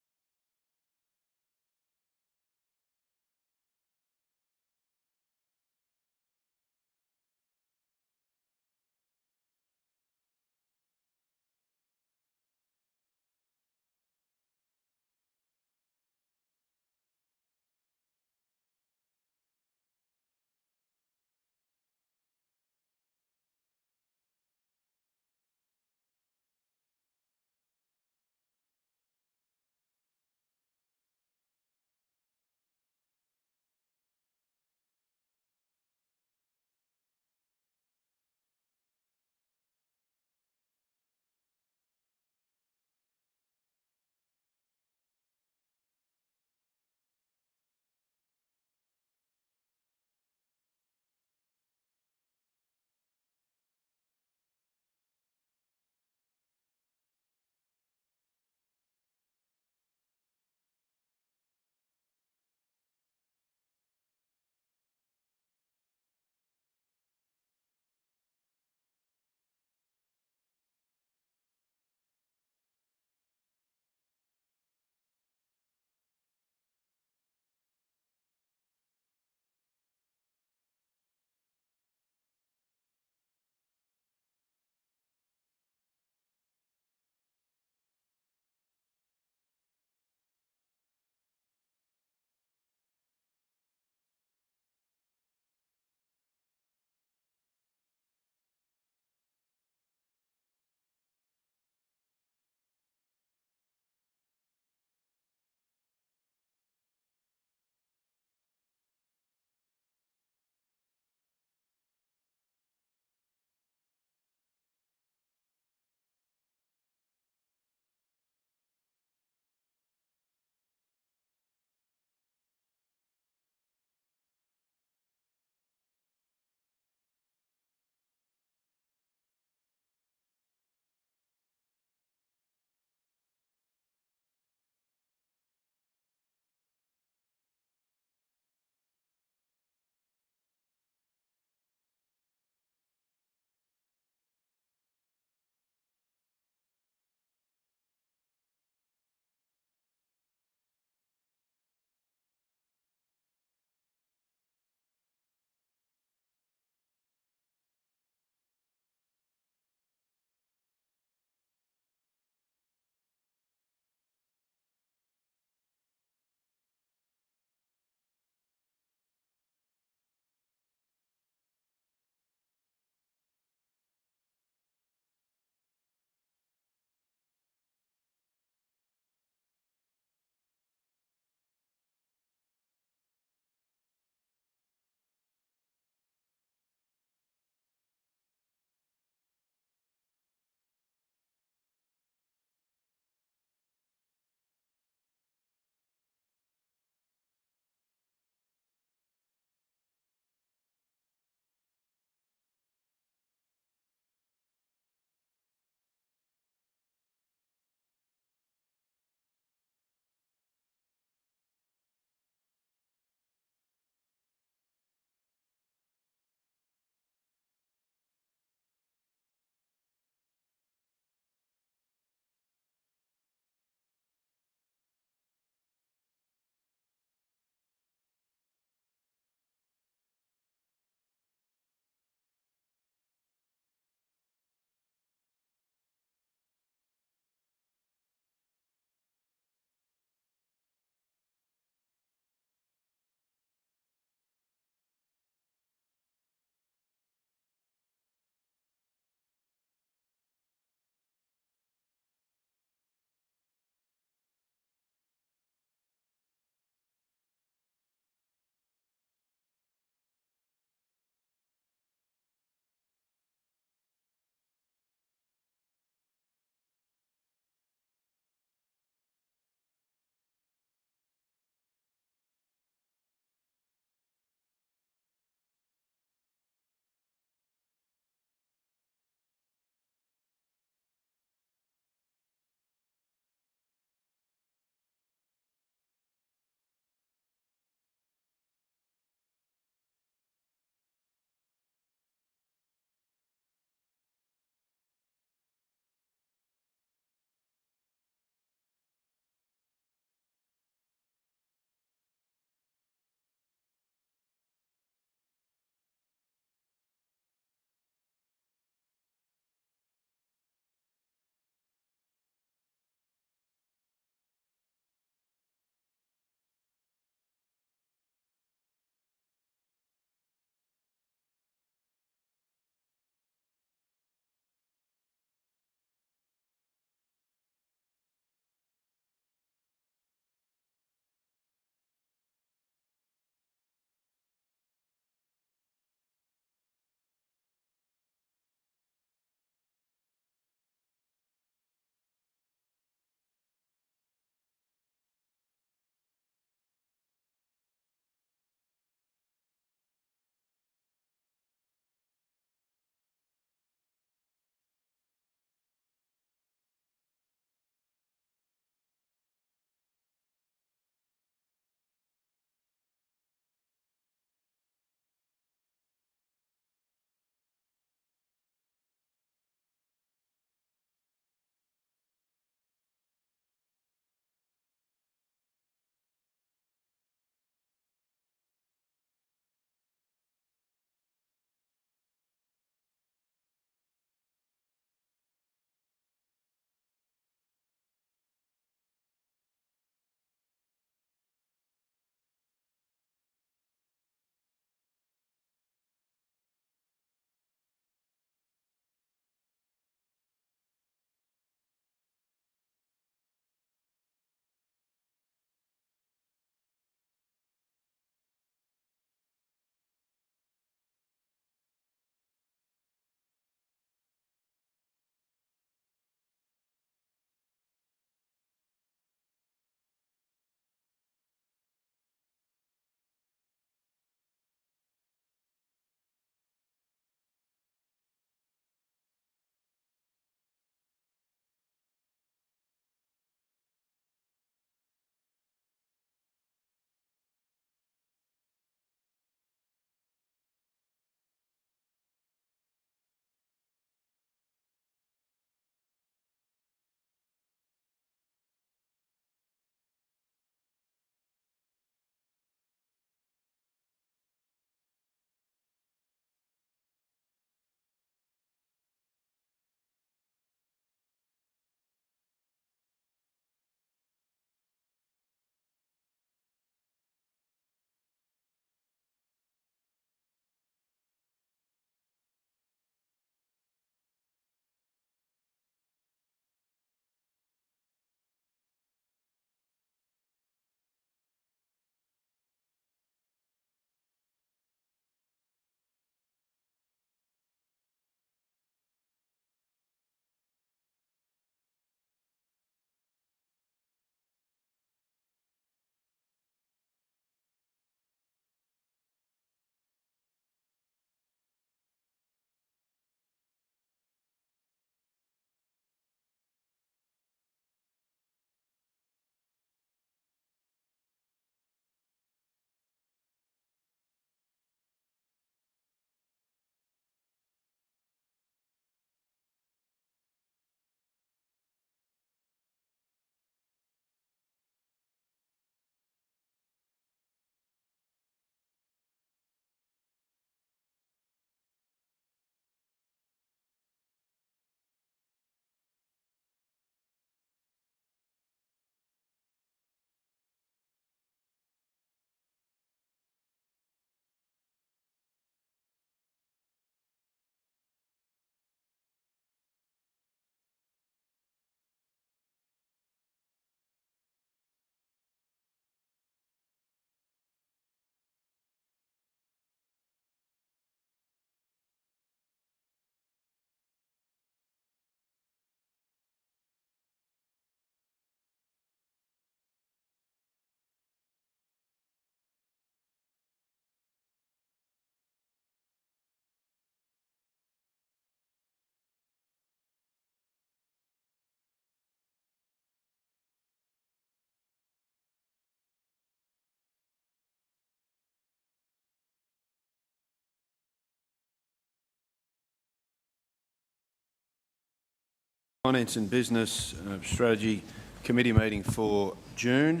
Finance and Business Strategy Committee meeting for June.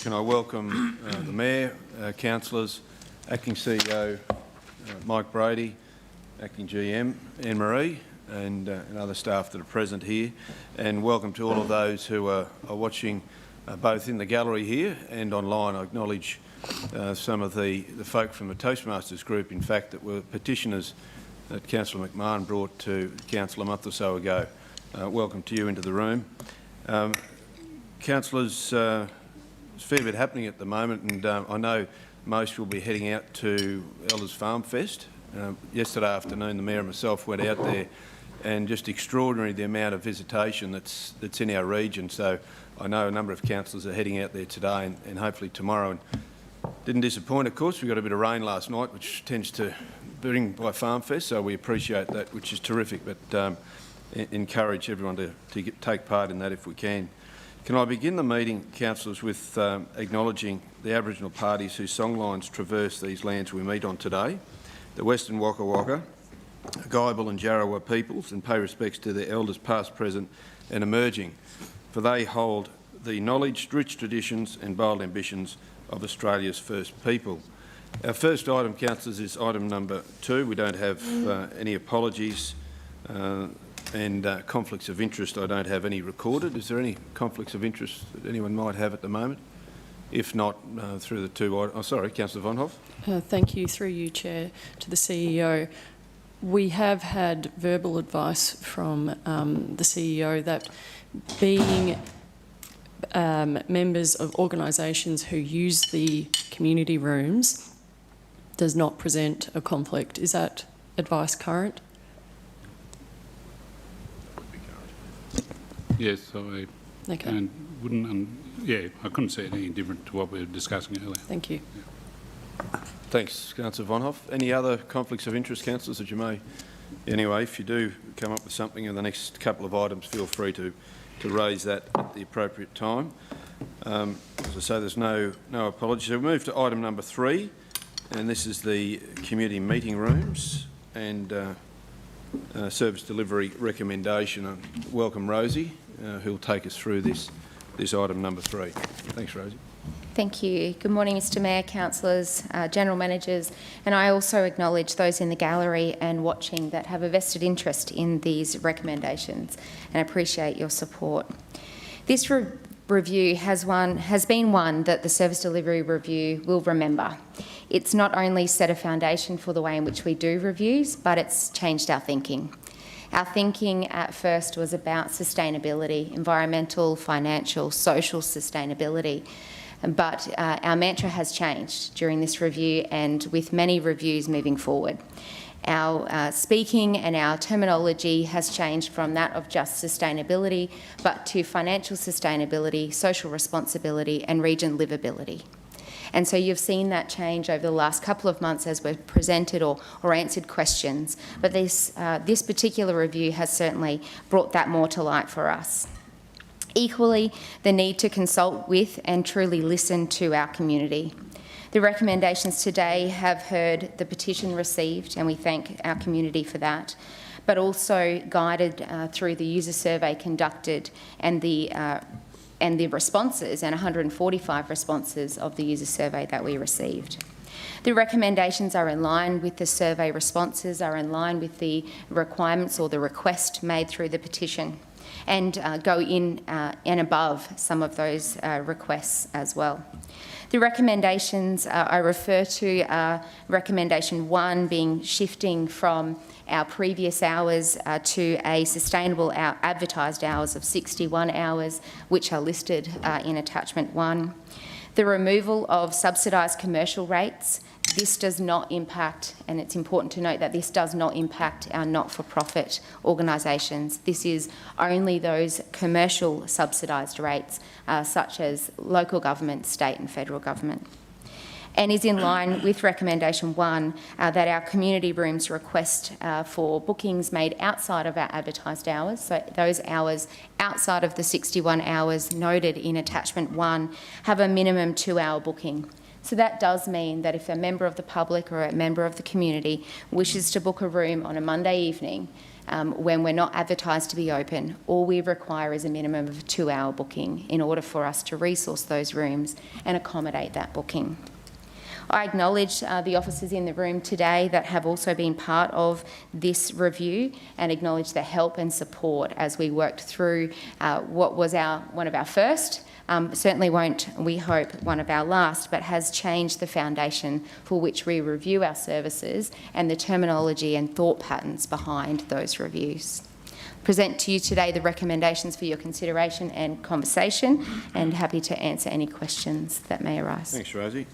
Can I welcome the Mayor, councillors, Acting CEO Mike Brady, Acting GM Anne-Marie, and other staff that are present here, and welcome to all of those who are watching both in the gallery here and online. I acknowledge some of the folk from the Toastmasters group, in fact, that were petitioners that Councillor McMahon brought to Council a month or so ago. Welcome to you into the room. Councillors, there's a fair bit happening at the moment, and I know most will be heading out to Elders Farm Fest. Yesterday afternoon, the Mayor and myself went out there, and just extraordinary the amount of visitation that's in our region. So I know a number of councillors are heading out there today and hopefully tomorrow. And didn't disappoint, of course. We got a bit of rain last night, which tends to bring by Farm Fest, so we appreciate that, which is terrific. But encourage everyone to take part in that if we can. Can I begin the meeting, councillors, with acknowledging the Aboriginal parties whose songlines traverse these lands we meet on today, the Western Waka Waka, Guyabal and Jarrawa peoples, and pay respects to their elders past, present and emerging, for they hold the knowledge, rich traditions and bold ambitions of Australia's first people. Our first item, councillors, is item number 2. We don't have any apologies and conflicts of interest. I don't have any recorded. Is there any conflicts of interest that anyone might have at the moment? If not, through the two items. Oh, sorry, Councillor Von Hoff. Thank you, through you, Chair, to the CEO. We have had verbal advice from the CEO that being members of organisations who use the community rooms does not present a conflict. Is that advice current? Yes, I wouldn't. I couldn't see it any different to what we were discussing earlier. Thank you. Yeah. Thanks, Councillor Von Hoff. Any other conflicts of interest, councillors, that you may? Anyway, if you do come up with something in the next couple of items, feel free to raise that at the appropriate time. As I say, there's no apologies. So we move to item number 3, and this is the community meeting rooms and service delivery recommendation. Welcome, Rosie, who'll take us through this item number 3. Thanks, Rosie. Thank you. Good morning, Mr Mayor, councillors, general managers, and I also acknowledge those in the gallery and watching that have a vested interest in these recommendations and appreciate your support. This review has been one that the Service Delivery Review will remember. It's not only set a foundation for the way in which we do reviews, but it's changed our thinking. Our thinking at first was about sustainability, environmental, financial, social sustainability. But our mantra has changed during this review and with many reviews moving forward. Our speaking and our terminology has changed from that of just sustainability, but to financial sustainability, social responsibility and region livability. And so you've seen that change over the last couple of months as we've presented or answered questions. But this particular review has certainly brought that more to light for us. Equally, the need to consult with and truly listen to our community. The recommendations today have heard the petition received, and we thank our community for that, but also guided through the user survey conducted and the responses, and 145 responses of the user survey that we received. The recommendations are in line with the survey responses, are in line with the requirements or the request made through the petition, and go in and above some of those requests as well. The recommendations I refer to recommendation 1 being shifting from our previous hours to a sustainable advertised hours of 61 hours, which are listed in attachment 1. The removal of subsidised commercial rates. This does not impact, and it's important to note that this does not impact our not-for-profit organisations. This is only those commercial subsidised rates, such as local government, state and federal government, and is in line with recommendation 1 that our community rooms request for bookings made outside of our advertised hours, so those hours outside of the 61 hours noted in attachment 1 have a minimum 2-hour booking. So that does mean that if a member of the public or a member of the community wishes to book a room on a Monday evening when we're not advertised to be open, all we require is a minimum of a 2-hour booking in order for us to resource those rooms and accommodate that booking. I acknowledge the officers in the room today that have also been part of this review and acknowledge their help and support as we worked through what was one of our first, certainly won't, we hope, one of our last, but has changed the foundation for which we review our services and the terminology and thought patterns behind those reviews. Present to you today the recommendations for your consideration and conversation, and happy to answer any questions that may arise. Thanks, Rosie.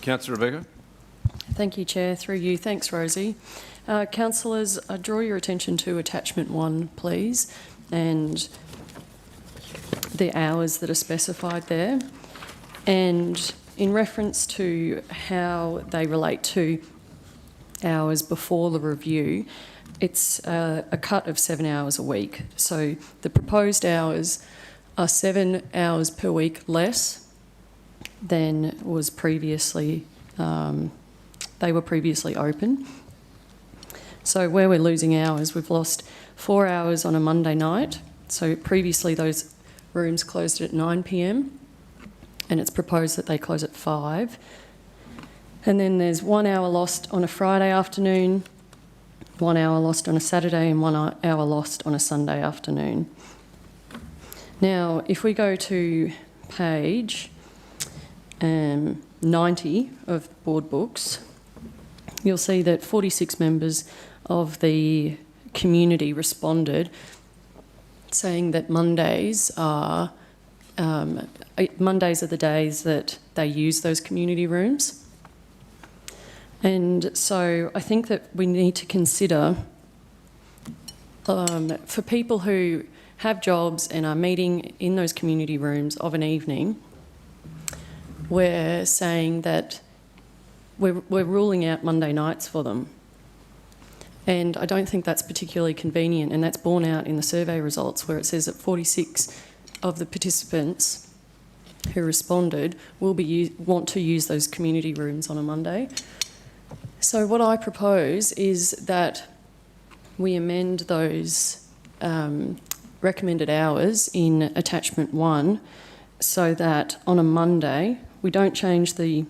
Councillor Rebecca. Thank you, Chair. Through you. Thanks, Rosie. Councillors, I draw your attention to attachment 1, please, and the hours that are specified there. And in reference to how they relate to hours before the review, it's a cut of 7 hours a week. So the proposed hours are 7 hours per week less than was previously, they were previously open. So where we're losing hours, we've lost 4 hours on a Monday night. So previously those rooms closed at 9 p.m. and it's proposed that they close at 5. And then there's 1 hour lost on a Friday afternoon, 1 hour lost on a Saturday and 1 hour lost on a Sunday afternoon. Now, if we go to page 90 of board books, you'll see that 46 members of the community responded saying that Mondays are the days that they use those community rooms. And so I think that we need to consider for people who have jobs and are meeting in those community rooms of an evening, we're saying that we're ruling out Monday nights for them. And I don't think that's particularly convenient, and that's borne out in the survey results where it says that 46 of the participants who responded want to use those community rooms on a Monday. So what I propose is that we amend those recommended hours in attachment 1 so that on a Monday we don't change the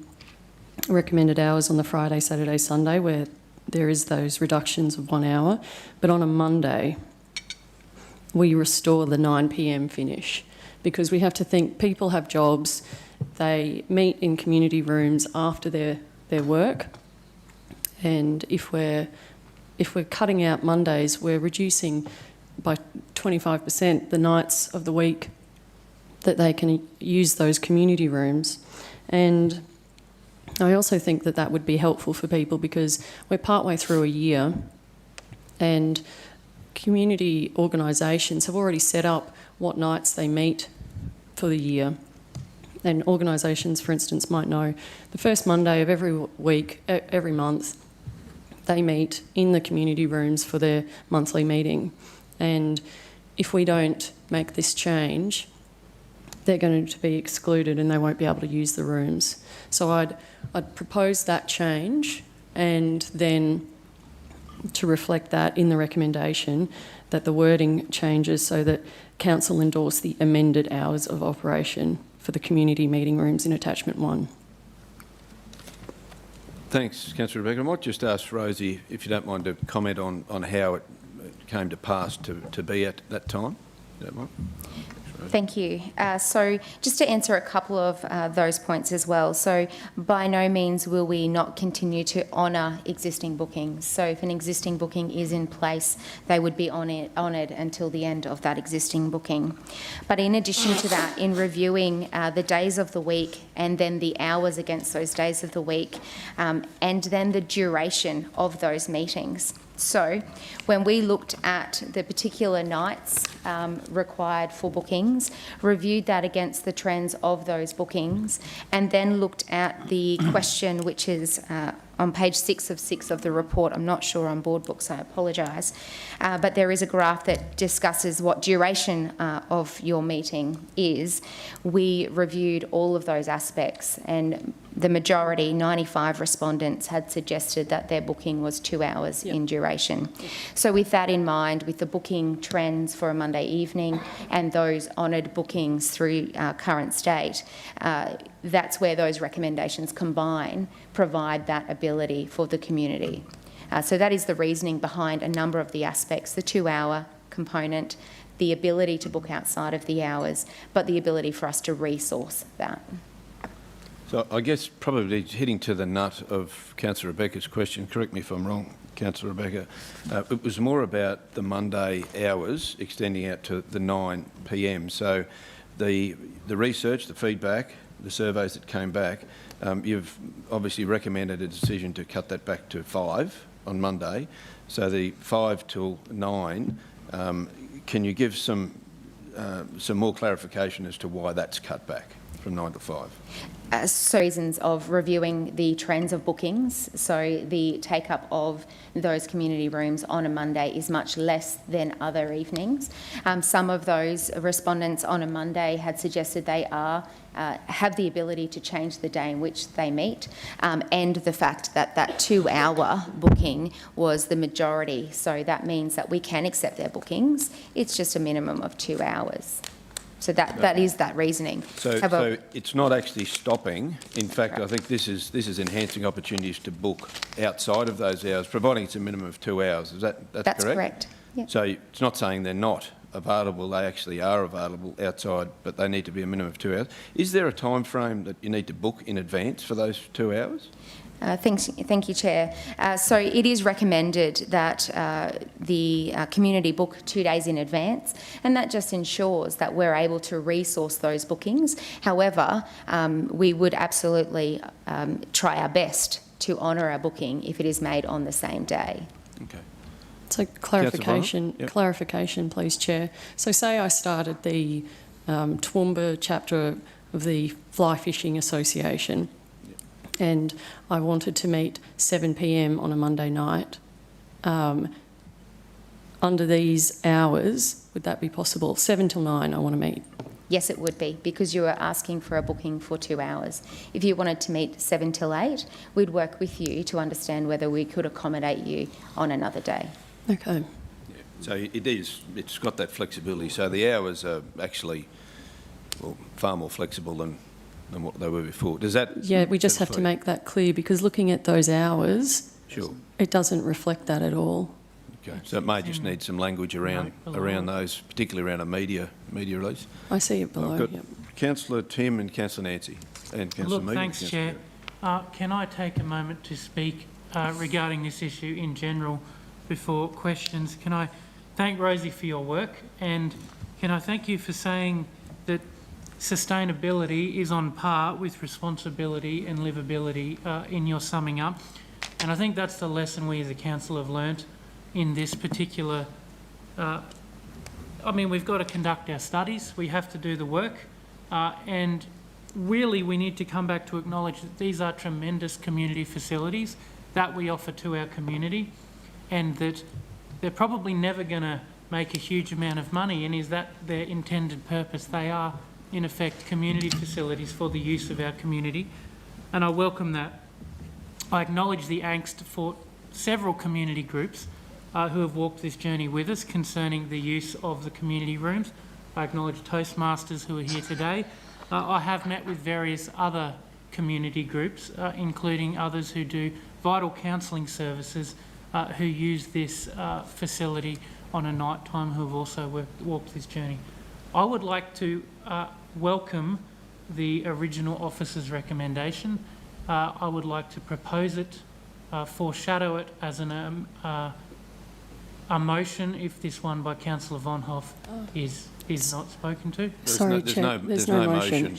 recommended hours on the Friday, Saturday, Sunday where there is those reductions of 1 hour, but on a Monday we restore the 9 p.m. finish, because we have to think people have jobs, they meet in community rooms after their work, and if we're cutting out Mondays, we're reducing by 25% the nights of the week that they can use those community rooms. And I also think that that would be helpful for people because we're partway through a year and community organisations have already set up what nights they meet for the year. And organisations, for instance, might know the first Monday of every week, every month, they meet in the community rooms for their monthly meeting. And if we don't make this change, they're going to be excluded and they won't be able to use the rooms. So I'd propose that change, and then to reflect that in the recommendation that the wording changes so that council endorse the amended hours of operation for the community meeting rooms in attachment 1. Thanks, Councillor Rebecca. I might just ask Rosie, if you don't mind, to comment on how it came to pass to be at that time. You don't mind? Thank you. So just to answer a couple of those points as well. So by no means will we not continue to honour existing bookings. So if an existing booking is in place, they would be honoured until the end of that existing booking. But in addition to that, in reviewing the days of the week and then the hours against those days of the week, and then the duration of those meetings. So when we looked at the particular nights required for bookings, reviewed that against the trends of those bookings, and then looked at the question which is on page 6 of 6 of the report. I'm not sure on board books, I apologise. But there is a graph that discusses what duration of your meeting is. We reviewed all of those aspects and the majority, 95 respondents, had suggested that their booking was 2 hours in duration. So with that in mind, with the booking trends for a Monday evening and those honoured bookings through current state, that's where those recommendations combine, provide that ability for the community. So that is the reasoning behind a number of the aspects, the 2 hour component, the ability to book outside of the hours, but the ability for us to resource that. So I guess probably hitting to the nut of Councillor Rebecca's question, correct me if I'm wrong, Councillor Rebecca, it was more about the Monday hours extending out to the 9 p.m. So the research, the feedback, the surveys that came back, you've obviously recommended a decision to cut that back to 5 on Monday. So the 5 till 9, can you give some more clarification as to why that's cut back from 9 to 5? So reasons of reviewing the trends of bookings, so the take-up of those community rooms on a Monday is much less than other evenings. Some of those respondents on a Monday had suggested they have the ability to change the day in which they meet, and the fact that that 2 hour booking was the majority. So that means that we can accept their bookings. It's just a minimum of 2 hours. So that is that reasoning. So it's not actually stopping. In fact, I think this is enhancing opportunities to book outside of those hours, providing it's a minimum of 2 hours. Is that's correct? That's correct. Yep. So it's not saying they're not available. They actually are available outside, but they need to be a minimum of 2 hours. Is there a time frame that you need to book in advance for those 2 hours? Thank you, Chair. So it is recommended that the community book 2 days in advance, and that just ensures that we're able to resource those bookings. However, we would absolutely try our best to honour our booking if it is made on the same day. Okay. So clarification, please, Chair. So say I started the Toowoomba chapter of the Fly Fishing Association, and I wanted to meet 7 p.m. on a Monday night. Under these hours, would that be possible? 7 till 9 I want to meet. Yes, it would be, because you are asking for a booking for 2 hours. If you wanted to meet 7 till 8, we'd work with you to understand whether we could accommodate you on another day. Okay. Yeah. So it's got that flexibility. So the hours are actually far more flexible than what they were before. Does that... Yeah, we just have to make that clear, because looking at those hours, sure, it doesn't reflect that at all. Okay, so it may just need some language around those, particularly around a media release. I see it below. I've got Councillor Tim and Councillor Nancy and Councillor Meaden. Thanks, Chair. Can I take a moment to speak regarding this issue in general before questions? Can I thank Rosie for your work, and can I thank you for saying that sustainability is on par with responsibility and livability in your summing up. And I think that's the lesson we as a council have learnt in this particular... I mean, we've got to conduct our studies, we have to do the work, and really we need to come back to acknowledge that these are tremendous community facilities that we offer to our community, and that they're probably never going to make a huge amount of money, and is that their intended purpose? They are, in effect, community facilities for the use of our community, and I welcome that. I acknowledge the angst for several community groups who have walked this journey with us concerning the use of the community rooms. I acknowledge Toastmasters who are here today. I have met with various other community groups, including others who do vital counselling services who use this facility on a night time, who have also walked this journey. I would like to welcome the original officer's recommendation. I would like to propose it, foreshadow it as a motion if this one by Councillor Von Hoff is not spoken to. Sorry, Chair, there's no motion.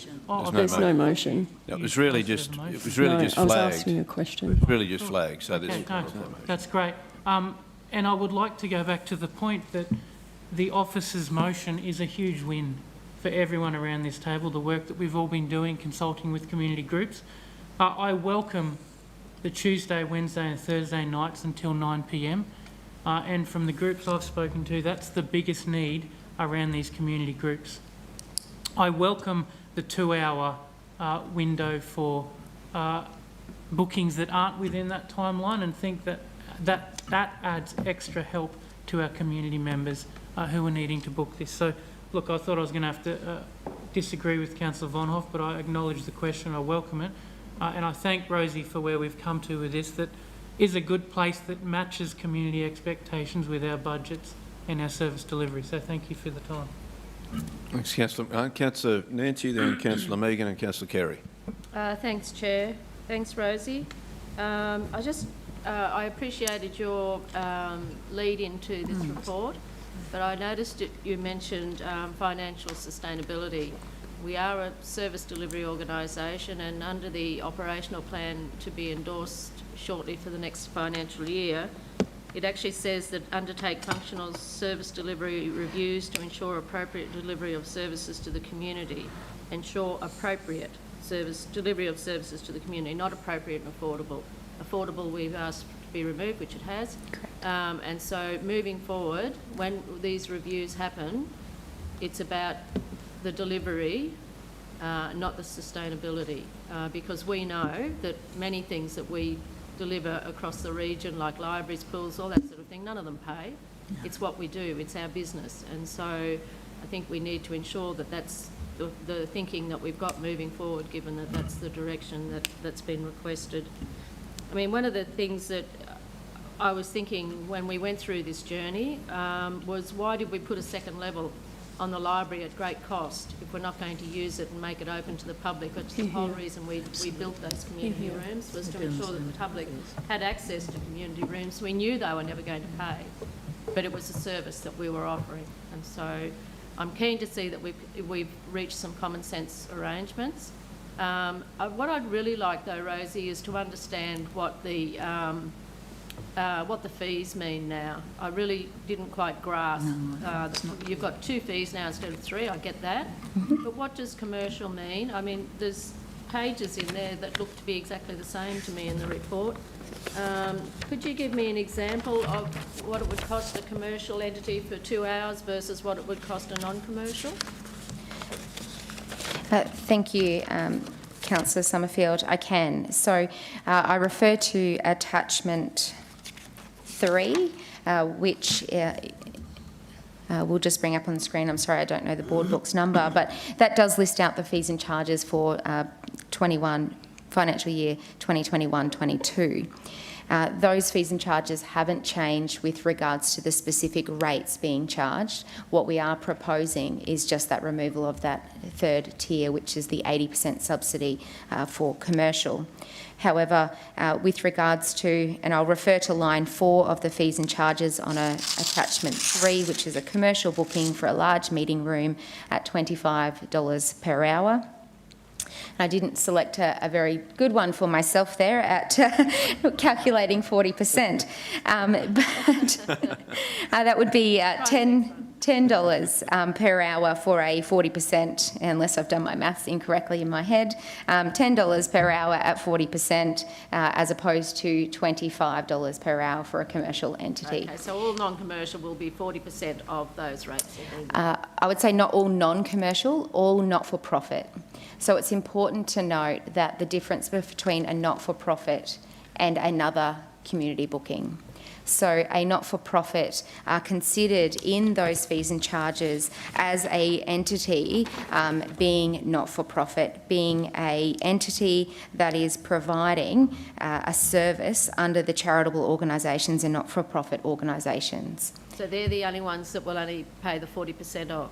There's no motion. It was really just flagged. I was asking a question. It was really just flagged. So Okay, no, that's great. And I would like to go back to the point that the officer's motion is a huge win for everyone around this table, the work that we've all been doing, consulting with community groups. I welcome the Tuesday, Wednesday and Thursday nights until 9 p.m. And from the groups I've spoken to, that's the biggest need around these community groups. I welcome the 2 hour window for bookings that aren't within that timeline, and think that adds extra help to our community members who are needing to book this. So, look, I thought I was going to have to disagree with Councillor Vonhoff, but I acknowledge the question, I welcome it. And I thank Rosie for where we've come to with this, that is a good place that matches community expectations with our budgets and our service delivery. So thank you for the time. Thanks, Councillor. Councillor Nancy, then Councillor Megan and Councillor Carey. Thanks, Chair. Thanks, Rosie. I appreciated your lead into this report, but I noticed that you mentioned financial sustainability. We are a service delivery organisation, and under the operational plan to be endorsed shortly for the next financial year, it actually says that undertake functional service delivery reviews to ensure appropriate delivery of services to the community. Ensure appropriate delivery of services to the community, not appropriate and affordable. Affordable we've asked to be removed, which it has. And so moving forward, when these reviews happen, it's about the delivery, not the sustainability, because we know that many things that we deliver across the region, like libraries, pools, all that sort of thing, none of them pay. It's what we do, it's our business. And so I think we need to ensure that that's the thinking that we've got moving forward, given that that's the direction that's been requested. I mean, one of the things that I was thinking when we went through this journey was, why did we put a second level on the library at great cost if we're not going to use it and make it open to the public? Which the whole reason we built those community rooms was to ensure that the public had access to community rooms. We knew they were never going to pay, but it was a service that we were offering. And so I'm keen to see that we've reached some common sense arrangements. What I'd really like, though, Rosie, is to understand what the fees mean now. I really didn't quite grasp. You've got 2 fees now instead of 3, I get that. But what does commercial mean? I mean, there's pages in there that look to be exactly the same to me in the report. Could you give me an example of what it would cost a commercial entity for 2 hours versus what it would cost a non-commercial? Thank you, Councillor Summerfield. I can. So I refer to attachment 3, which we'll just bring up on the screen. I'm sorry, I don't know the board book's number, but that does list out the fees and charges for financial year 2021-22. Those fees and charges haven't changed with regards to the specific rates being charged. What we are proposing is just that removal of that 3rd tier, which is the 80% subsidy for commercial. However, with regards to, and I'll refer to line 4 of the fees and charges on attachment 3, which is a commercial booking for a large meeting room at $25 per hour. I didn't select a very good one for myself there at calculating 40%, but that would be $10 per hour for a 40%, unless I've done my maths incorrectly in my head, $10 per hour at 40%, as opposed to $25 per hour for a commercial entity. Okay, so all non-commercial will be 40% of those rates? I would say not all non-commercial, all not-for-profit. So it's important to note that the difference between a not-for-profit and another community booking. So a not-for-profit are considered in those fees and charges as a entity being not-for-profit, being a entity that is providing a service under the charitable organisations and not-for-profit organisations. So they're the only ones that will only pay the 40% off?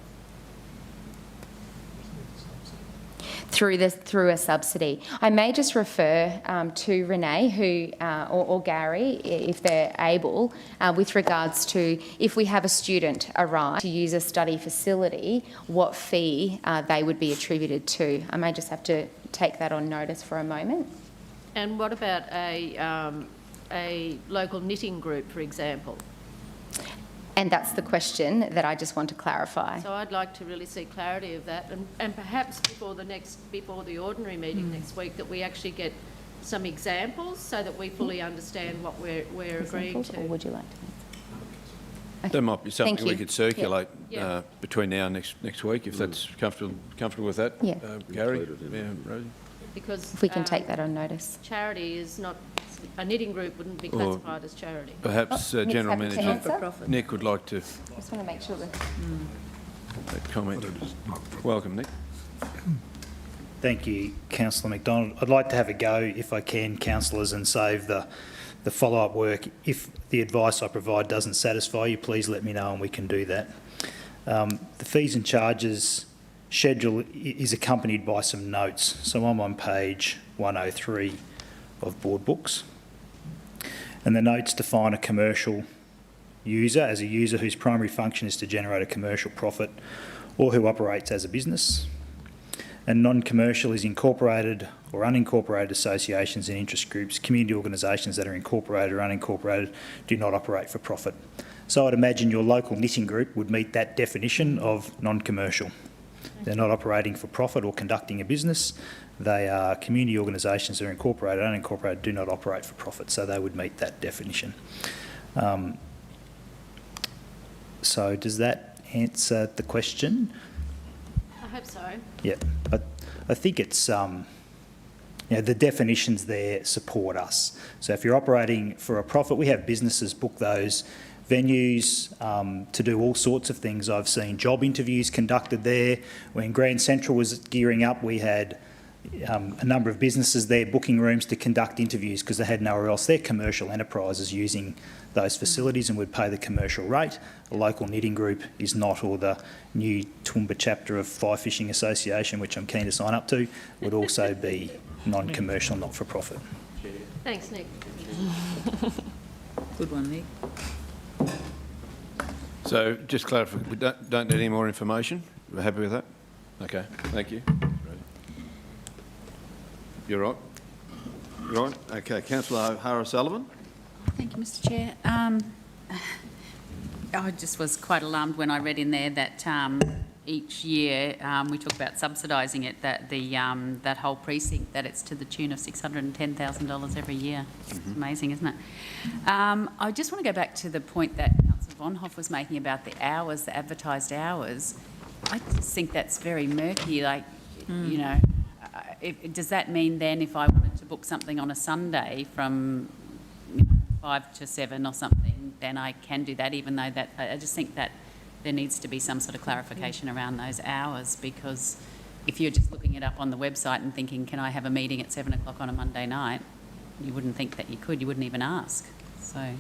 Through a subsidy. I may just refer to Renee or Gary, if they're able, with regards to if we have a student arrive to use a study facility, what fee they would be attributed to. I may just have to take that on notice for a moment. And what about a local knitting group, for example? And that's the question that I just want to clarify. So I'd like to really see clarity of that, and perhaps before the ordinary meeting next week, that we actually get some examples so that we fully understand what we're agreeing to. Or would you like to? Okay. That might be something we could circulate Yep. between now and next week, if that's comfortable with that. Yeah. Gary, Rosie. Because If we can take that on notice. charity is not, a knitting group wouldn't be classified as charity. Perhaps Nick's General happy to Manager answer. Nick would like to Just want to make sure that... comment. Welcome, Nick. Thank you, Councillor McDonald. I'd like to have a go, if I can, councillors, and save the follow-up work. If the advice I provide doesn't satisfy you, please let me know and we can do that. The fees and charges schedule is accompanied by some notes. So I'm on page 103 of board books. And the notes define a commercial user as a user whose primary function is to generate a commercial profit or who operates as a business. And non-commercial is incorporated or unincorporated associations and interest groups. Community organisations that are incorporated or unincorporated do not operate for profit. So I'd imagine your local knitting group would meet that definition of non-commercial. They're not operating for profit or conducting a business. They are community organisations that are incorporated or unincorporated, do not operate for profit, so they would meet that definition. So does that answer the question? I hope so. Yeah, I think it's, the definitions there support us. So if you're operating for a profit, we have businesses book those venues to do all sorts of things. I've seen job interviews conducted there. When Grand Central was gearing up, we had a number of businesses there booking rooms to conduct interviews because they had nowhere else. They're commercial enterprises using those facilities and would pay the commercial rate. A local knitting group is not, or the new Toowoomba chapter of Fly Fishing Association, which I'm keen to sign up to, would also be non-commercial, not-for-profit. Thanks, Nick. Good one, Nick. So just clarify, we don't need any more information? We're happy with that? Okay, thank you. You're right? You're right? Okay, Councillor O'Hara-Sullivan. Thank you, Mr Chair. I just was quite alarmed when I read in there that each year we talk about subsidising it, that that whole precinct, that it's to the tune of $610,000 every year. It's amazing, isn't it? I just want to go back to the point that Councillor Vonhoff was making about the hours, the advertised hours. I just think that's very murky. Like, you know, does that mean then if I wanted to book something on a Sunday from 5 to 7 or something, then I can do that, even though that, I just think that there needs to be some sort of clarification around those hours, because if you're just looking it up on the website and thinking, can I have a meeting at 7 o'clock on a Monday night, you wouldn't think that you could, you wouldn't even ask. So,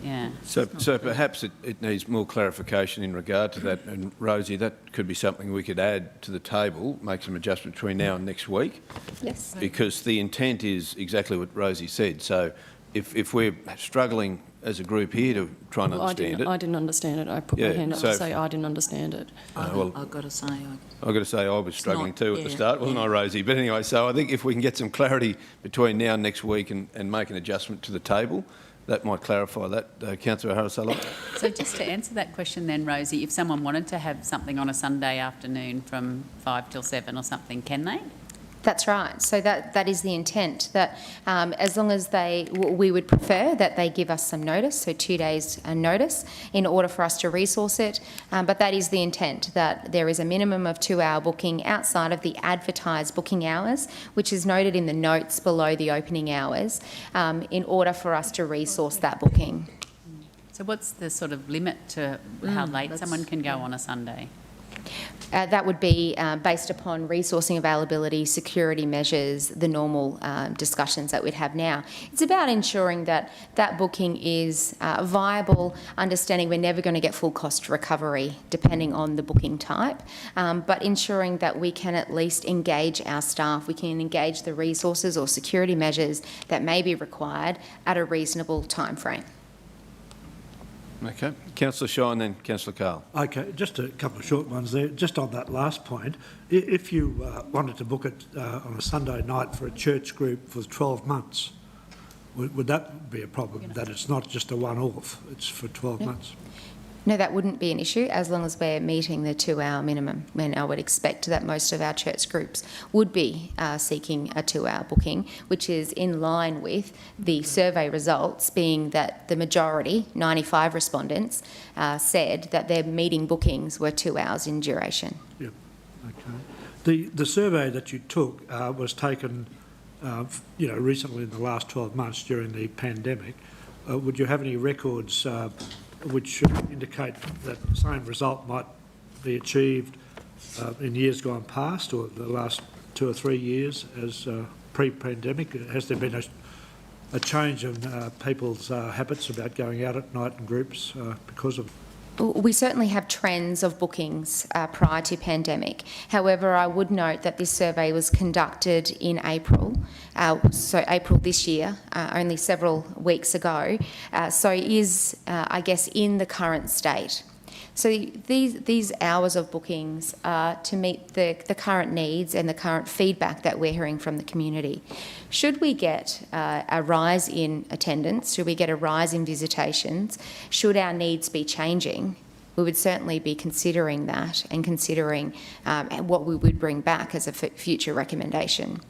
yeah. So perhaps it needs more clarification in regard to that. And Rosie, that could be something we could add to the table, make some adjustment between now and next week. Yes. Because the intent is exactly what Rosie said. So if we're struggling as a group here to try and understand it. I didn't understand it. I put my hand up to say I didn't understand it. I've got to say... I've got to say I was struggling too at the start, wasn't I, Rosie? But anyway, so I think if we can get some clarity between now and next week and make an adjustment to the table, that might clarify that. Councillor O'Hara-Sullivan. So just to answer that question then, Rosie, if someone wanted to have something on a Sunday afternoon from 5 till 7 or something, can they? That's right. So that is the intent, that as long as we would prefer that they give us some notice, so 2 days notice, in order for us to resource it. But that is the intent, that there is a minimum of 2-hour booking outside of the advertised booking hours, which is noted in the notes below the opening hours, in order for us to resource that booking. So what's the sort of limit to how late someone can go on a Sunday? That would be based upon resourcing availability, security measures, the normal discussions that we'd have now. It's about ensuring that that booking is viable, understanding we're never going to get full cost recovery depending on the booking type, but ensuring that we can at least engage our staff, we can engage the resources or security measures that may be required at a reasonable time frame. Okay. Councillor Shaw and then Councillor Carl. Okay, just a couple of short ones there. Just on that last point, if you wanted to book it on a Sunday night for a church group for 12 months, would that be a problem, that it's not just a one-off, it's for 12 months? No, that wouldn't be an issue as long as we're meeting the 2-hour minimum. And I would expect that most of our church groups would be seeking a 2-hour booking, which is in line with the survey results, being that the majority, 95 respondents, said that their meeting bookings were 2 hours in duration. Yep, okay. The survey that you took was taken, recently in the last 12 months during the pandemic. Would you have any records which indicate that the same result might be achieved in years gone past, or the last 2 or 3 years as pre-pandemic? Has there been a change in people's habits about going out at night in groups because of? We certainly have trends of bookings prior to pandemic. However, I would note that this survey was conducted in April, so April this year, only several weeks ago, so it is, I guess, in the current state. So these hours of bookings are to meet the current needs and the current feedback that we're hearing from the community. Should we get a rise in attendance, should we get a rise in visitations, should our needs be changing, we would certainly be considering that and considering what we would bring back as a future recommendation.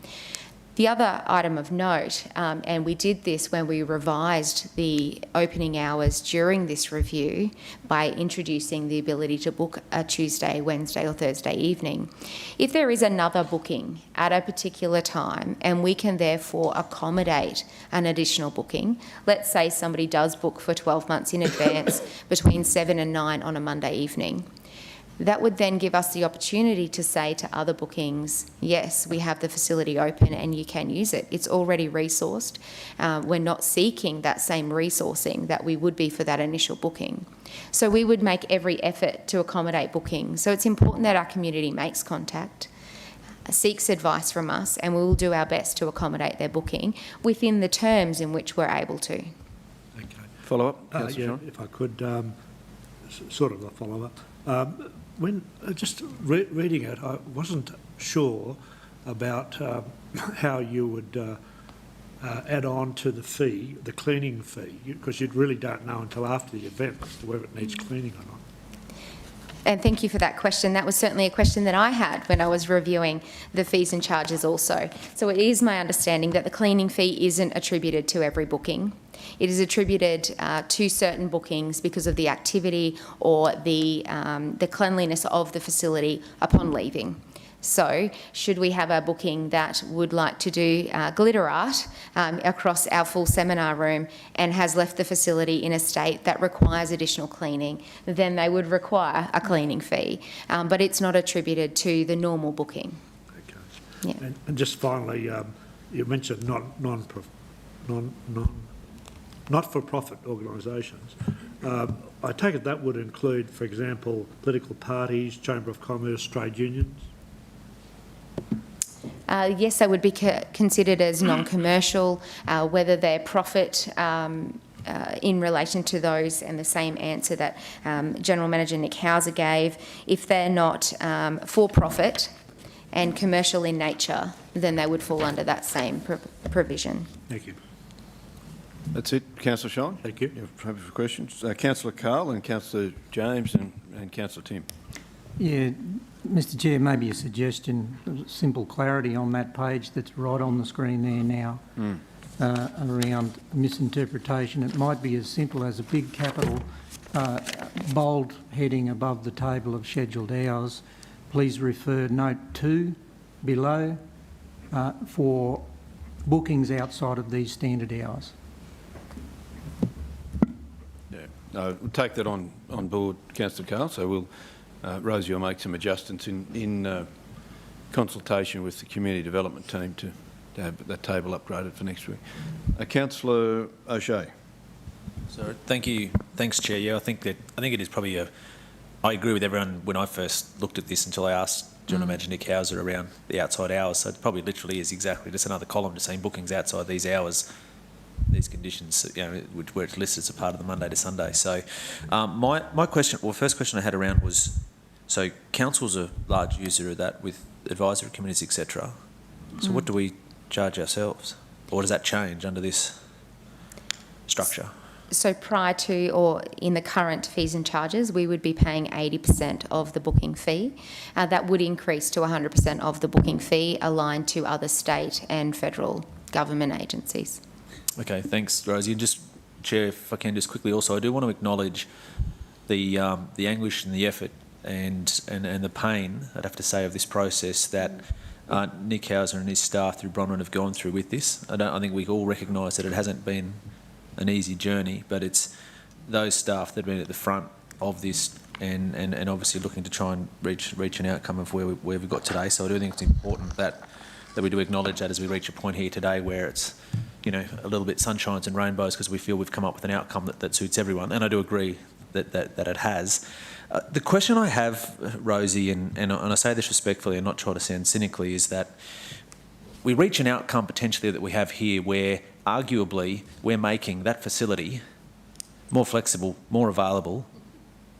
The other item of note, and we did this when we revised the opening hours during this review by introducing the ability to book a Tuesday, Wednesday or Thursday evening. If there is another booking at a particular time and we can therefore accommodate an additional booking, let's say somebody does book for 12 months in advance between 7 and 9 on a Monday evening, that would then give us the opportunity to say to other bookings, yes, we have the facility open and you can use it. It's already resourced. We're not seeking that same resourcing that we would be for that initial booking. So we would make every effort to accommodate bookings. So it's important that our community makes contact, seeks advice from us, and we will do our best to accommodate their booking within the terms in which we're able to. Okay. Follow-up, Councillor Sean? If I could, sort of a follow-up. When just reading it, I wasn't sure about how you would add on to the fee, the cleaning fee, because you really don't know until after the event as to whether it needs cleaning or not. And thank you for that question. That was certainly a question that I had when I was reviewing the fees and charges also. So it is my understanding that the cleaning fee isn't attributed to every booking. It is attributed to certain bookings because of the activity or the cleanliness of the facility upon leaving. So should we have a booking that would like to do glitter art across our full seminar room and has left the facility in a state that requires additional cleaning, then they would require a cleaning fee. But it's not attributed to the normal booking. Okay. Yeah. And just finally, you mentioned not-for-profit organisations. I take it that would include, for example, political parties, Chamber of Commerce, trade unions? Yes, they would be considered as non-commercial, whether they're profit in relation to those, and the same answer that General Manager Nick Hauser gave. If they're not for-profit and commercial in nature, then they would fall under that same provision. Thank you. That's it, Councillor Sean. Thank you. You're happy for questions. Councillor Carl and Councillor James and Councillor Tim. Yeah, Mr Chair, maybe a suggestion, simple clarity on that page that's right on the screen there now, around misinterpretation. It might be as simple as a big capital bold heading above the table of scheduled hours. Please refer note 2 below for bookings outside of these standard hours. Yeah, no, we'll take that on board, Councillor Carl. So we'll, Rosie will make some adjustments in consultation with the community development team to have that table upgraded for next week. Councillor O'Shea. So thank you, thanks Chair. Yeah, I think it is probably I agree with everyone when I first looked at this until I asked General Manager Nick Hauser around the outside hours. So it probably literally is exactly just another column just saying bookings outside these hours, these conditions, you know, where it's listed as a part of the Monday to Sunday. So my question, well, first question I had around was, so council's a large user of that with advisory committees, etc. So what do we charge ourselves? Or does that change under this structure? So prior to or in the current fees and charges, we would be paying 80% of the booking fee. That would increase to 100% of the booking fee aligned to other state and federal government agencies. Okay, thanks, Rosie. And just, Chair, if I can just quickly also, I do want to acknowledge the anguish and the effort and the pain, I'd have to say, of this process that Nick Hauser and his staff through Bronwyn have gone through with this. I think we all recognise that it hasn't been an easy journey, but it's those staff that have been at the front of this and obviously looking to try and reach an outcome of where we got today. So I do think it's important that we do acknowledge that as we reach a point here today where it's, you know, a little bit sunshines and rainbows because we feel we've come up with an outcome that suits everyone. And I do agree that it has. The question I have, Rosie, and I say this respectfully and not try to sound cynically, is that we reach an outcome potentially that we have here where arguably we're making that facility more flexible, more available,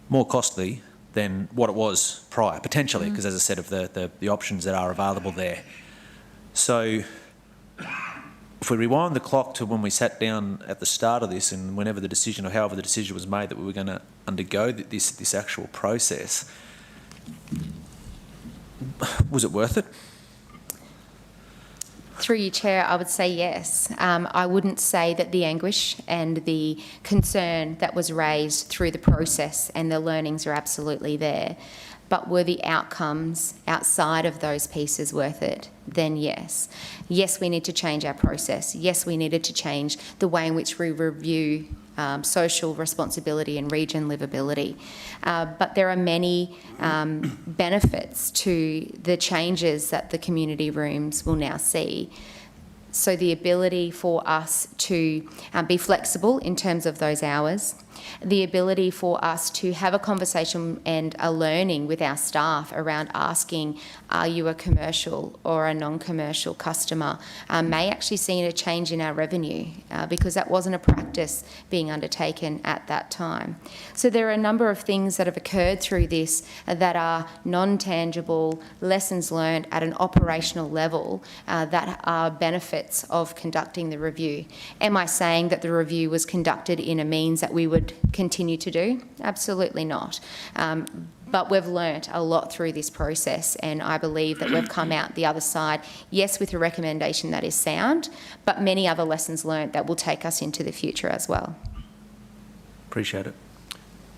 more costly than what it was prior, potentially, because as I said, of the options that are available there. So if we rewind the clock to when we sat down at the start of this and whenever the decision or however the decision was made that we were going to undergo this actual process, was it worth it? Through you, Chair, I would say yes. I wouldn't say that the anguish and the concern that was raised through the process and the learnings are absolutely there. But were the outcomes outside of those pieces worth it? Then yes. Yes, we need to change our process. Yes, we needed to change the way in which we review social responsibility and region livability. But there are many benefits to the changes that the community rooms will now see. So the ability for us to be flexible in terms of those hours, the ability for us to have a conversation and a learning with our staff around asking, are you a commercial or a non-commercial customer, may actually see a change in our revenue because that wasn't a practice being undertaken at that time. So there are a number of things that have occurred through this that are non-tangible lessons learned at an operational level that are benefits of conducting the review. Am I saying that the review was conducted in a means that we would continue to do? Absolutely not. But we've learnt a lot through this process, and I believe that we've come out the other side, yes, with a recommendation that is sound, but many other lessons learnt that will take us into the future as well. Appreciate it.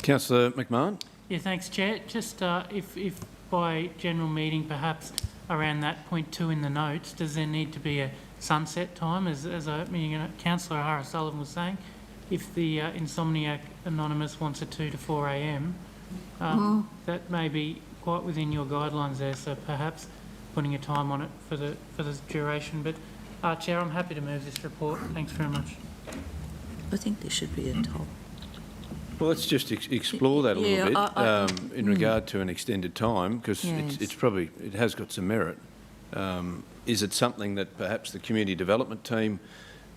Councillor McMahon? Yeah, thanks, Chair. Just if by general meeting, perhaps around that point 2 in the notes, does there need to be a sunset time, as Councillor O'Hara Sullivan was saying? If the Insomniac Anonymous wants a 2 to 4 a.m, that may be quite within your guidelines there, so perhaps putting a time on it for the duration. But Chair, I'm happy to move this report. Thanks very much. I think there should be a top. Well, let's just explore that a little bit in regard to an extended time, because it has got some merit. Is it something that perhaps the community development team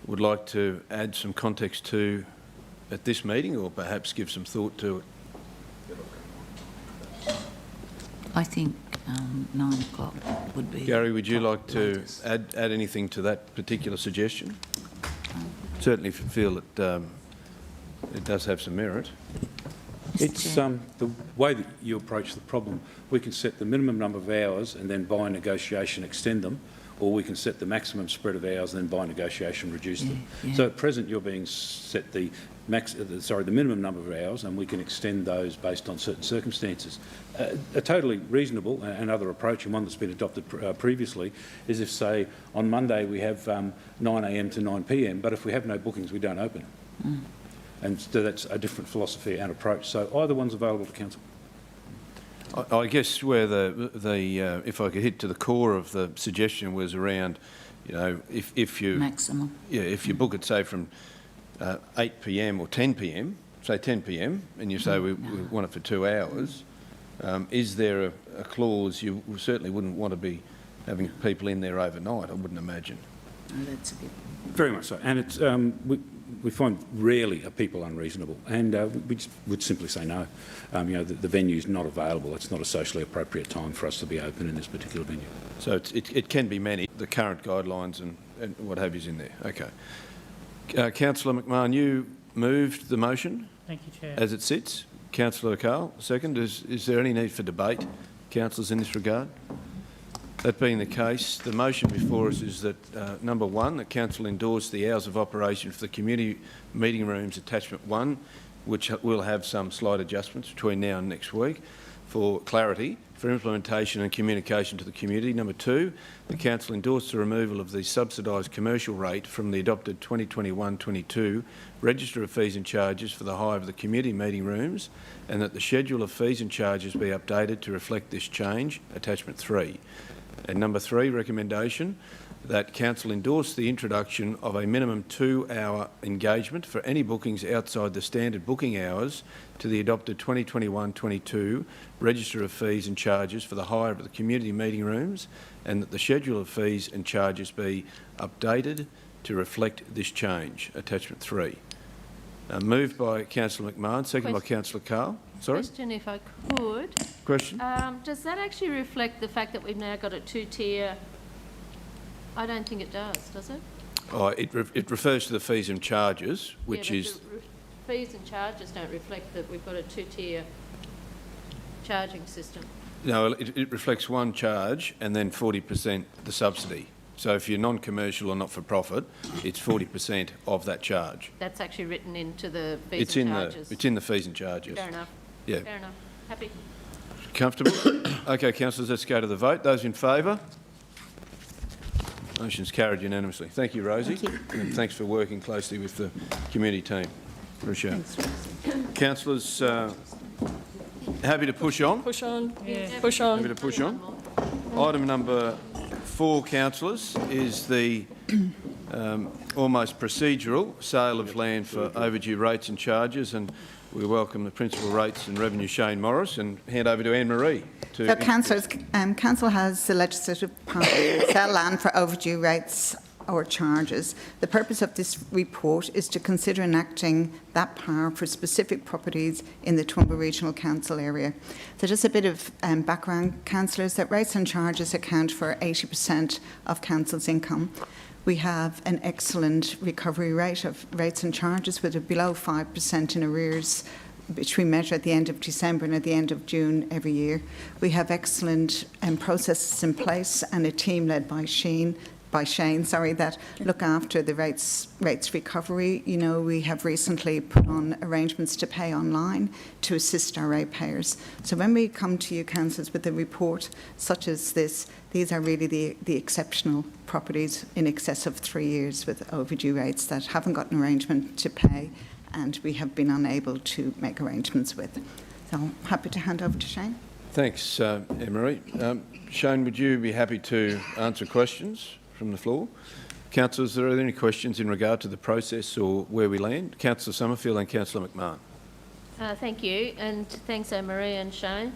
would like to add some context to at this meeting, or perhaps give some thought to it? I think 9 o'clock would be... Gary, would you like to add anything to that particular suggestion? Certainly feel that it does have some merit. It's the way that you approach the problem. We can set the minimum number of hours and then by negotiation extend them, or we can set the maximum spread of hours and then by negotiation reduce them. So at present you're being set the minimum number of hours, and we can extend those based on certain circumstances. A totally reasonable and other approach, and one that's been adopted previously, is if, say, on Monday we have 9 a.m. to 9 p.m, but if we have no bookings we don't open. And so that's a different philosophy and approach. So either one's available to council. I guess where if I could hit to the core of the suggestion was around, you know, if you maximum, if you book it, say from 8 p.m. or 10 p.m, say 10 p.m, and you say we want it for 2 hours, is there a clause? You certainly wouldn't want to be having people in there overnight, I wouldn't imagine. Oh, that's a bit... Very much so, and it's we find rarely are people unreasonable, and we just would simply say no. You know, the venue's not available. It's not a socially appropriate time for us to be open in this particular venue. So it can be many. The current guidelines and what have you's in there. Okay. Councillor McMahon, you moved the motion. Thank you, Chair. As it sits. Councillor Carl, second. Is there any need for debate, councillors, in this regard? That being the case, the motion before us is that, number 1, that council endorse the hours of operation for the community meeting rooms attachment 1, which will have some slight adjustments between now and next week. for clarity, for implementation and communication to the community. Number 2, the Council endorsed the removal of the subsidised commercial rate from the adopted 2021-22 Register of Fees and Charges for the hire of the community meeting rooms, and that the schedule of fees and charges be updated to reflect this change, attachment 3. And number 3, recommendation that Council endorse the introduction of a minimum 2-hour engagement for any bookings outside the standard booking hours to the adopted 2021-22 Register of Fees and Charges for the hire of the community meeting rooms, and that the schedule of fees and charges be updated to reflect this change, attachment 3. Moved by Councillor McMahon, seconded by Councillor Carl. Sorry? Question, if I could. Question? Does that actually reflect the fact that we've now got a 2-tier? I don't think it does it? Oh, it refers to the fees and charges, which yeah, is... The fees and charges don't reflect that we've got a 2-tier charging system. No, it reflects one charge and then 40% the subsidy. So if you're non-commercial or not-for-profit, it's 40% of that charge. That's actually written into the fees and charges. It's in the fees and charges. Fair enough. Yeah. Fair enough. Happy. Comfortable? Okay, councillors, let's go to the vote. Those in favour? Motion's carried unanimously. Thank you, Rosie. Thank you. And thanks for working closely with the community team. Appreciate it. Councillors, happy to push on? Push on. Yeah. Push on. Happy to push on. Item number 4, councillors, is the almost procedural sale of land for overdue rates and charges, and we welcome the Principal Rates and Revenue, Shane Morris, and hand over to Anne-Marie. So, councillors, Council has the legislative power to sell land for overdue rates or charges. The purpose of this report is to consider enacting that power for specific properties in the Toowoomba Regional Council area. So just a bit of background, councillors, that rates and charges account for 80% of council's income. We have an excellent recovery rate of rates and charges with a below 5% in arrears, which we measure at the end of December and at the end of June every year. We have excellent processes in place and a team led by Shane, that look after the rates recovery. You know, we have recently put on arrangements to pay online to assist our ratepayers. So when we come to you, councillors, with a report such as this, these are really the exceptional properties in excess of 3 years with overdue rates that haven't got an arrangement to pay, and we have been unable to make arrangements with. So I'm happy to hand over to Shane. Thanks, Anne-Marie. Shane, would you be happy to answer questions from the floor? Councillors, are there any questions in regard to the process or where we land? Councillor Summerfield and Councillor McMahon. Thank you, and thanks Anne-Marie and Shane.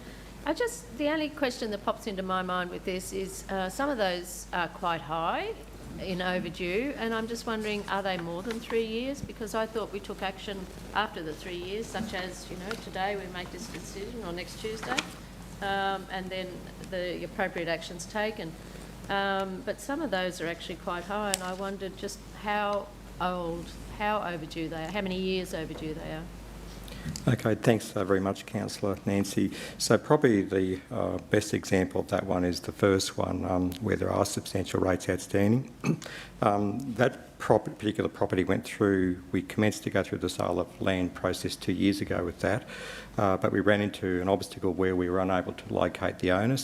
The only question that pops into my mind with this is some of those are quite high in overdue, and I'm just wondering, are they more than 3 years? Because I thought we took action after the 3 years, such as, you know, today we make this decision or next Tuesday, and then the appropriate action's taken. But some of those are actually quite high, and I wondered just how overdue they are, how many years overdue they are. Okay, thanks very much, Councillor Nancy. So probably the best example of that one is the first one, where there are substantial rates outstanding. That particular property went through, we commenced to go through the sale of land process 2 years ago with that, but we ran into an obstacle where we were unable to locate the owner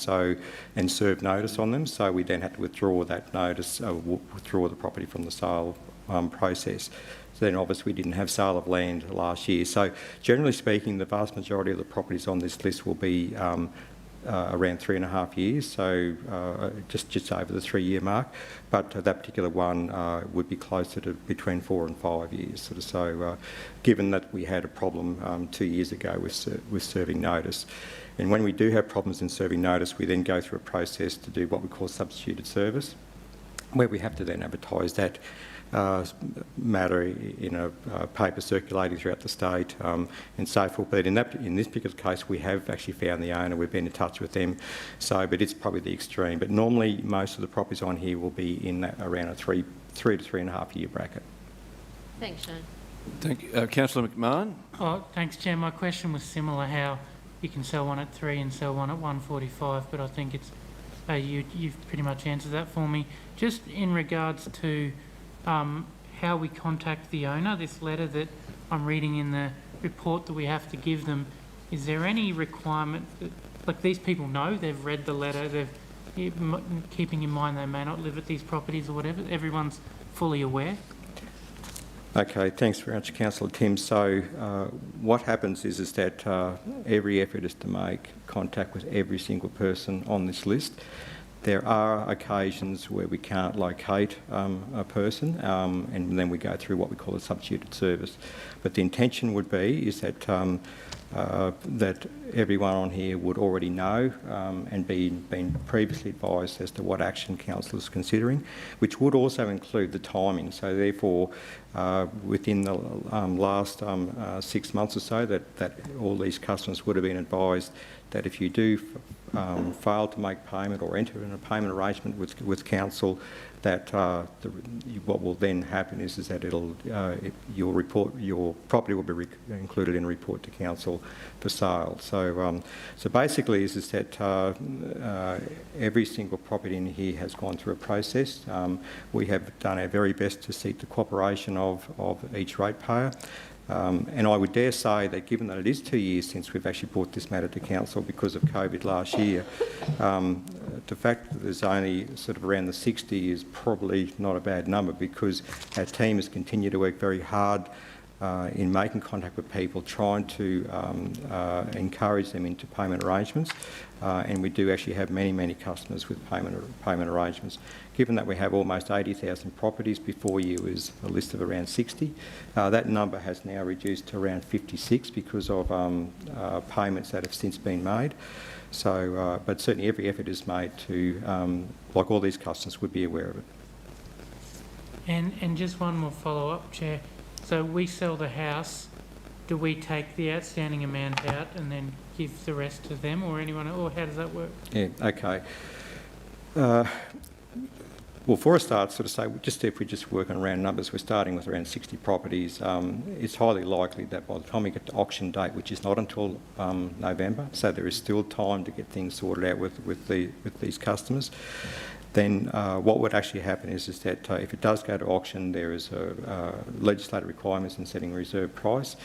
and serve notice on them, so we then had to withdraw that notice, withdraw the property from the sale process. So then obviously we didn't have sale of land last year. So generally speaking, the vast majority of the properties on this list will be around 3.5 years, so just over the 3-year mark. But that particular one would be closer to between 4 and 5 years. So given that we had a problem 2 years ago with serving notice. And when we do have problems in serving notice, we then go through a process to do what we call substituted service, where we have to then advertise that matter in a paper circulating throughout the state and so forth. But in this particular case, we have actually found the owner. We've been in touch with them. But it's probably the extreme. But normally, most of the properties on here will be in that around a 3 to 3.5 year bracket. Thanks, Shane. Thank you. Councillor McMahon. Oh, thanks, Chair. My question was similar, how you can sell one at 3 and sell one at 145, but I think it's you've pretty much answered that for me. Just in regards to how we contact the owner, this letter that I'm reading in the report that we have to give them, is there any requirement that like these people know, they've read the letter, keeping in mind they may not live at these properties or whatever, everyone's fully aware? Okay, thanks very much, Councillor Tim. So what happens is that every effort is to make contact with every single person on this list. There are occasions where we can't locate a person, and then we go through what we call a substituted service. But the intention would be is that that everyone on here would already know and been previously advised as to what action council is considering, which would also include the timing. So therefore, within the last 6 months or so, that all these customers would have been advised that if you do fail to make payment or enter in a payment arrangement with council, that what will then happen is that your property will be included in a report to council for sale. So basically is that every single property in here has gone through a process. We have done our very best to seek the cooperation of each ratepayer. And I would dare say that given that it is 2 years since we've actually brought this matter to council because of COVID last year, the fact that there's only sort of around the 60 is probably not a bad number, because our team has continued to work very hard in making contact with people, trying to encourage them into payment arrangements, and we do actually have many customers with payment arrangements. Given that we have almost 80,000 properties, before you is a list of around 60. That number has now reduced to around 56 because of payments that have since been made. So, but certainly every effort is made to, like all these customers would be aware of it. And just one more follow-up, Chair. So we sell the house, do we take the outstanding amount out and then give the rest to them or anyone, or how does that work? Yeah, okay. Well, for a start, sort of say, just if we just work on round numbers, we're starting with around 60 properties. It's highly likely that by the time we get to auction date, which is not until November, so there is still time to get things sorted out with these customers. Then what would actually happen is that if it does go to auction, there is legislative requirements in setting a reserve price.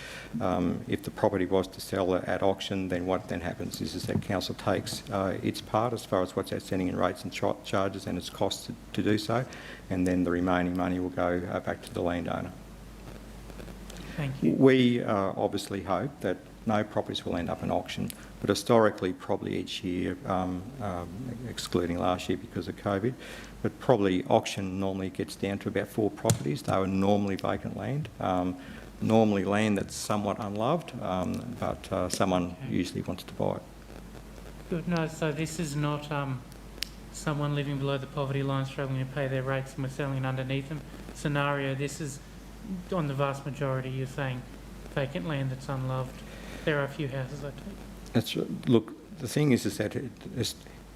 If the property was to sell at auction, then what then happens is that council takes its part as far as what's outstanding in rates and charges and its costs to do so, and then the remaining money will go back to the landowner. Thank you. We obviously hope that no properties will end up in auction, but historically probably each year, excluding last year because of COVID, but probably auction normally gets down to about 4 properties. They were normally vacant land, normally land that's somewhat unloved, but someone usually wants to buy it. Good. No, so this is not someone living below the poverty line struggling to pay their rates and we're selling it underneath them scenario. This is, on the vast majority, you're saying vacant land that's unloved. There are a few houses, I take. That's, look, the thing is that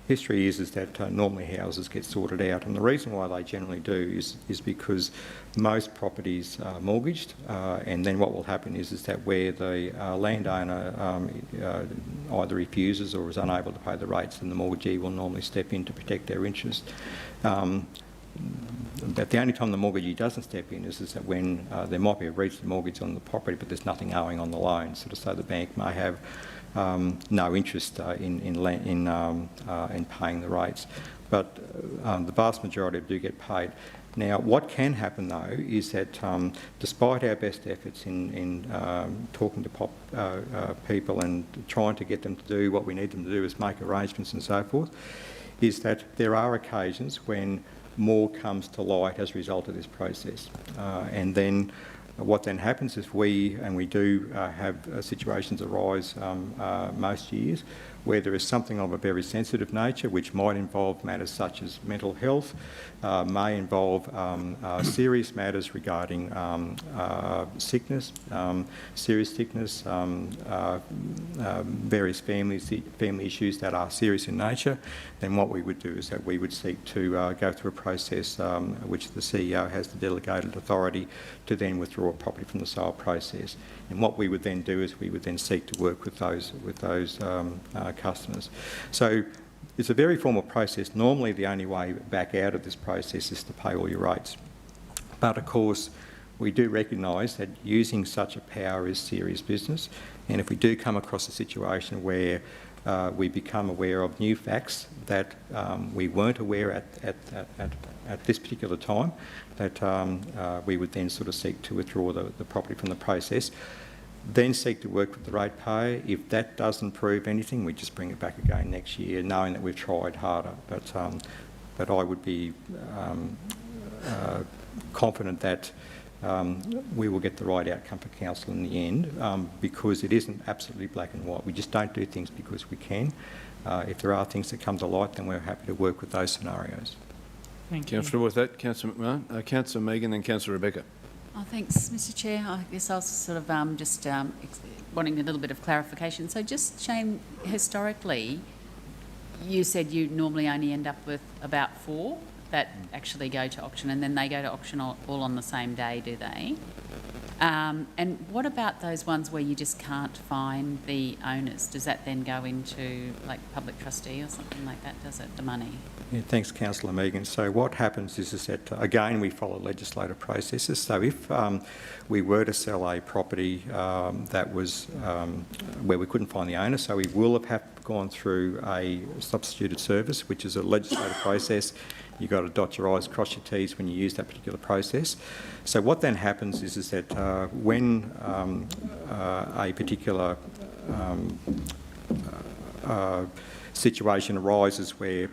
history is that normally houses get sorted out, and the reason why they generally do is because most properties are mortgaged, and then what will happen is that where the landowner either refuses or is unable to pay the rates, then the mortgagee will normally step in to protect their interest. But the only time the mortgagee doesn't step in is that when there might be a breach of the mortgage on the property, but there's nothing owing on the loan. So the bank may have no interest in paying the rates, but the vast majority do get paid. Now, what can happen though is that despite our best efforts in talking to people and trying to get them to do what we need them to do, is make arrangements and so forth, is that there are occasions when more comes to light as a result of this process. And then what then happens is we do have situations arise most years where there is something of a very sensitive nature which might involve matters such as mental health, may involve serious matters regarding sickness, serious sickness, various family issues that are serious in nature. Then what we would do is that we would seek to go through a process which the CEO has the delegated authority to then withdraw a property from the sale process. And what we would then do is we would then seek to work with those customers. So it's a very formal process. Normally the only way back out of this process is to pay all your rates. But of course we do recognise that using such a power is serious business, and if we do come across a situation where we become aware of new facts that we weren't aware at this particular time, that we would then sort of seek to withdraw the property from the process. Then seek to work with the ratepayer. If that doesn't prove anything, we just bring it back again next year, knowing that we've tried harder. But I would be confident that we will get the right outcome for council in the end, because it isn't absolutely black and white. We just don't do things because we can. If there are things that come to light, then we're happy to work with those scenarios. Thank you. Councillor, with that, Councillor McMahon, Councillor Megan, then Councillor Rebecca. Oh, thanks, Mr Chair. I guess I was sort of just wanting a little bit of clarification. So just, Shane, historically, you said you normally only end up with about 4 that actually go to auction, and then they go to auction all on the same day, do they? And what about those ones where you just can't find the owners? Does that then go into like public trustee or something like that, does it, the money? Yeah, thanks, Councillor Megan. So what happens is that, again, we follow legislative processes. So if we were to sell a property that was where we couldn't find the owner, so we will have gone through a substituted service, which is a legislative process. You've got to dot your I's, cross your T's when you use that particular process. So what then happens is that when a particular situation arises where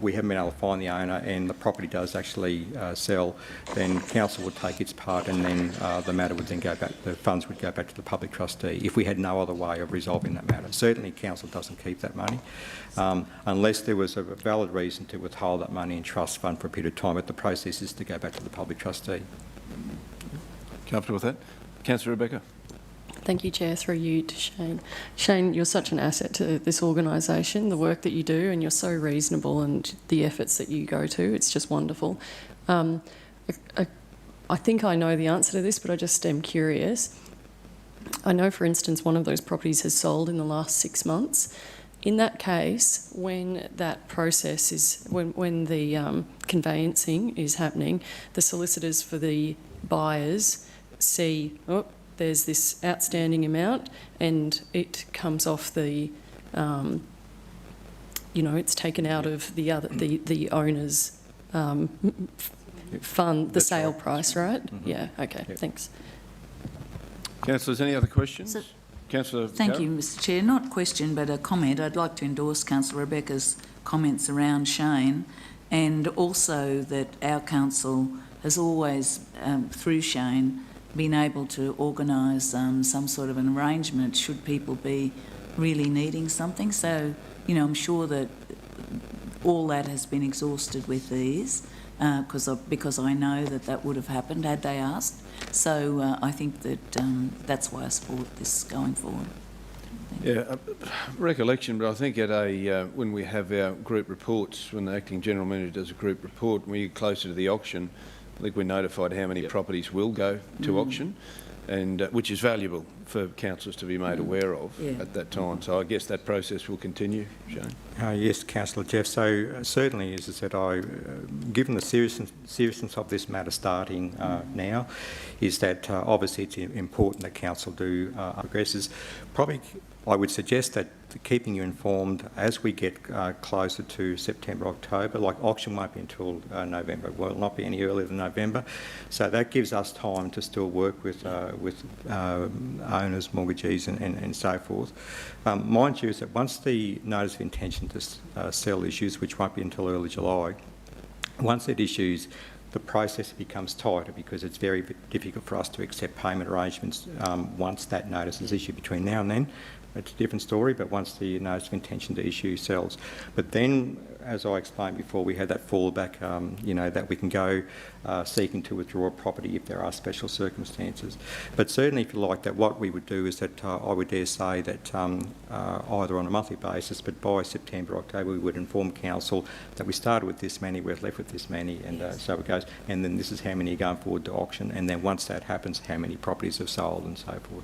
we haven't been able to find the owner and the property does actually sell, then council would take its part, and then the matter would then go back, the funds would go back to the public trustee if we had no other way of resolving that matter. Certainly council doesn't keep that money unless there was a valid reason to withhold that money in trust fund for a period of time, but the process is to go back to the public trustee. Comfortable with that? Councillor Rebecca. Thank you, Chair. Through you to Shane. Shane, you're such an asset to this organisation, the work that you do, and you're so reasonable, and the efforts that you go to. It's just wonderful. I think I know the answer to this, but I just am curious. I know, for instance, one of those properties has sold in the last 6 months. In that case, when that process is, when the conveyancing is happening, the solicitors for the buyers see, oh, there's this outstanding amount, and it comes off the, it's taken out of the other, the owner's fund, the sale price, right? Mm-hmm. Yeah. Okay. Yep. Thanks. Councillors, any other questions? Councillor. Thank you, Mr Chair. Not a question, but a comment. I'd like to endorse Councillor Rebecca's comments around Shane, and also that our council has always, through Shane, been able to organise some sort of an arrangement should people be really needing something. So, I'm sure that all that has been exhausted with these because I know that would have happened had they asked. So I think that that's why I support this going forward. Yeah, recollection, but I think at when we have our group reports, when the Acting General Manager does a group report, when we get closer to the auction, I think we're notified how many properties will go to auction, and which is valuable for councillors to be made aware of at that time. So I guess that process will continue, Shane. Yes, Councillor Jeff. So certainly, as I said, given the seriousness of this matter starting now, is that obviously it's important that council do progresses. Probably, I would suggest that keeping you informed as we get closer to September, October, like auction won't be until November, will not be any earlier than November. So that gives us time to still work with owners, mortgagees and so forth. Mind you is that once the notice of intention to sell issues, which won't be until early July, once it issues, the process becomes tighter because it's very difficult for us to accept payment arrangements once that notice is issued. Between now and then, it's a different story, but once the notice of intention to issue sells. But then, as I explained before, we have that fallback, that we can go seeking to withdraw a property if there are special circumstances. But certainly, if you like, that what we would do is that I would dare say that either on a monthly basis, but by September, October, we would inform council that we started with this many, we're left with this many, and so it goes. And then this is how many are going forward to auction, and then once that happens, how many properties have sold and so forth.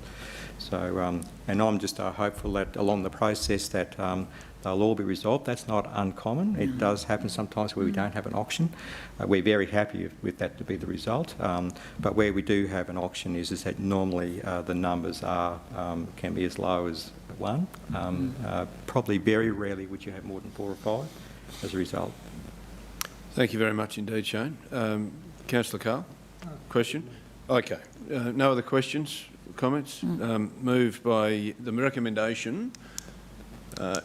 So, and I'm just hopeful that along the process that they'll all be resolved. That's not uncommon. It does happen sometimes where we don't have an auction. We're very happy with that to be the result. But where we do have an auction is that normally the numbers can be as low as at one. Probably very rarely would you have more than 4 or 5 as a result. Thank you very much indeed, Shane. Councillor Carl, question? Okay. No other questions, comments? Moved by the recommendation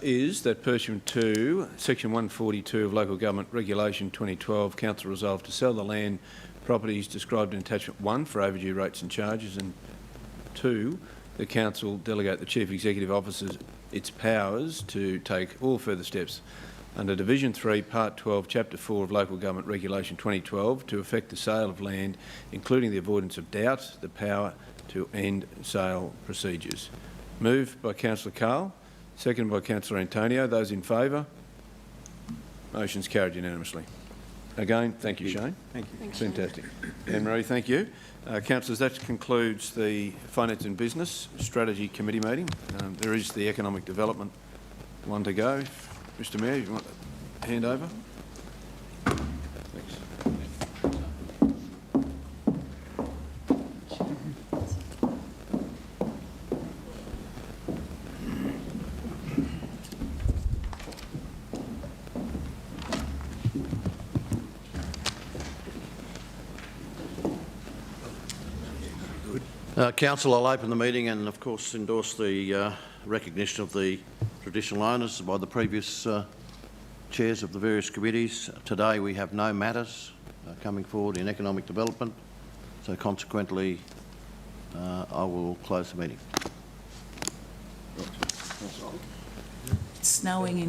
is that pursuant to Section 142 of Local Government Regulation 2012, Council resolved to sell the land properties described in Attachment 1 for overdue rates and charges, and 2, the Council delegate the Chief Executive Officer its powers to take all further steps under Division 3, Part 12, Chapter 4 of Local Government Regulation 2012 to effect the sale of land, including the avoidance of doubt, the power to end sale procedures. Moved by Councillor Carl, seconded by Councillor Antonio. Those in favour? Motion's carried unanimously. Again, thank you, Shane. Thank you. Fantastic. Anne-Marie, thank you. Councillors, that concludes the Finance and Business Strategy Committee meeting. There is the Economic Development one to go. Mr Mayor, you want to hand over? Thanks. Council, I'll open the meeting and, of course, endorse the recognition of the traditional owners by the previous chairs of the various committees. Today we have no matters coming forward in economic development, so consequently I will close the meeting. It's snowing in